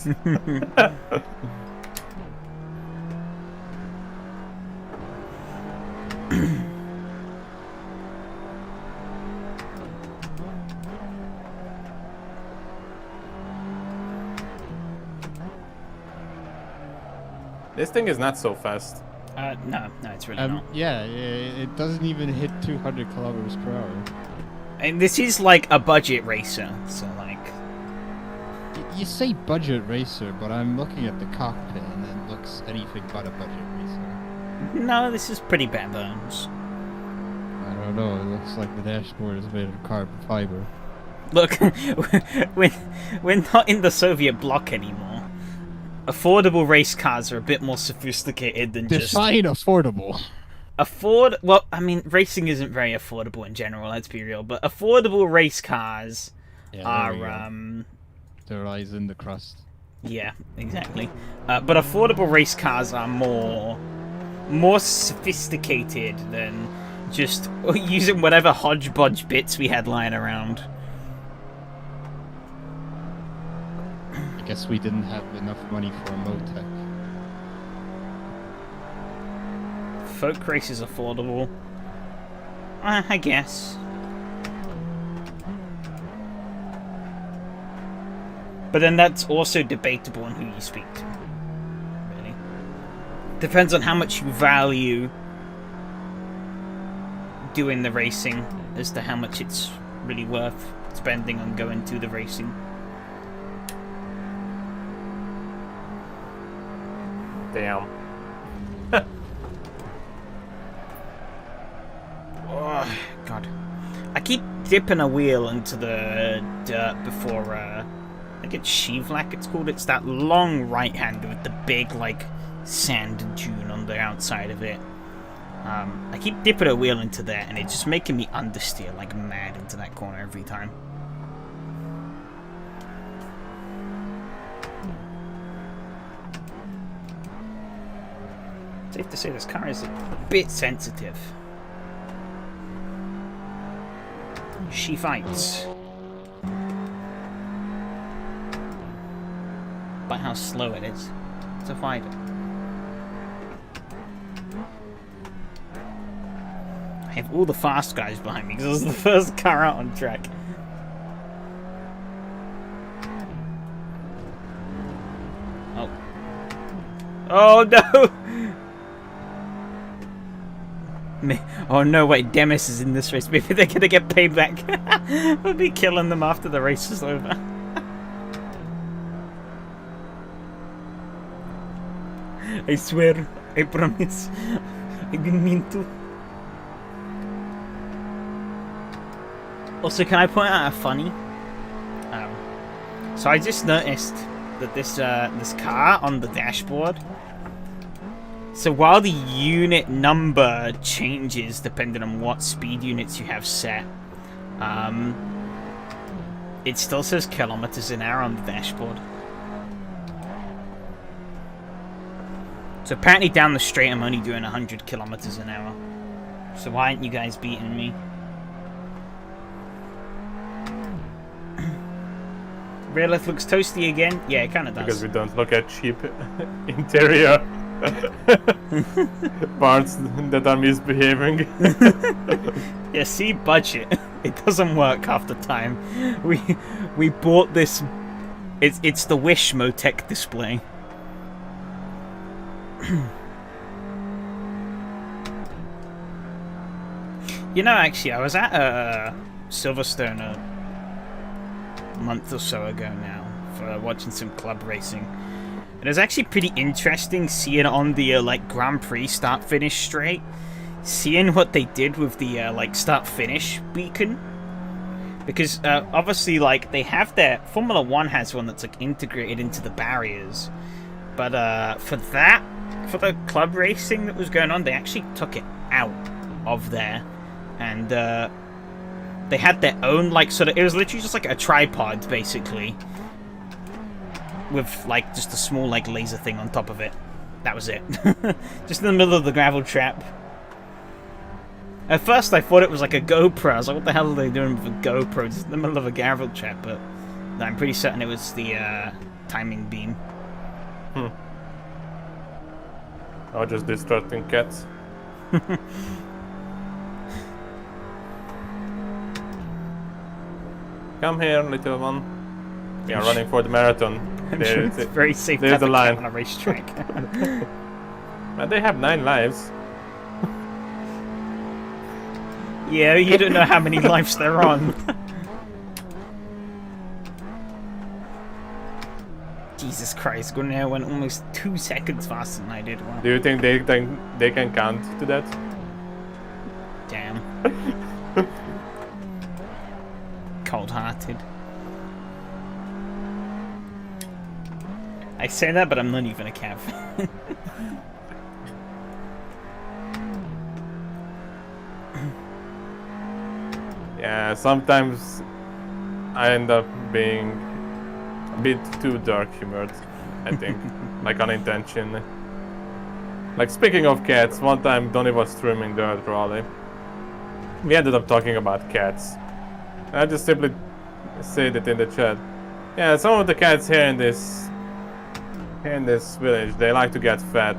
This thing is not so fast. No, it's really not. Yeah, it doesn't even hit 200 kilometers per hour. And this is like a budget racer, so like... You say budget racer, but I'm looking at the cockpit and it looks anything but a budget racer. No, this is pretty bare bones. I don't know. It looks like the dashboard is made of carbon fiber. Look, we're not in the Soviet bloc anymore. Affordable race cars are a bit more sophisticated than just... Define affordable. Well, I mean, racing isn't very affordable in general, let's be real, but affordable race cars are, The rise in the crust. yeah, exactly. But affordable race cars are more sophisticated than just using whatever hodgepodge bits we had lying around. I guess we didn't have enough money for a Motec. Folk race is affordable. I guess. But then that's also debatable on who you speak to. Really. Depends on how much you value doing the racing as to how much it's really worth spending on going to the racing. Damn. Oh, God. I keep dipping a wheel into the dirt before, I think it's Shivlak it's called. It's that long right-hander with the big, like, sand dune on the outside of it. I keep dipping a wheel into there, and it's just making me understeer like mad into that corner every time. Safe to say this car is a bit sensitive. She fights. By how slow it is to fight it. I have all the fast guys behind me because it was the first car out on track. Oh. Oh no! Oh no, wait, Demis is in this race. Maybe they're gonna get payback. We'll be killing them after the race is over. I swear, I promise. I didn't mean to. Also, can I point out a funny? So I just noticed that this car on the dashboard. So while the unit number changes depending on what speed units you have set, it still says kilometers an hour on the dashboard. So apparently down the straight I'm only doing 100 kilometers an hour. So why aren't you guys beating me? Real life looks toasty again? Yeah, it kind of does. Because we don't look at cheap interior parts that are misbehaving. Yeah, see, budget. It doesn't work half the time. We bought this. It's the Wish Motec display. You know, actually, I was at Silverstone a month or so ago now for watching some club racing. It was actually pretty interesting seeing on the like Grand Prix start-finish straight, seeing what they did with the like start-finish beacon. Because obviously, like, they have their Formula 1 has one that's like integrated into the barriers, but for the club racing that was going on, they actually took it out of there, and they had their own like sort of. It was literally just like a tripod, basically, with like just a small like laser thing on top of it. That was it. Just in the middle of the gravel trap. At first I thought it was like a GoPro. I was like, what the hell are they doing with a GoPro just in the middle of a gravel trap? But I'm pretty certain it was the timing beam. Or just distracting cats. Come here, little one. We are running for the marathon. I'm sure it's very safe to there's have the a line. cat on a racetrack. But they have 9 lives. Yeah, you don't know how many lives they're on. Jesus Christ, Glen went almost 2 seconds faster than I did. Wow. Do you think they can count to that? Damn. Cold-hearted. I say that, but I'm not even a Cav. Yeah, sometimes I end up being a bit too dark-humored, I think, like unintentionally. Like, speaking of cats, one time Donnie was streaming Dirt Rally. We ended up talking about cats. I just simply said it in the chat. Yeah, some of the cats here in this village, they like to get fat.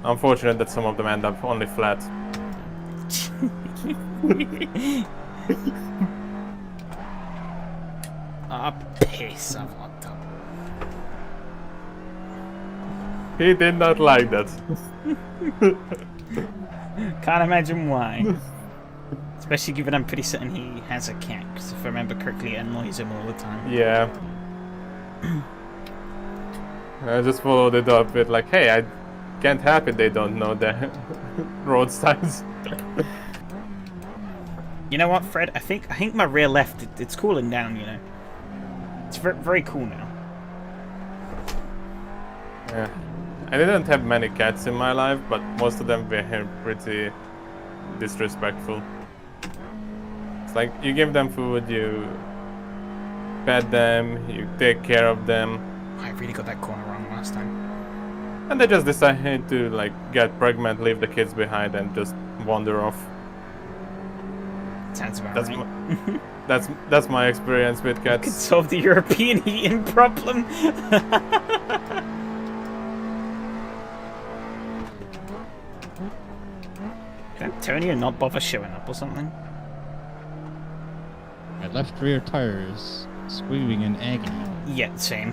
Unfortunate that some of them end up only flat. Piss, I've locked up. He did not like that. Can't imagine why. Especially given I'm pretty certain he has a cat, because if I remember correctly, it annoys him all the time. Yeah. I just followed it up with like, hey, I can't help it they don't know the road signs. You know what, Fred? I think my rear left, it's cooling down, you know. It's very, very cool now. Yeah. I didn't have many cats in my life, but most of them were pretty disrespectful. It's like, you give them food, you pet them, you take care of them. I really got that corner wrong last time. And they just decide to like get pregnant, leave the kids behind and just wander off. Sounds about That's right. that's my experience with Could cats. solve the European heating problem. Can Antonio not bother showing up or something? My left rear tire is screaming in agony. Yeah, same.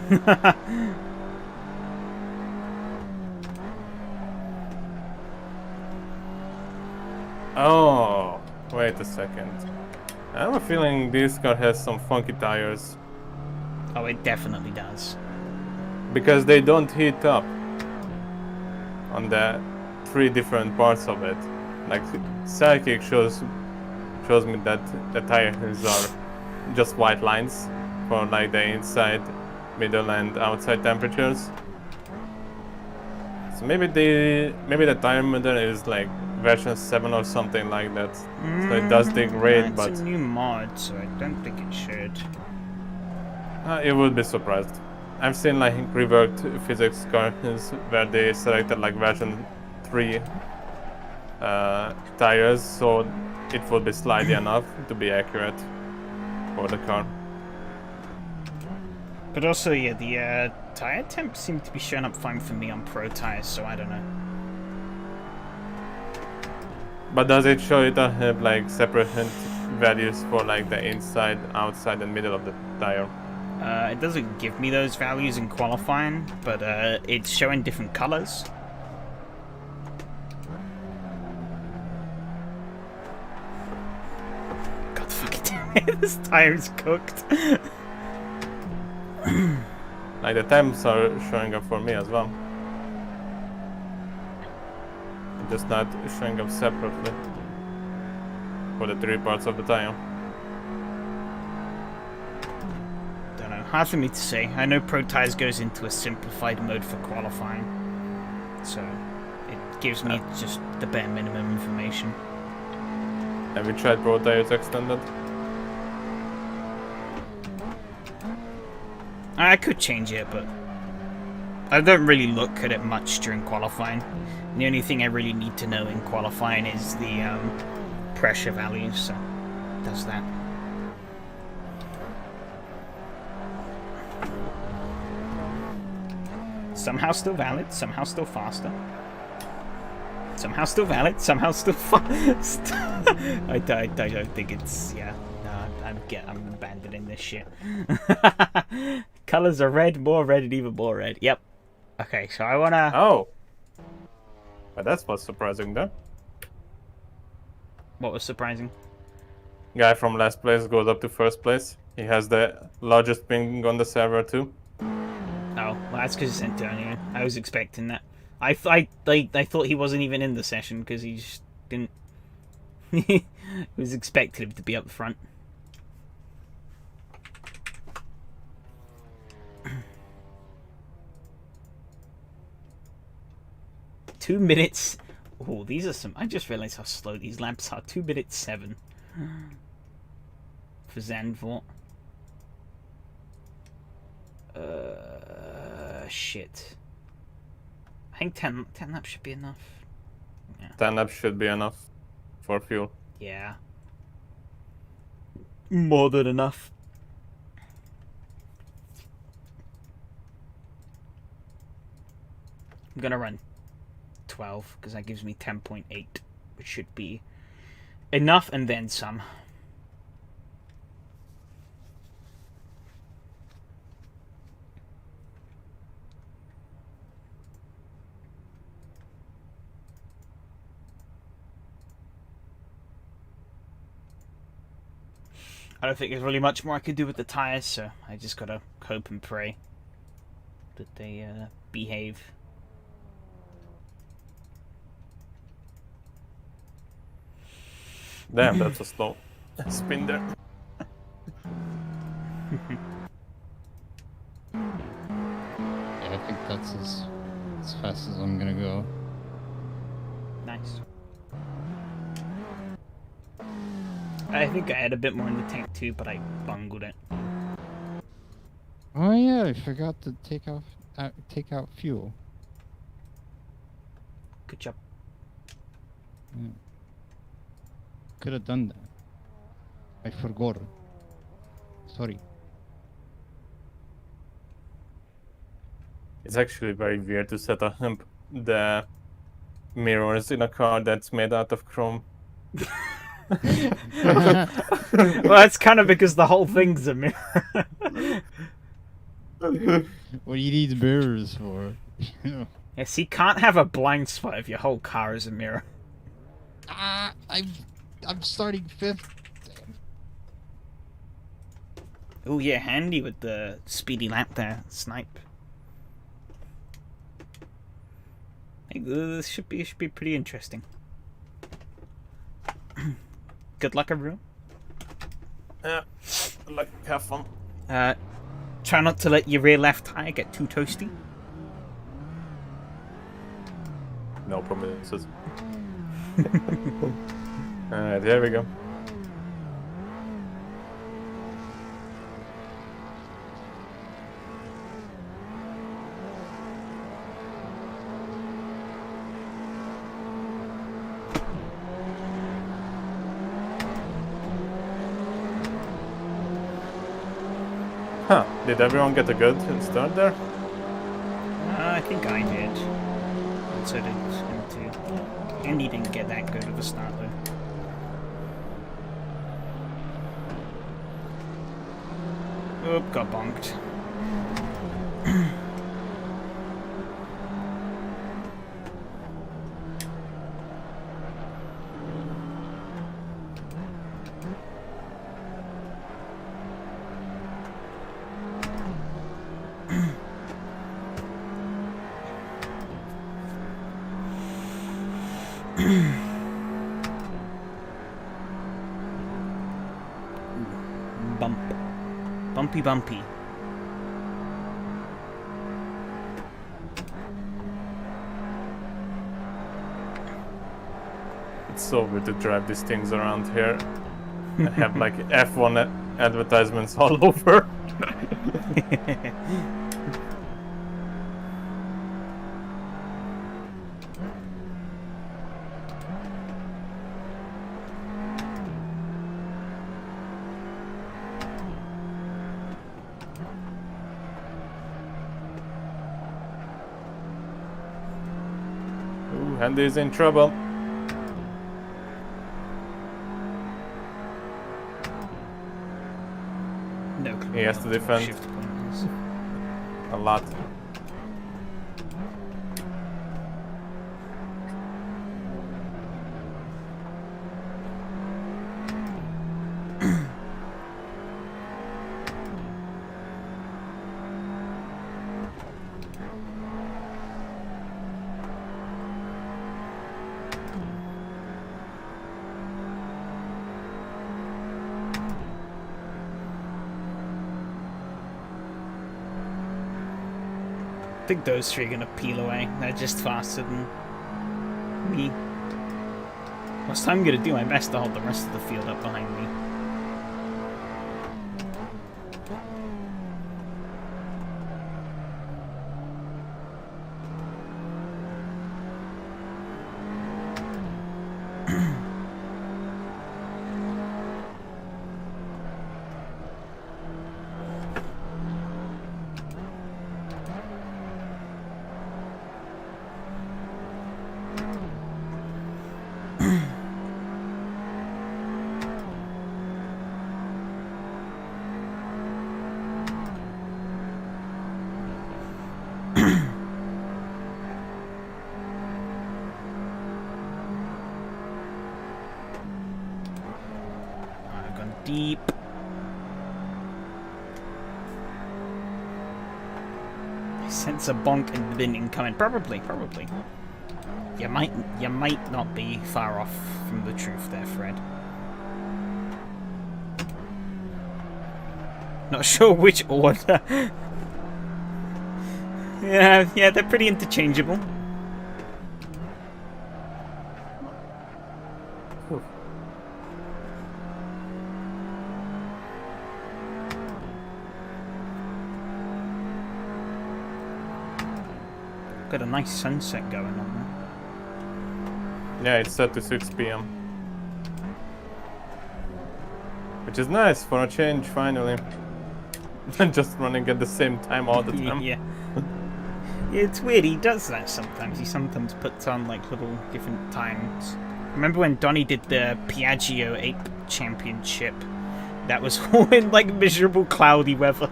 Oh, wait a second. I have a feeling this car has some funky tires. Oh, it definitely does. Because they don't heat up on the 3 different parts of it. Like, Psychic shows me that the tires are just white lines for like the inside, middle and outside temperatures. So maybe the tire model is like version 7 or something like that. So it does degrade, but it's a new mod, so I don't think it should. it would be surprised. I've seen like reworked physics cars where they selected like version 3 tires, so it would be slidey enough to be accurate for the car. But also, yeah, the tire temps seem to be showing up fine for me on pro tires, so I don't know. But does it show it have like separate values for like the inside, outside and middle of the tire? It doesn't give me those values in qualifying, but it's showing different colors. God fucking damn it, this tire is cooked. Like the temps are showing up for me as well. Just not showing up separately for the 3 parts of the tire. Don't know, hard for me to say. I know Pro Tires goes into a simplified mode for qualifying, so it gives me just the bare minimum information. Have you tried Pro Tires Extended? I could change it, but I don't really look at it much during qualifying. The only thing I really need to know in qualifying is the pressure values, so does that. Somehow still valid, somehow still faster. Somehow still valid, somehow still fast. I don't think it's, yeah, no, I'm abandoning this shit. Colors are red, and even more red. Yep. Okay, so I wanna... Oh! But that's what's surprising though. What was surprising? Guy from last place goes up to first place. He has the largest ping on the server too. that's because it's Antonio. I was expecting that. I thought he wasn't even in the session because he just didn't. I was expecting him to be up front. Two minutes. Oh, these are some. I just realized how slow these laps are. 2 minutes 7 for Zandvoort. Shit. I think 10 laps should be enough. Yeah. 10 laps should be enough for fuel. Yeah. More than enough. I'm gonna run 12 because that gives me 10.8, which should be enough and then some. I don't think there's really much more I could do with the tires, so I just gotta hope and pray that they behave. Damn, that's a slow spin there. Yeah, I think that's as fast as I'm gonna go. Nice. I think I had a bit more in the tank too, but I bungled it. Oh yeah, I forgot to take out fuel. Good job. Yeah. Could have done that. I forgot. Sorry. It's actually very weird to set up the mirrors in a car that's made out of chrome. Well, that's kind of because the whole thing's a mirror. What do you need mirrors for? Yes, you can't have a blind spot if your whole car is a mirror. I'm starting 5th. Oh yeah, handy with the speedy lap there, snipe. I think this should be pretty interesting. Good luck, everyone. Yeah, like have fun. Try not to let your rear left tire get too toasty. No promises. Alright, here we go. Huh, did everyone get a good start there? I think I did. And so did him too. Andy didn't get that good of a start though. Oop, got bonked. Bumpy bumpy. It's so weird to drive these things around here. I have like F1 advertisements all over. Ooh, Andy's in trouble. No clue. He has to defend. Shift point is. A lot. I think those three are gonna peel away. They're just faster than me. So I'm gonna do my best to hold the rest of the field up behind me. I've gone deep. I sense a bonk and bin incoming. Probably. You might not be far off from the truth there, Fred. Not sure which order. Yeah, they're pretty interchangeable. Got a nice sunset going on Yeah, it's set to 6 p.m. Which is nice for a change, finally. Just running at the same time all the there. time. Yeah. It's weird, he does that sometimes. He sometimes puts on like little different times. Remember when Donnie did the Piaggio Ape Championship? That was all in like miserable cloudy weather.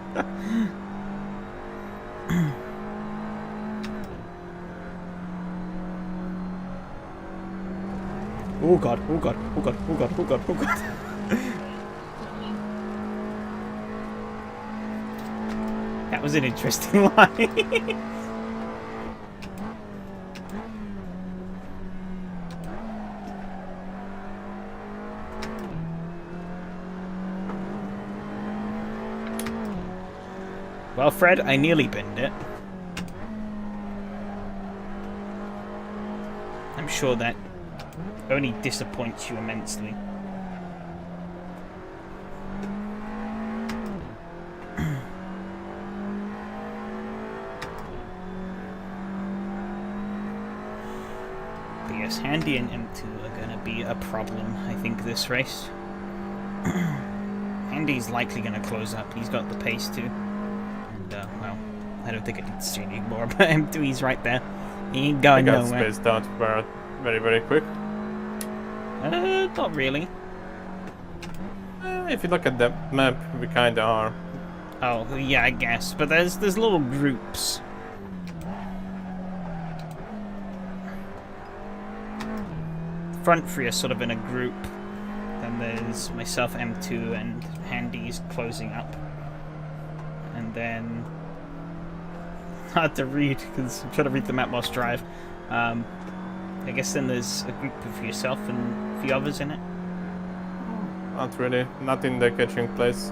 Oh god, oh god, oh god, oh god, oh god, oh god. That was an interesting line. Well, Fred, I nearly binned it. I'm sure that only disappoints you immensely. But yes, Handy and M2 are going to be a problem, I think, this race. Handy's likely going to close up. He's got the pace too. And, well, I don't think I need to say anymore, but M2, he's right there. He ain't going I got nowhere. spaced out very, very quick. Not really. If you look at the map, we kinda are. Oh, yeah, I guess. But there's little groups. Front three are sort of in a group. Then there's myself, M2, and Handy's closing up. And then... hard to read, because I'm trying to read the map whilst drive. I guess then there's a group of yourself and a few others in it. Not really. Not in the catching place.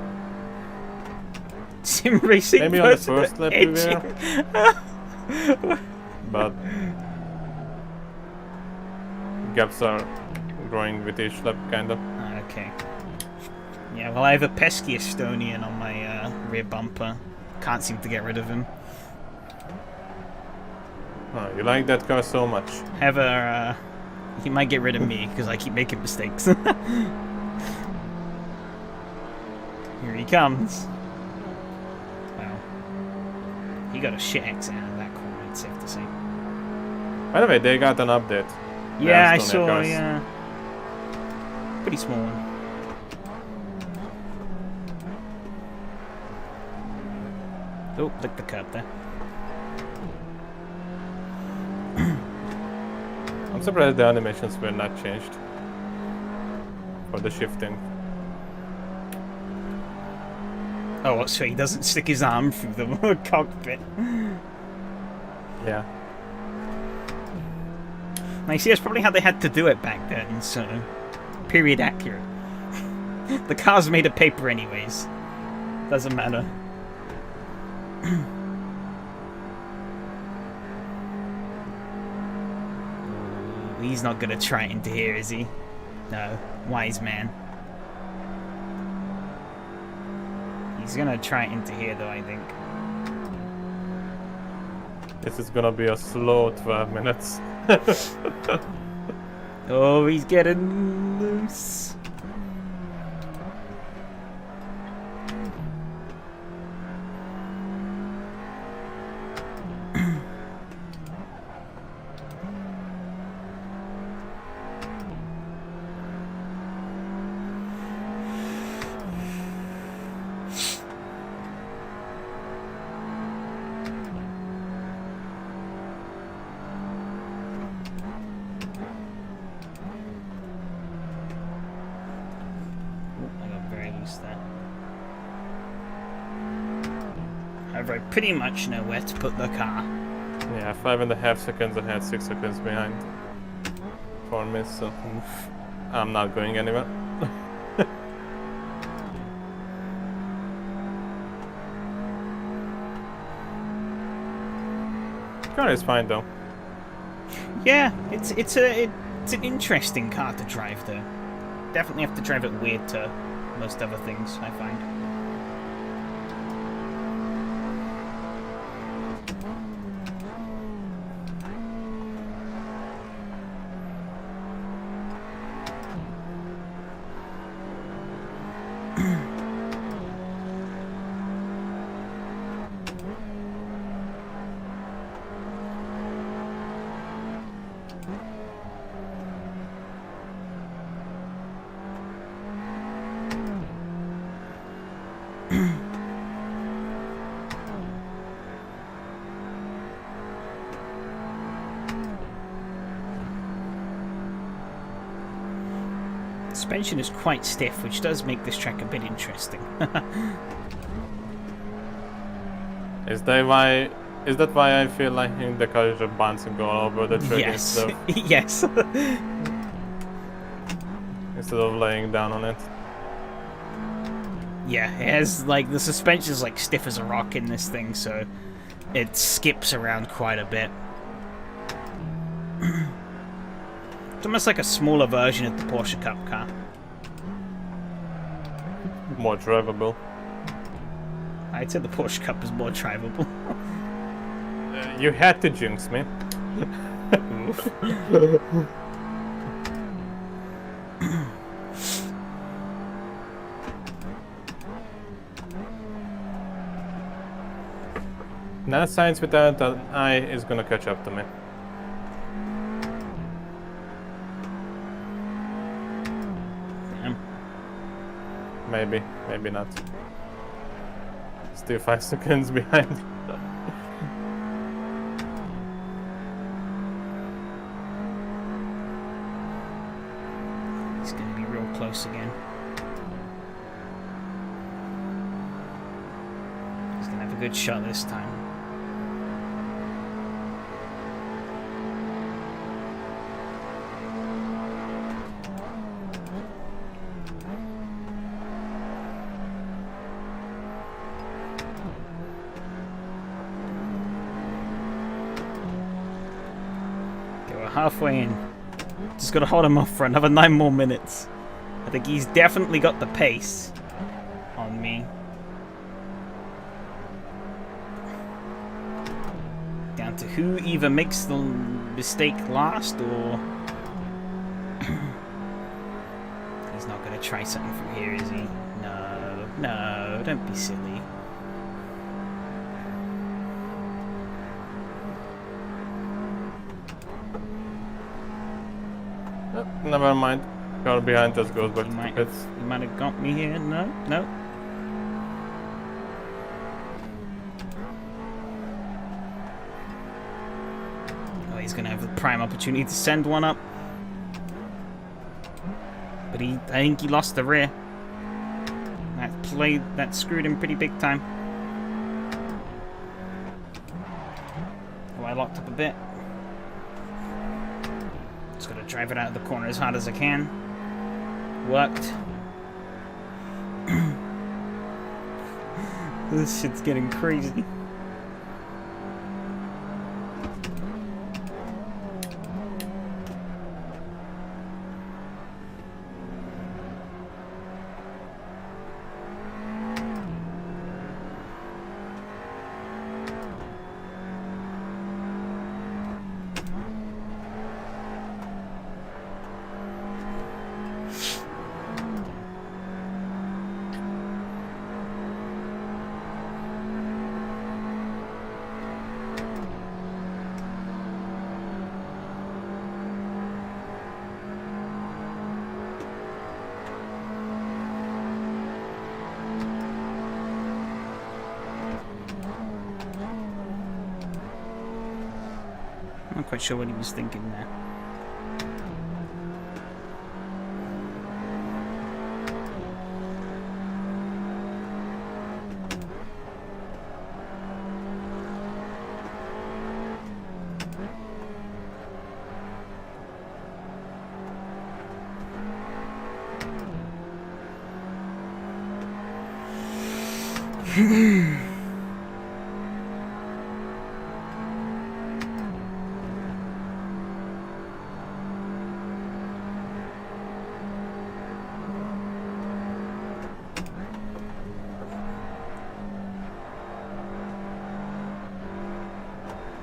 SimRacing Maybe on the first lap we were. But gaps are growing with each lap, kind of. Okay. Yeah, well, I have a pesky Estonian on my rear bumper. Can't seem to get rid of him. Oh, you like that car so much. However, he might get rid of me because I keep making mistakes. Here he comes. Wow. He got a shit exit out of that corner, it's safe to say. By the way, they got an update. Yeah, I Estonia saw, cars. yeah. Pretty small one. Oh, lick the curb there. I'm surprised the animations were not changed for the shifting. Oh, what, so he doesn't stick his arm through the cockpit? Yeah. Now, you see, that's probably how they had to do it back then, so... period accurate. The car's made of paper anyways. Doesn't matter. he's not gonna try it into here, is he? No. Wise man. He's gonna try it into here, though, I think. This is gonna be a slow 12 minutes. Oh, he's getting loose. However, I pretty much know where to put the car. Yeah, 5.5 seconds ahead, 6 seconds behind. For me, so I'm not going anywhere. Car is fine though. Yeah, it's an interesting car to drive though. Definitely have to drive it weird to most other things, I find. Suspension is quite stiff, which does make this track a bit interesting. Is that why I feel like the car is just bouncing all over the track Yes. instead of, Yes. instead of laying down on it? Yeah, it has, like, the suspension is like stiff as a rock in this thing, so it skips around quite a bit. It's almost like a smaller version of the Porsche Cup car. More drivable. I'd say the Porsche Cup is more drivable. You had to jinx me. Now science without an eye is gonna catch up to me. Damn. Maybe, maybe not. Still 5 seconds behind. It's going to be real close again. He's going to have a good shot this time. Halfway in. Just gotta hold him off for another 9 more minutes. I think he's definitely got the pace on me. Down to who either makes the mistake last or... He's not gonna try something from here, is he? No, no, don't be silly. Never mind. Car behind us goes back He to might the have, pits. he might have got me here. No, no. Oh, he's gonna have the prime opportunity to send one up. But I think he lost the rear. That screwed him pretty big time. Oh, I locked up a bit. Just gotta drive it out of the corner as hard as I can. Worked. This shit's getting crazy. quite sure what he was thinking there.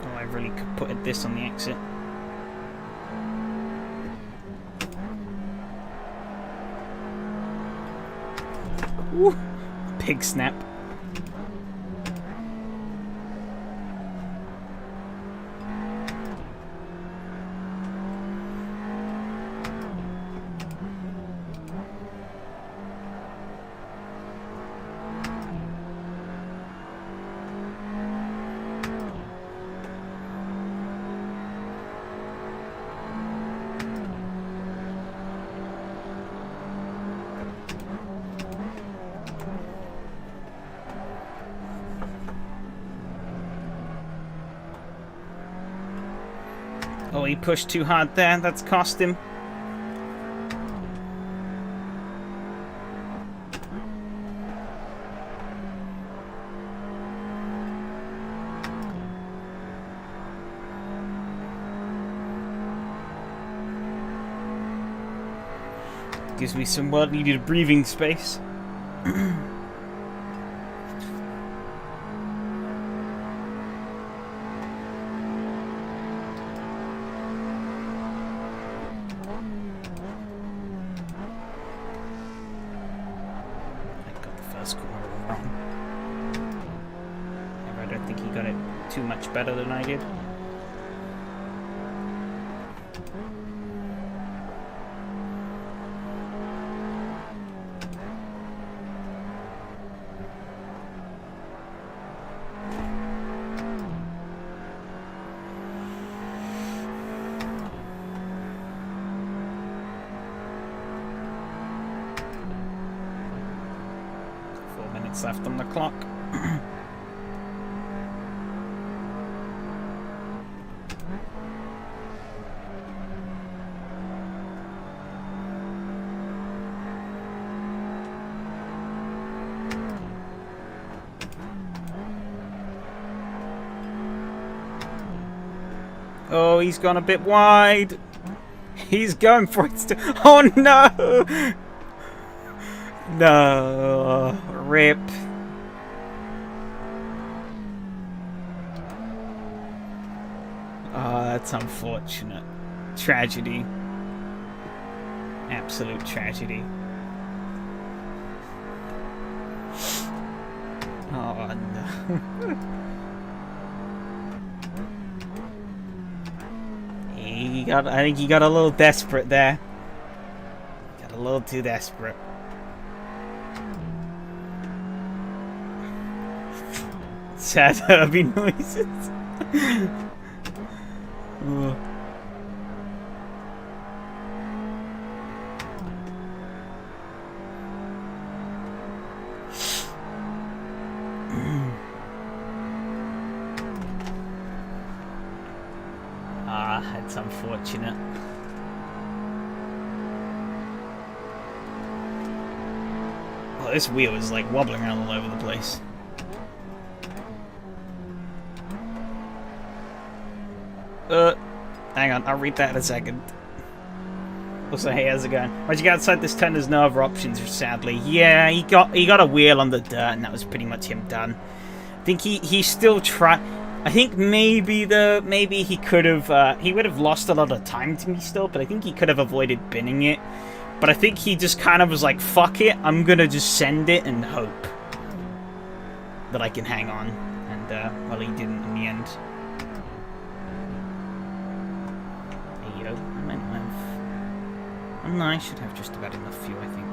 Oh, I really could put this on the exit. Woo! Pig snap. Oh, he pushed too hard there. That's cost him. Gives me some well-needed breathing space. Better than I did. Left on the clock. Oh, he's gone a bit wide. He's going for it still. Oh no! No, rip. Oh, that's unfortunate. Tragedy. Absolute tragedy. Oh no. I think he got a little desperate there. Got a little too desperate. Sad Herbie noises. Oh. That's unfortunate. Oh, this wheel is like wobbling around all over the place. Hang on, I'll read that in a second. Also, hey, how's it going? Once you get outside this turn, there's no other options, sadly. Yeah, he got a wheel on the dirt, and that was pretty much him done. I think he still tried. I think maybe he could have he would have lost a lot of time to me still, but I think he could have avoided binning it. But I think he just kind of was like, fuck it, I'm gonna just send it and hope that I can hang on. And well, he didn't in the end. Hey yo, I might have. Oh no, I should have just about enough fuel, I think.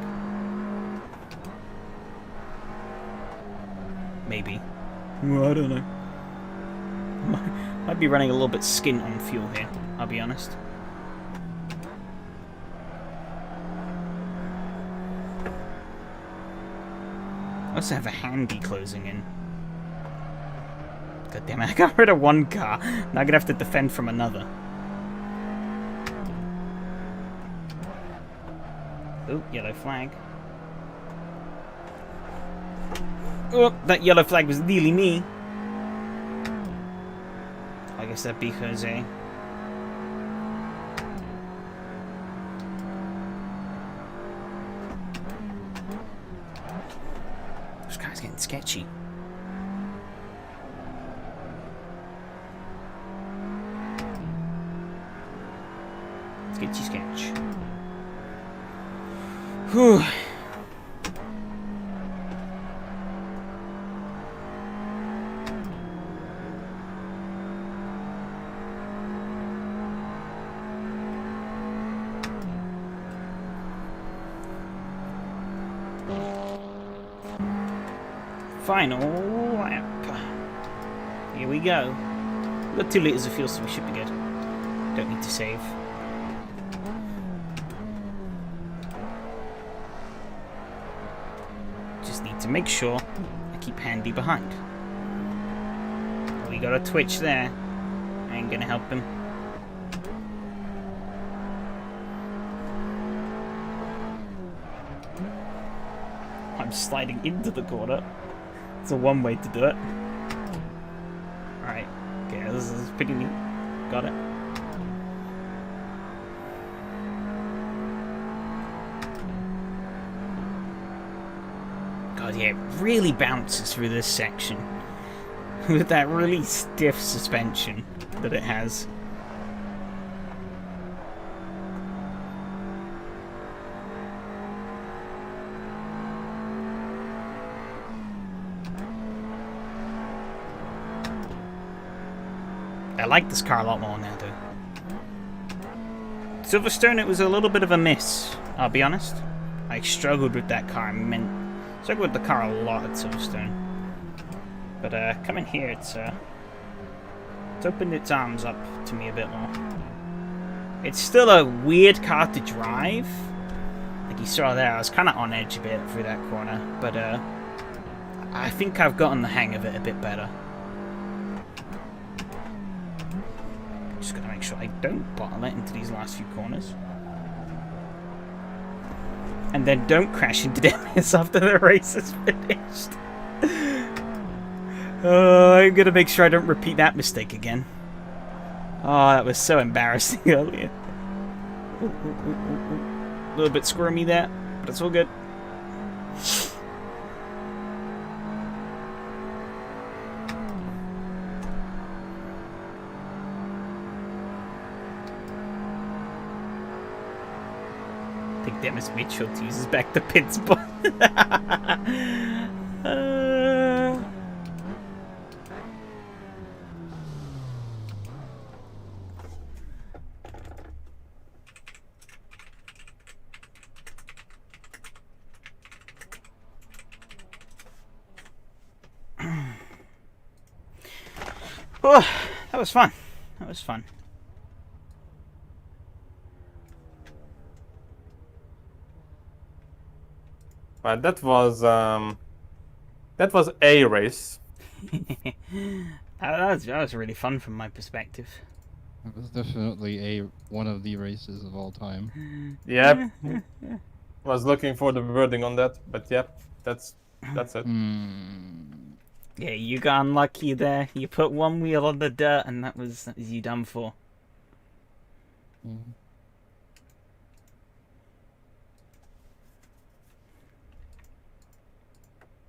Maybe. Well, I don't know. Might be running a little bit skint on fuel here, I'll be honest. I also have a handy closing in. God damn it, I got rid of one car. Now I'm gonna have to defend from another. Oh, yellow flag. Oh, that yellow flag was nearly me. I guess that'd be Jose. This guy's getting sketchy. Sketchy sketch. Whew. Final lap. Here we go. We've got 2 litres of fuel, so we should be good. Don't need to save. Just need to make sure I keep handy behind. We got a twitch there. I ain't gonna help him. I'm sliding into the corner. It's a one way to do it. Alright. Okay, this is pretty neat. Got it. God, yeah, it really bounces through this section. With that really stiff suspension that it has. I like this car a lot more now, though. Silverstone, it was a little bit of a miss, I'll be honest. I struggled with that car. Struggled with the car a lot at Silverstone. But coming here, it's opened its arms up to me a bit more. It's still a weird car to drive. Like you saw there, I was kind of on edge a bit through that corner. But I think I've gotten the hang of it a bit better. Just gotta make sure I don't bottle it into these last few corners. And then don't crash into Dennis after the race is finished. I'm gonna make sure I don't repeat that mistake again. Oh, that was so embarrassing earlier. A little bit squirmy there, but it's all good. I think Dennis Mitchell uses back the pit spot. Oh, that was fun. That was fun. Well, that was a race. that was really fun from my perspective. It was definitely one of the races of all time. Yep. Was looking for the wording on that, but yep, that's it. Yeah, you got unlucky there. You put one wheel on the dirt, and that was you done for.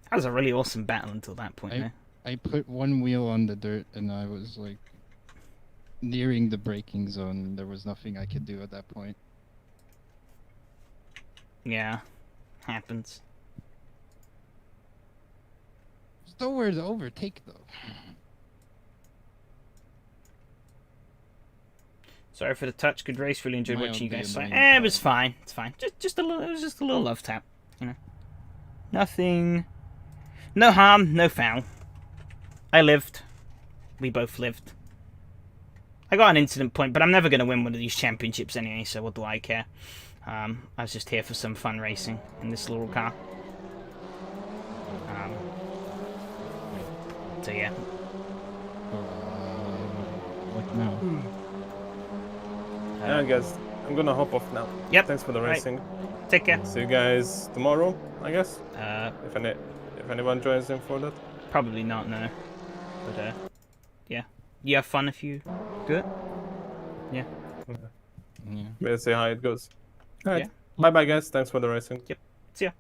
That was a really awesome battle until that point. I put one wheel on the dirt, and I was like nearing the braking zone. There was nothing I could do at that point. Yeah, happens. There's nowhere to overtake, though. Sorry for the touch. Good race. Really enjoyed watching you guys fight. It was fine. It's fine. Just a little. It was just a little love tap. You know, nothing. No harm. No foul. I lived. we both lived. I got an incident point, but I'm never going to win one of these championships anyway, so what do I care? I was just here for some fun racing in this little car. So yeah. What now? Yeah, I guess I'm gonna hop off now. Yep. Thanks for the racing. Take care. See you guys tomorrow, I guess. If anyone joins in for that. Probably not, no. But yeah. You have fun if you do it. Yeah. Yeah. We'll see how it goes. Alright. Yeah. Bye bye guys. Thanks for the racing. Yep. See ya.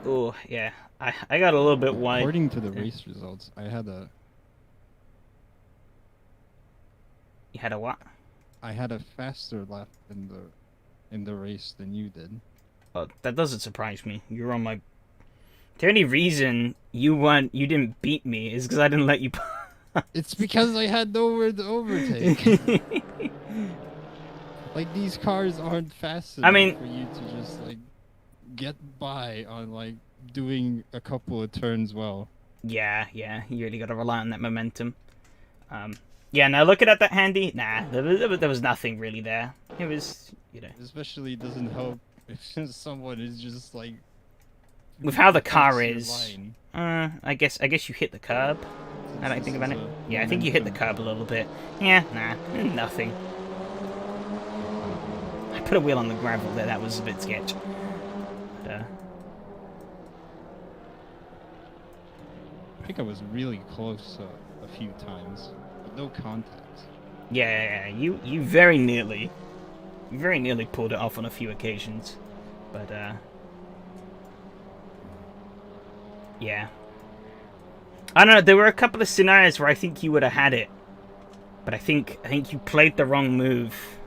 Oh, yeah. I got a little bit wide. According to the race results, I had a You had a what? I had a faster lap in the race than you did. Well, that doesn't surprise me. You're on my. The only reason you didn't beat me is because I didn't let you. It's because I had nowhere to overtake. Like, these cars aren't fast enough for you to just, like, get by on, like, doing a couple of turns well. Yeah, you really got to rely on that momentum. Yeah, now looking at that handy, nah, there was nothing really there. It was, Especially, it doesn't help if someone is just, like... With how the car is, I guess you hit the curb. I don't think about it. Yeah, I think you hit the curb a little bit. Yeah, nah, nothing. I put a wheel on the gravel there, that was a bit sketch. But, I think I was really close a few times, but no contact. Yeah, you very nearly pulled it off on a few occasions. But, yeah. I don't know, there were a couple of scenarios where I think you would have had it. But I think you played the wrong move.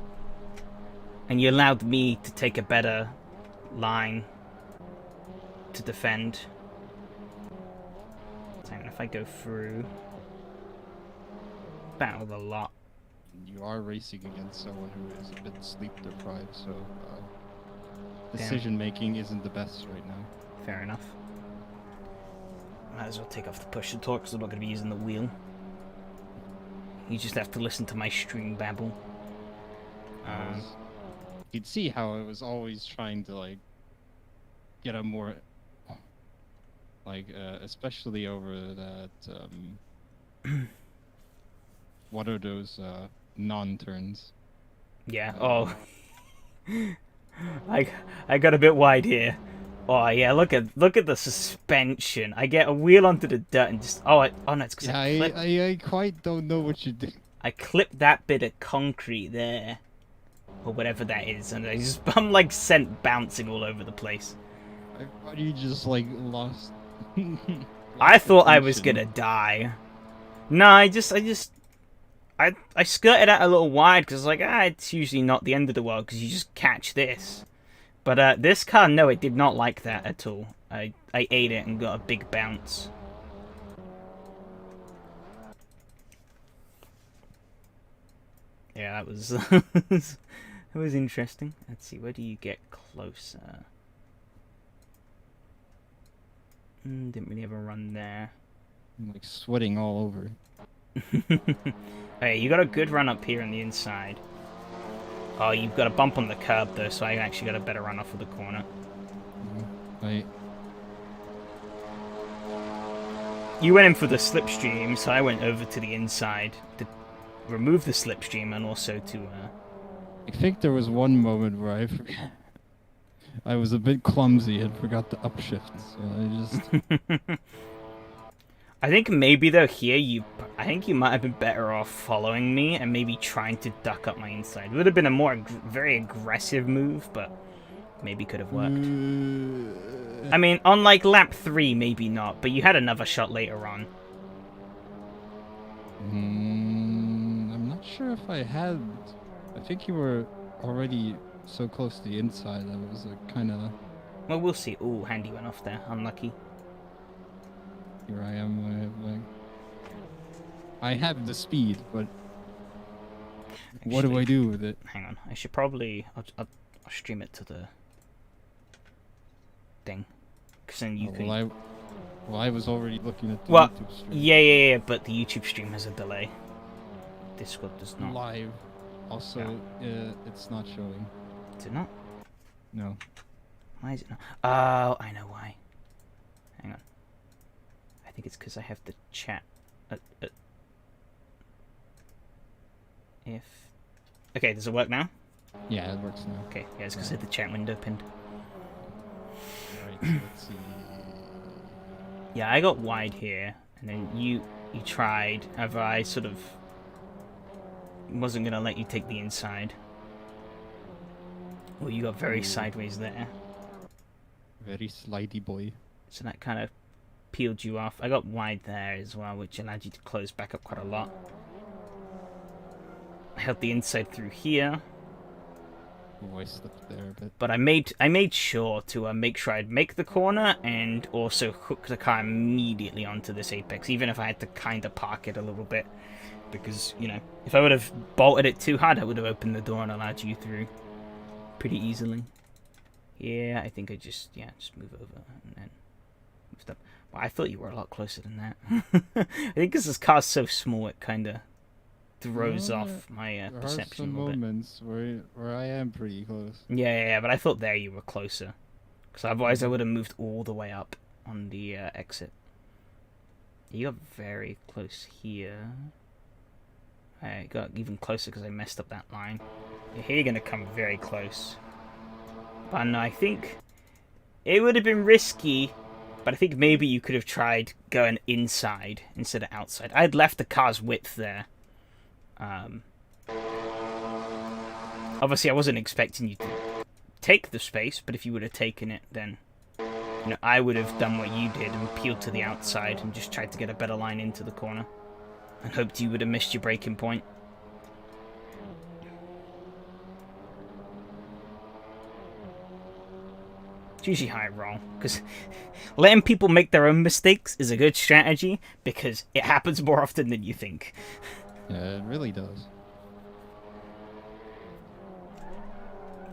And you allowed me to take a better line to defend. So if I go through... Battled a lot. You are racing against someone who is a bit sleep deprived, so decision making isn't the best right now. Fair enough. Might as well take off the push to talk because I'm not going to be using the wheel. You just have to listen to my string babble. You'd see how I was always trying to, like, get a more, like, especially over that, what are those, non-turns? Yeah, I got a bit wide here. Oh yeah, look at the suspension. I get a wheel onto the dirt and just no, it's because I quite don't know what you did. I clipped that bit of concrete there, or whatever that is, and I'm like sent bouncing all over the place. I thought you just like lost. I thought I was gonna die. No, I skirted out a little wide because like it's usually not the end of the world because you just catch this. But this car, no, it did not like that at all. I ate it and got a big bounce. Yeah, that was that was interesting. Let's see, where do you get closer? Didn't really have a run there. I'm like sweating all over. Hey, you got a good run up here on the inside. Oh, you've got a bump on the curb though, so I actually got a better run off of the corner. You went in for the slipstream, so I went over to the inside to remove the slipstream and also to... I think there was one moment where I was a bit clumsy and forgot to upshift, so I just... I think maybe though here I think you might have been better off following me and maybe trying to duck up my inside. It would have been a more very aggressive move, but maybe could have worked. I mean, on like lap 3, maybe not, but you had another shot later on. I'm not sure if I had. I think you were already so close to the inside that it was a kind of. Well, we'll see. Ooh, handy went off there. Unlucky. Here I am. I have the speed, but actually, what do I do with it? Hang on. I should probably... I'll stream it to the thing. Because then you can... Well, I was already looking at the Well, YouTube stream. yeah, but the YouTube stream has a delay. Discord does not. Live. Also, it's not showing. Is it not? No. Why is it not? Oh, I know why. Hang on. I think it's because I have the chat. If... Okay, does it work now? Yeah, it works now. Okay, yeah, it's because I had the chat window pinned. Alright, so let's see. Yeah, I got wide here, and then you tried. However, I sort of wasn't going to let you take the inside. Well, you got very sideways there. Very slidey boy. So that kind of peeled you off. I got wide there as well, which allowed you to close back up quite a lot. I held the inside through here. Oh, I slipped there a bit. But I made sure to make sure I'd make the corner and also hook the car immediately onto this apex, even if I had to kind of park it a little bit. Because, you know, if I would have bolted it too hard, I would have opened the door and allowed you through pretty easily. Yeah, I think I just move over and then moved up. Well, I thought you were a lot closer than that. I think because this car's so small, it kind of throws off my perception a little bit. There are some moments where I am pretty close. Yeah, but I thought there you were closer. Because otherwise I would have moved all the way up on the exit. You got very close here. I got even closer because I messed up that line. Yeah, here you're going to come very close. But no, I think it would have been risky, but I think maybe you could have tried going inside instead of outside. I'd left the car's width there. Obviously, I wasn't expecting you to take the space, but if you would have taken it, then you know, I would have done what you did and peeled to the outside and just tried to get a better line into the corner and hoped you would have missed your braking point. It's usually how I roll, because letting people make their own mistakes is a good strategy because it happens more often than you think. Yeah, it really does.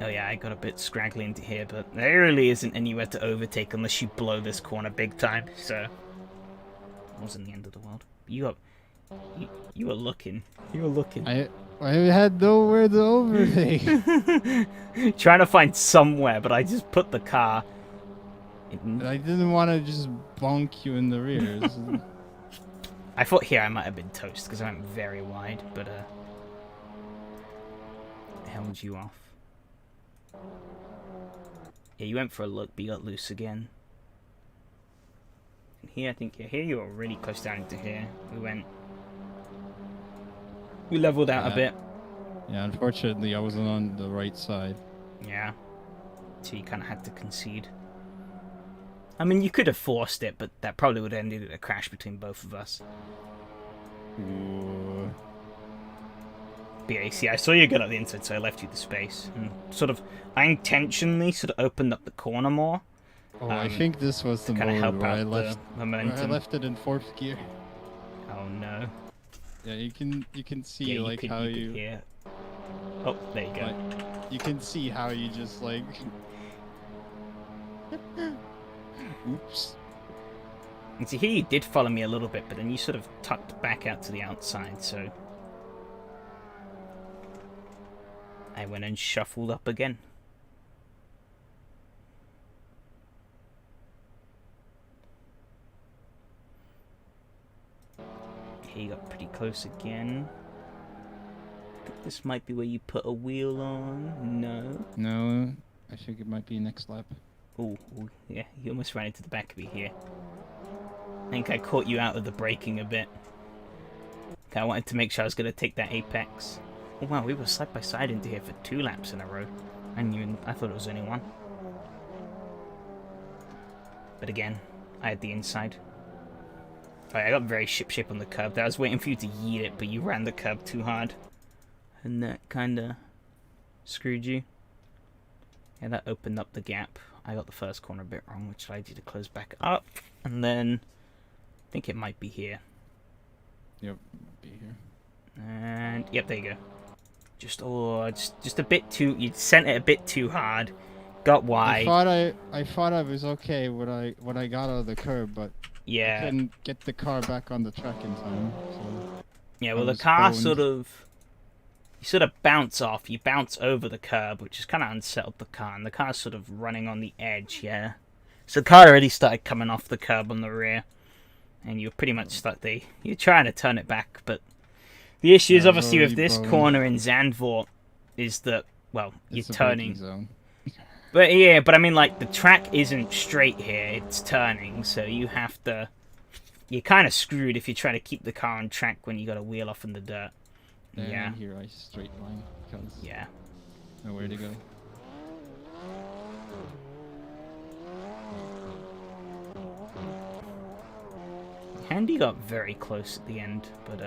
Oh yeah, I got a bit scraggly into here, but there really isn't anywhere to overtake unless you blow this corner big time, so it wasn't the end of the world. You were looking. You were looking. I had nowhere to overtake. Trying to find somewhere, but I just put the car in... I didn't want to just bonk you in the rear. I thought here I might have been toast because I went very wide, but held you off. Yeah, you went for a look, but you got loose again. And here, I think, here you were really close down into here. We leveled out a bit. Yeah, unfortunately, I wasn't on the right side. Yeah. So you kind of had to concede. I mean, you could have forced it, but that probably would have ended in a crash between both of us. Ooh. But yeah, see, I saw you get up the inside, so I left you the space. And I intentionally sort of opened up the corner more. Oh, I think this was the mode where I left it in 4th gear. Oh no. Yeah, you can see how you hear. Oh, there you go. You can see how you just like. Oops. And see, here you did follow me a little bit, but then you sort of tucked back out to the outside, so I went and shuffled up again. Here you got pretty close again. I think this might be where you put a wheel on. No. No, I think it might be next lap. Oh, yeah, you almost ran into the back of me here. I think I caught you out of the braking a bit. Okay, I wanted to make sure I was going to take that apex. Oh wow, we were side by side into here for 2 laps in a row. I thought it was only 1. But again, I had the inside. Alright, I got very ship-shape on the curb there. I was waiting for you to yeet it, but you ran the curb too hard. And that kinda screwed you. Yeah, that opened up the gap. I got the first corner a bit wrong, which allowed you to close back up. And then, I think it might be here. Yep, be here. And, yep, there you go. Just a bit too, you sent it a bit too hard. Got wide. I thought I was okay when I got out of the curb, but Yeah. I couldn't get the car back on the track in time. So Yeah, I well, the was car boned. you sort of bounce off. You bounce over the curb, which has kind of unsettled the car, and the car's sort of running on the edge, yeah. So the car already started coming off the curb on the rear, and you're pretty much stuck there. You're trying to turn it back, but the issue is Yeah, I was obviously with already this boned. corner in Zandvoort is that, well, you're It's a braking turning. zone. But yeah, but I mean, like, the track isn't straight here, it's turning, so you have to... You're kind of screwed if you try to keep the car on track when you got to wheel off in the dirt. Then Yeah. here I straight line because Yeah. nowhere to go. Handy got very close at the end, but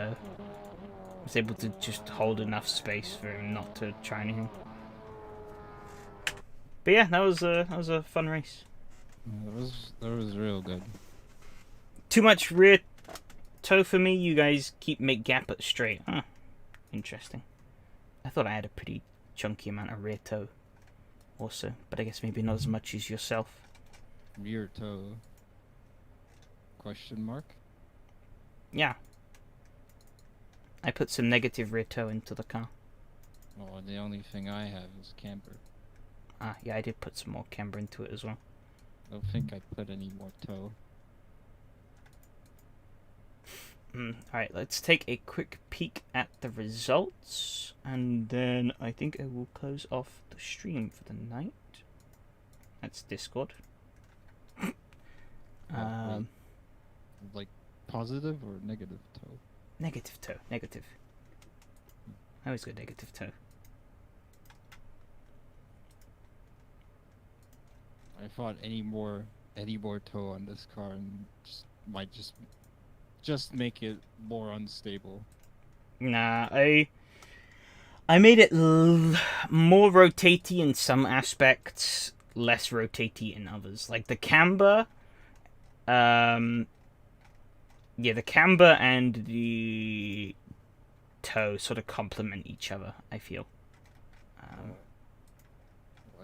was able to just hold enough space for him not to try anything. But yeah, that was a fun race. Yeah, that was real good. Too much rear toe for me. You guys make gap at straight. Huh. Interesting. I thought I had a pretty chunky amount of rear toe also, but I guess maybe not as much as yourself. Rear toe. Question mark? Yeah. I put some negative rear toe into the car. Well, the only thing I have is camber. Ah, yeah, I did put some more camber into it as well. I don't think I put any more toe. Alright, let's take a quick peek at the results, and then I think I will close off the stream for the night. That's Discord. Like positive or negative toe? Negative toe, negative. I always go negative toe. I thought any more toe on this car and might just make it more unstable. Nah, I made it more rotatey in some aspects, less rotatey in others. Like the camber, yeah, the camber and the toe sort of complement each other, I feel.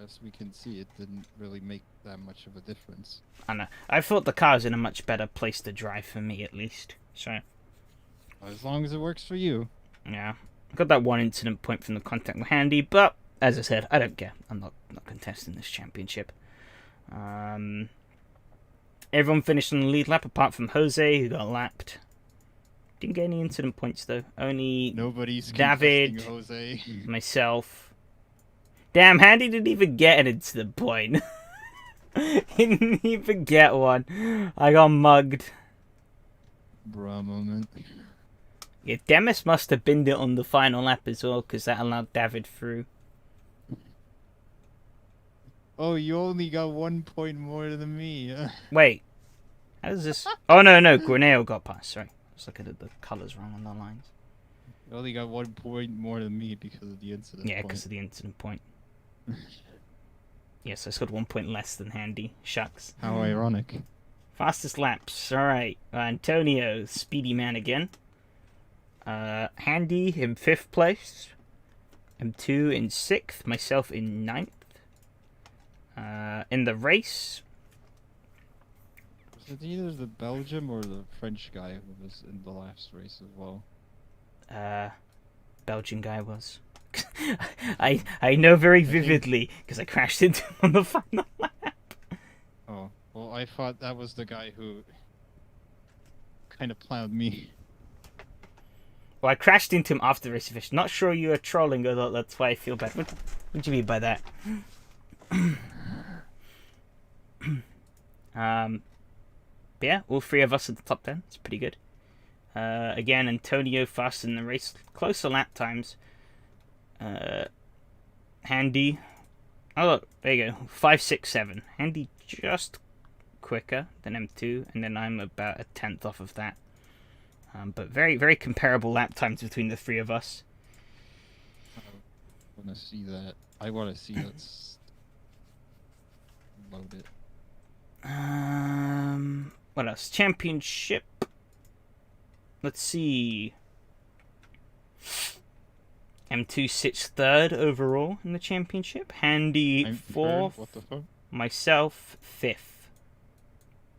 As we can see, it didn't really make that much of a difference. I know. I thought the car's in a much better place to drive for me, at least. So, As long as it works for you. yeah. Got that one incident point from the contact with Handy, but as I said, I don't care. I'm not contesting this championship. Everyone finished on the lead lap apart from Jose, who got lapped. Didn't get any incident points though. Only Nobody's David, contesting Jose. myself. Damn, Handy didn't even get an incident point. He didn't even get one. I got mugged. Bruh moment. Yeah, Demis must have binned it on the final lap as well, because that allowed David through. Oh, you only got 1 point more than me. Wait. How does this... Oh, no, Grenell got past. Sorry. I was looking at the colours wrong on the lines. You only got 1 point more than me because of the incident Yeah, point. because of the incident point. Yes, I scored 1 point less than Handy. Shucks. How ironic. Fastest laps. Alright. Antonio, speedy man again. Handy in 5th place. M2 in 6th. Myself in 9th. In the race... Was it either the Belgium or the French guy who was in the last race as well? Belgian guy was. I know very vividly because I crashed into him on the final lap. Oh, well, I thought that was the guy who kind of plowed me. Well, I crashed into him after the race finish. Not sure you were trolling, although that's why I feel bad. What do you mean by that? But yeah, all three of us at the top 10. It's pretty good. Again, Antonio faster in the race. Closer lap times. Handy. Oh, look, there you go. 5, 6, 7. Handy just quicker than M2, and then I'm about a 10th off of that. But very, very comparable lap times between the three of us. I want to see that. I want to see let's load it. What else? Championship. Let's see. M2 sits 3rd overall in the championship. Handy I'm 4th. What the fuck? Myself 5th.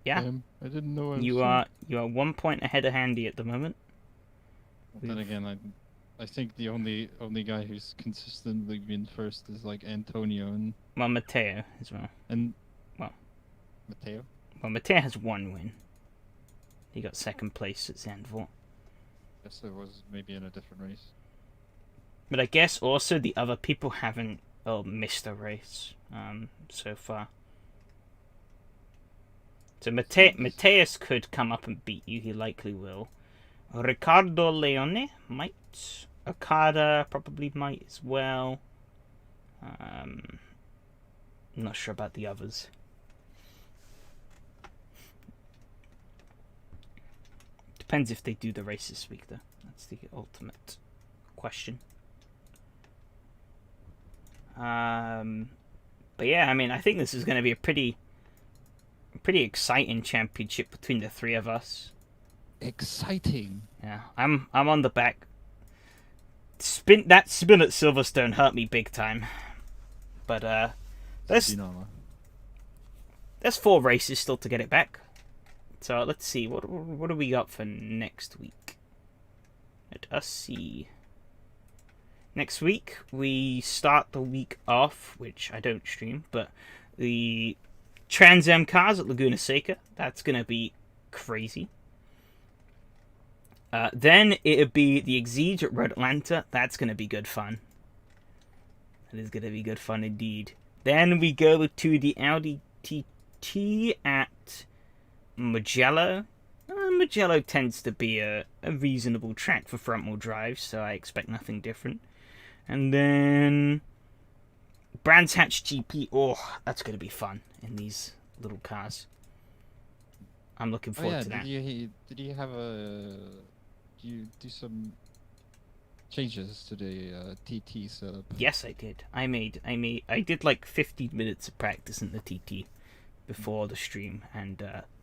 Yeah. I didn't know I was You so- are 1 point ahead of Handy at the moment. Then again, I think the only guy who's consistently been first is like Antonio Well, Matteo as well. and Well. Matteo. Well, Matteo has 1 win. He got 2nd place at Zandvoort. Guess it was maybe in a different race. But I guess also the other people haven't missed a race so far. So Mateus could come up and beat you. He likely will. Ricardo Leone might. Okada probably might as well. I'm not sure about the others. Depends if they do the race this week, though. That's the ultimate question. But yeah, I mean, I think this is going to be a pretty exciting championship between the 3 of us. Exciting. Yeah, I'm on the back. Spin at Silverstone hurt me big time. But there's 4 races still to get it back. So let's see, what do we got for next week? Let us see. Next week we start the week off, which I don't stream, but the Trans Am cars at Laguna Seca. That's gonna be crazy. Then it'll be the Exige at Road Atlanta. That's gonna be good fun. That is gonna be good fun indeed. Then we go to the Audi TT at Mugello. Mugello tends to be a reasonable track for front-wheel drive, so I expect nothing different. And then Brands Hatch GP. Oh, that's going to be fun in these little cars. I'm looking forward to that. Did you have a? Did you do some changes to the TT setup? Yes, I did. I did like 15 minutes of practice in the TT before the stream, and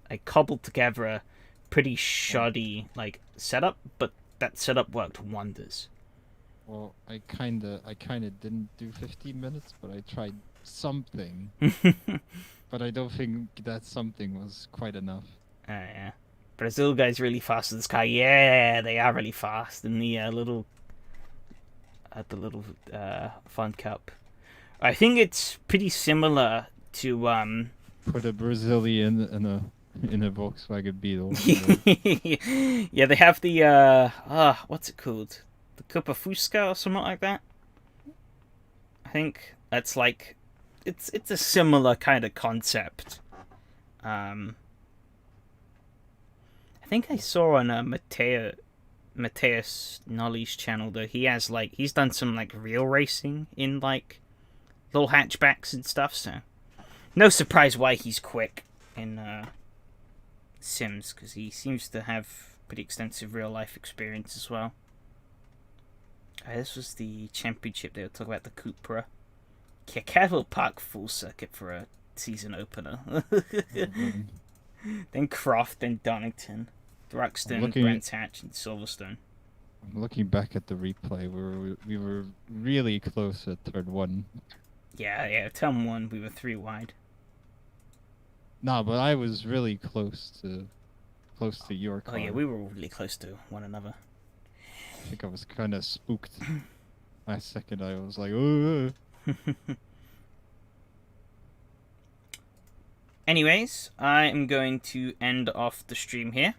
I cobbled together a pretty shoddy like setup, but that setup worked wonders. Well, I kinda didn't do 15 minutes, but I tried something. But I don't think that something was quite enough. Yeah. Brazil guy's really fast in this car. Yeah, they are really fast in the little Fun Cup. I think it's pretty similar to Put a Brazilian in a Volkswagen Beetle. Yeah, they have the what's it called? The Copa Fusca or something like that. I think that's like it's a similar kind of concept. I think I saw on Mateus Nolly's channel that he's done some like real racing in like little hatchbacks and stuff, so no surprise why he's quick in Sims, because he seems to have pretty extensive real life experience as well. This was the championship. They were talking about the Cupra. Cavill Park full circuit for a season opener. Then Croft, then Donington, Thruxton, Brands Hatch, and Silverstone. I'm looking back at the replay. We were really close at turn 1. Yeah. Turn 1, we were 3 wide. No, but I was really close to your car. Oh yeah, we were really close to one another. I think I was kind of spooked. Last second, I was like, "Oh." Anyways, I am going to end off the stream here.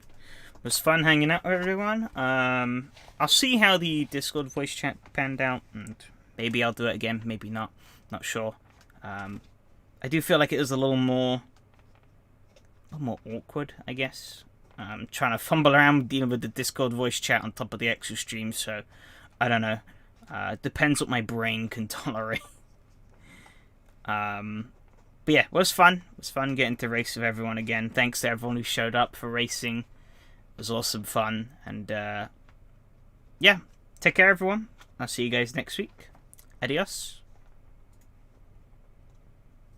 It was fun hanging out with everyone. I'll see how the Discord voice chat panned out, and maybe I'll do it again, maybe not. Not sure. I do feel like it was a little more awkward, I guess. Trying to fumble around dealing with the Discord voice chat on top of the actual stream, so I don't know. Depends what my brain can tolerate. But yeah, it was fun. It was fun getting to race with everyone again. Thanks to everyone who showed up for racing. It was awesome fun. And yeah, take care everyone. I'll see you guys next week. Adios.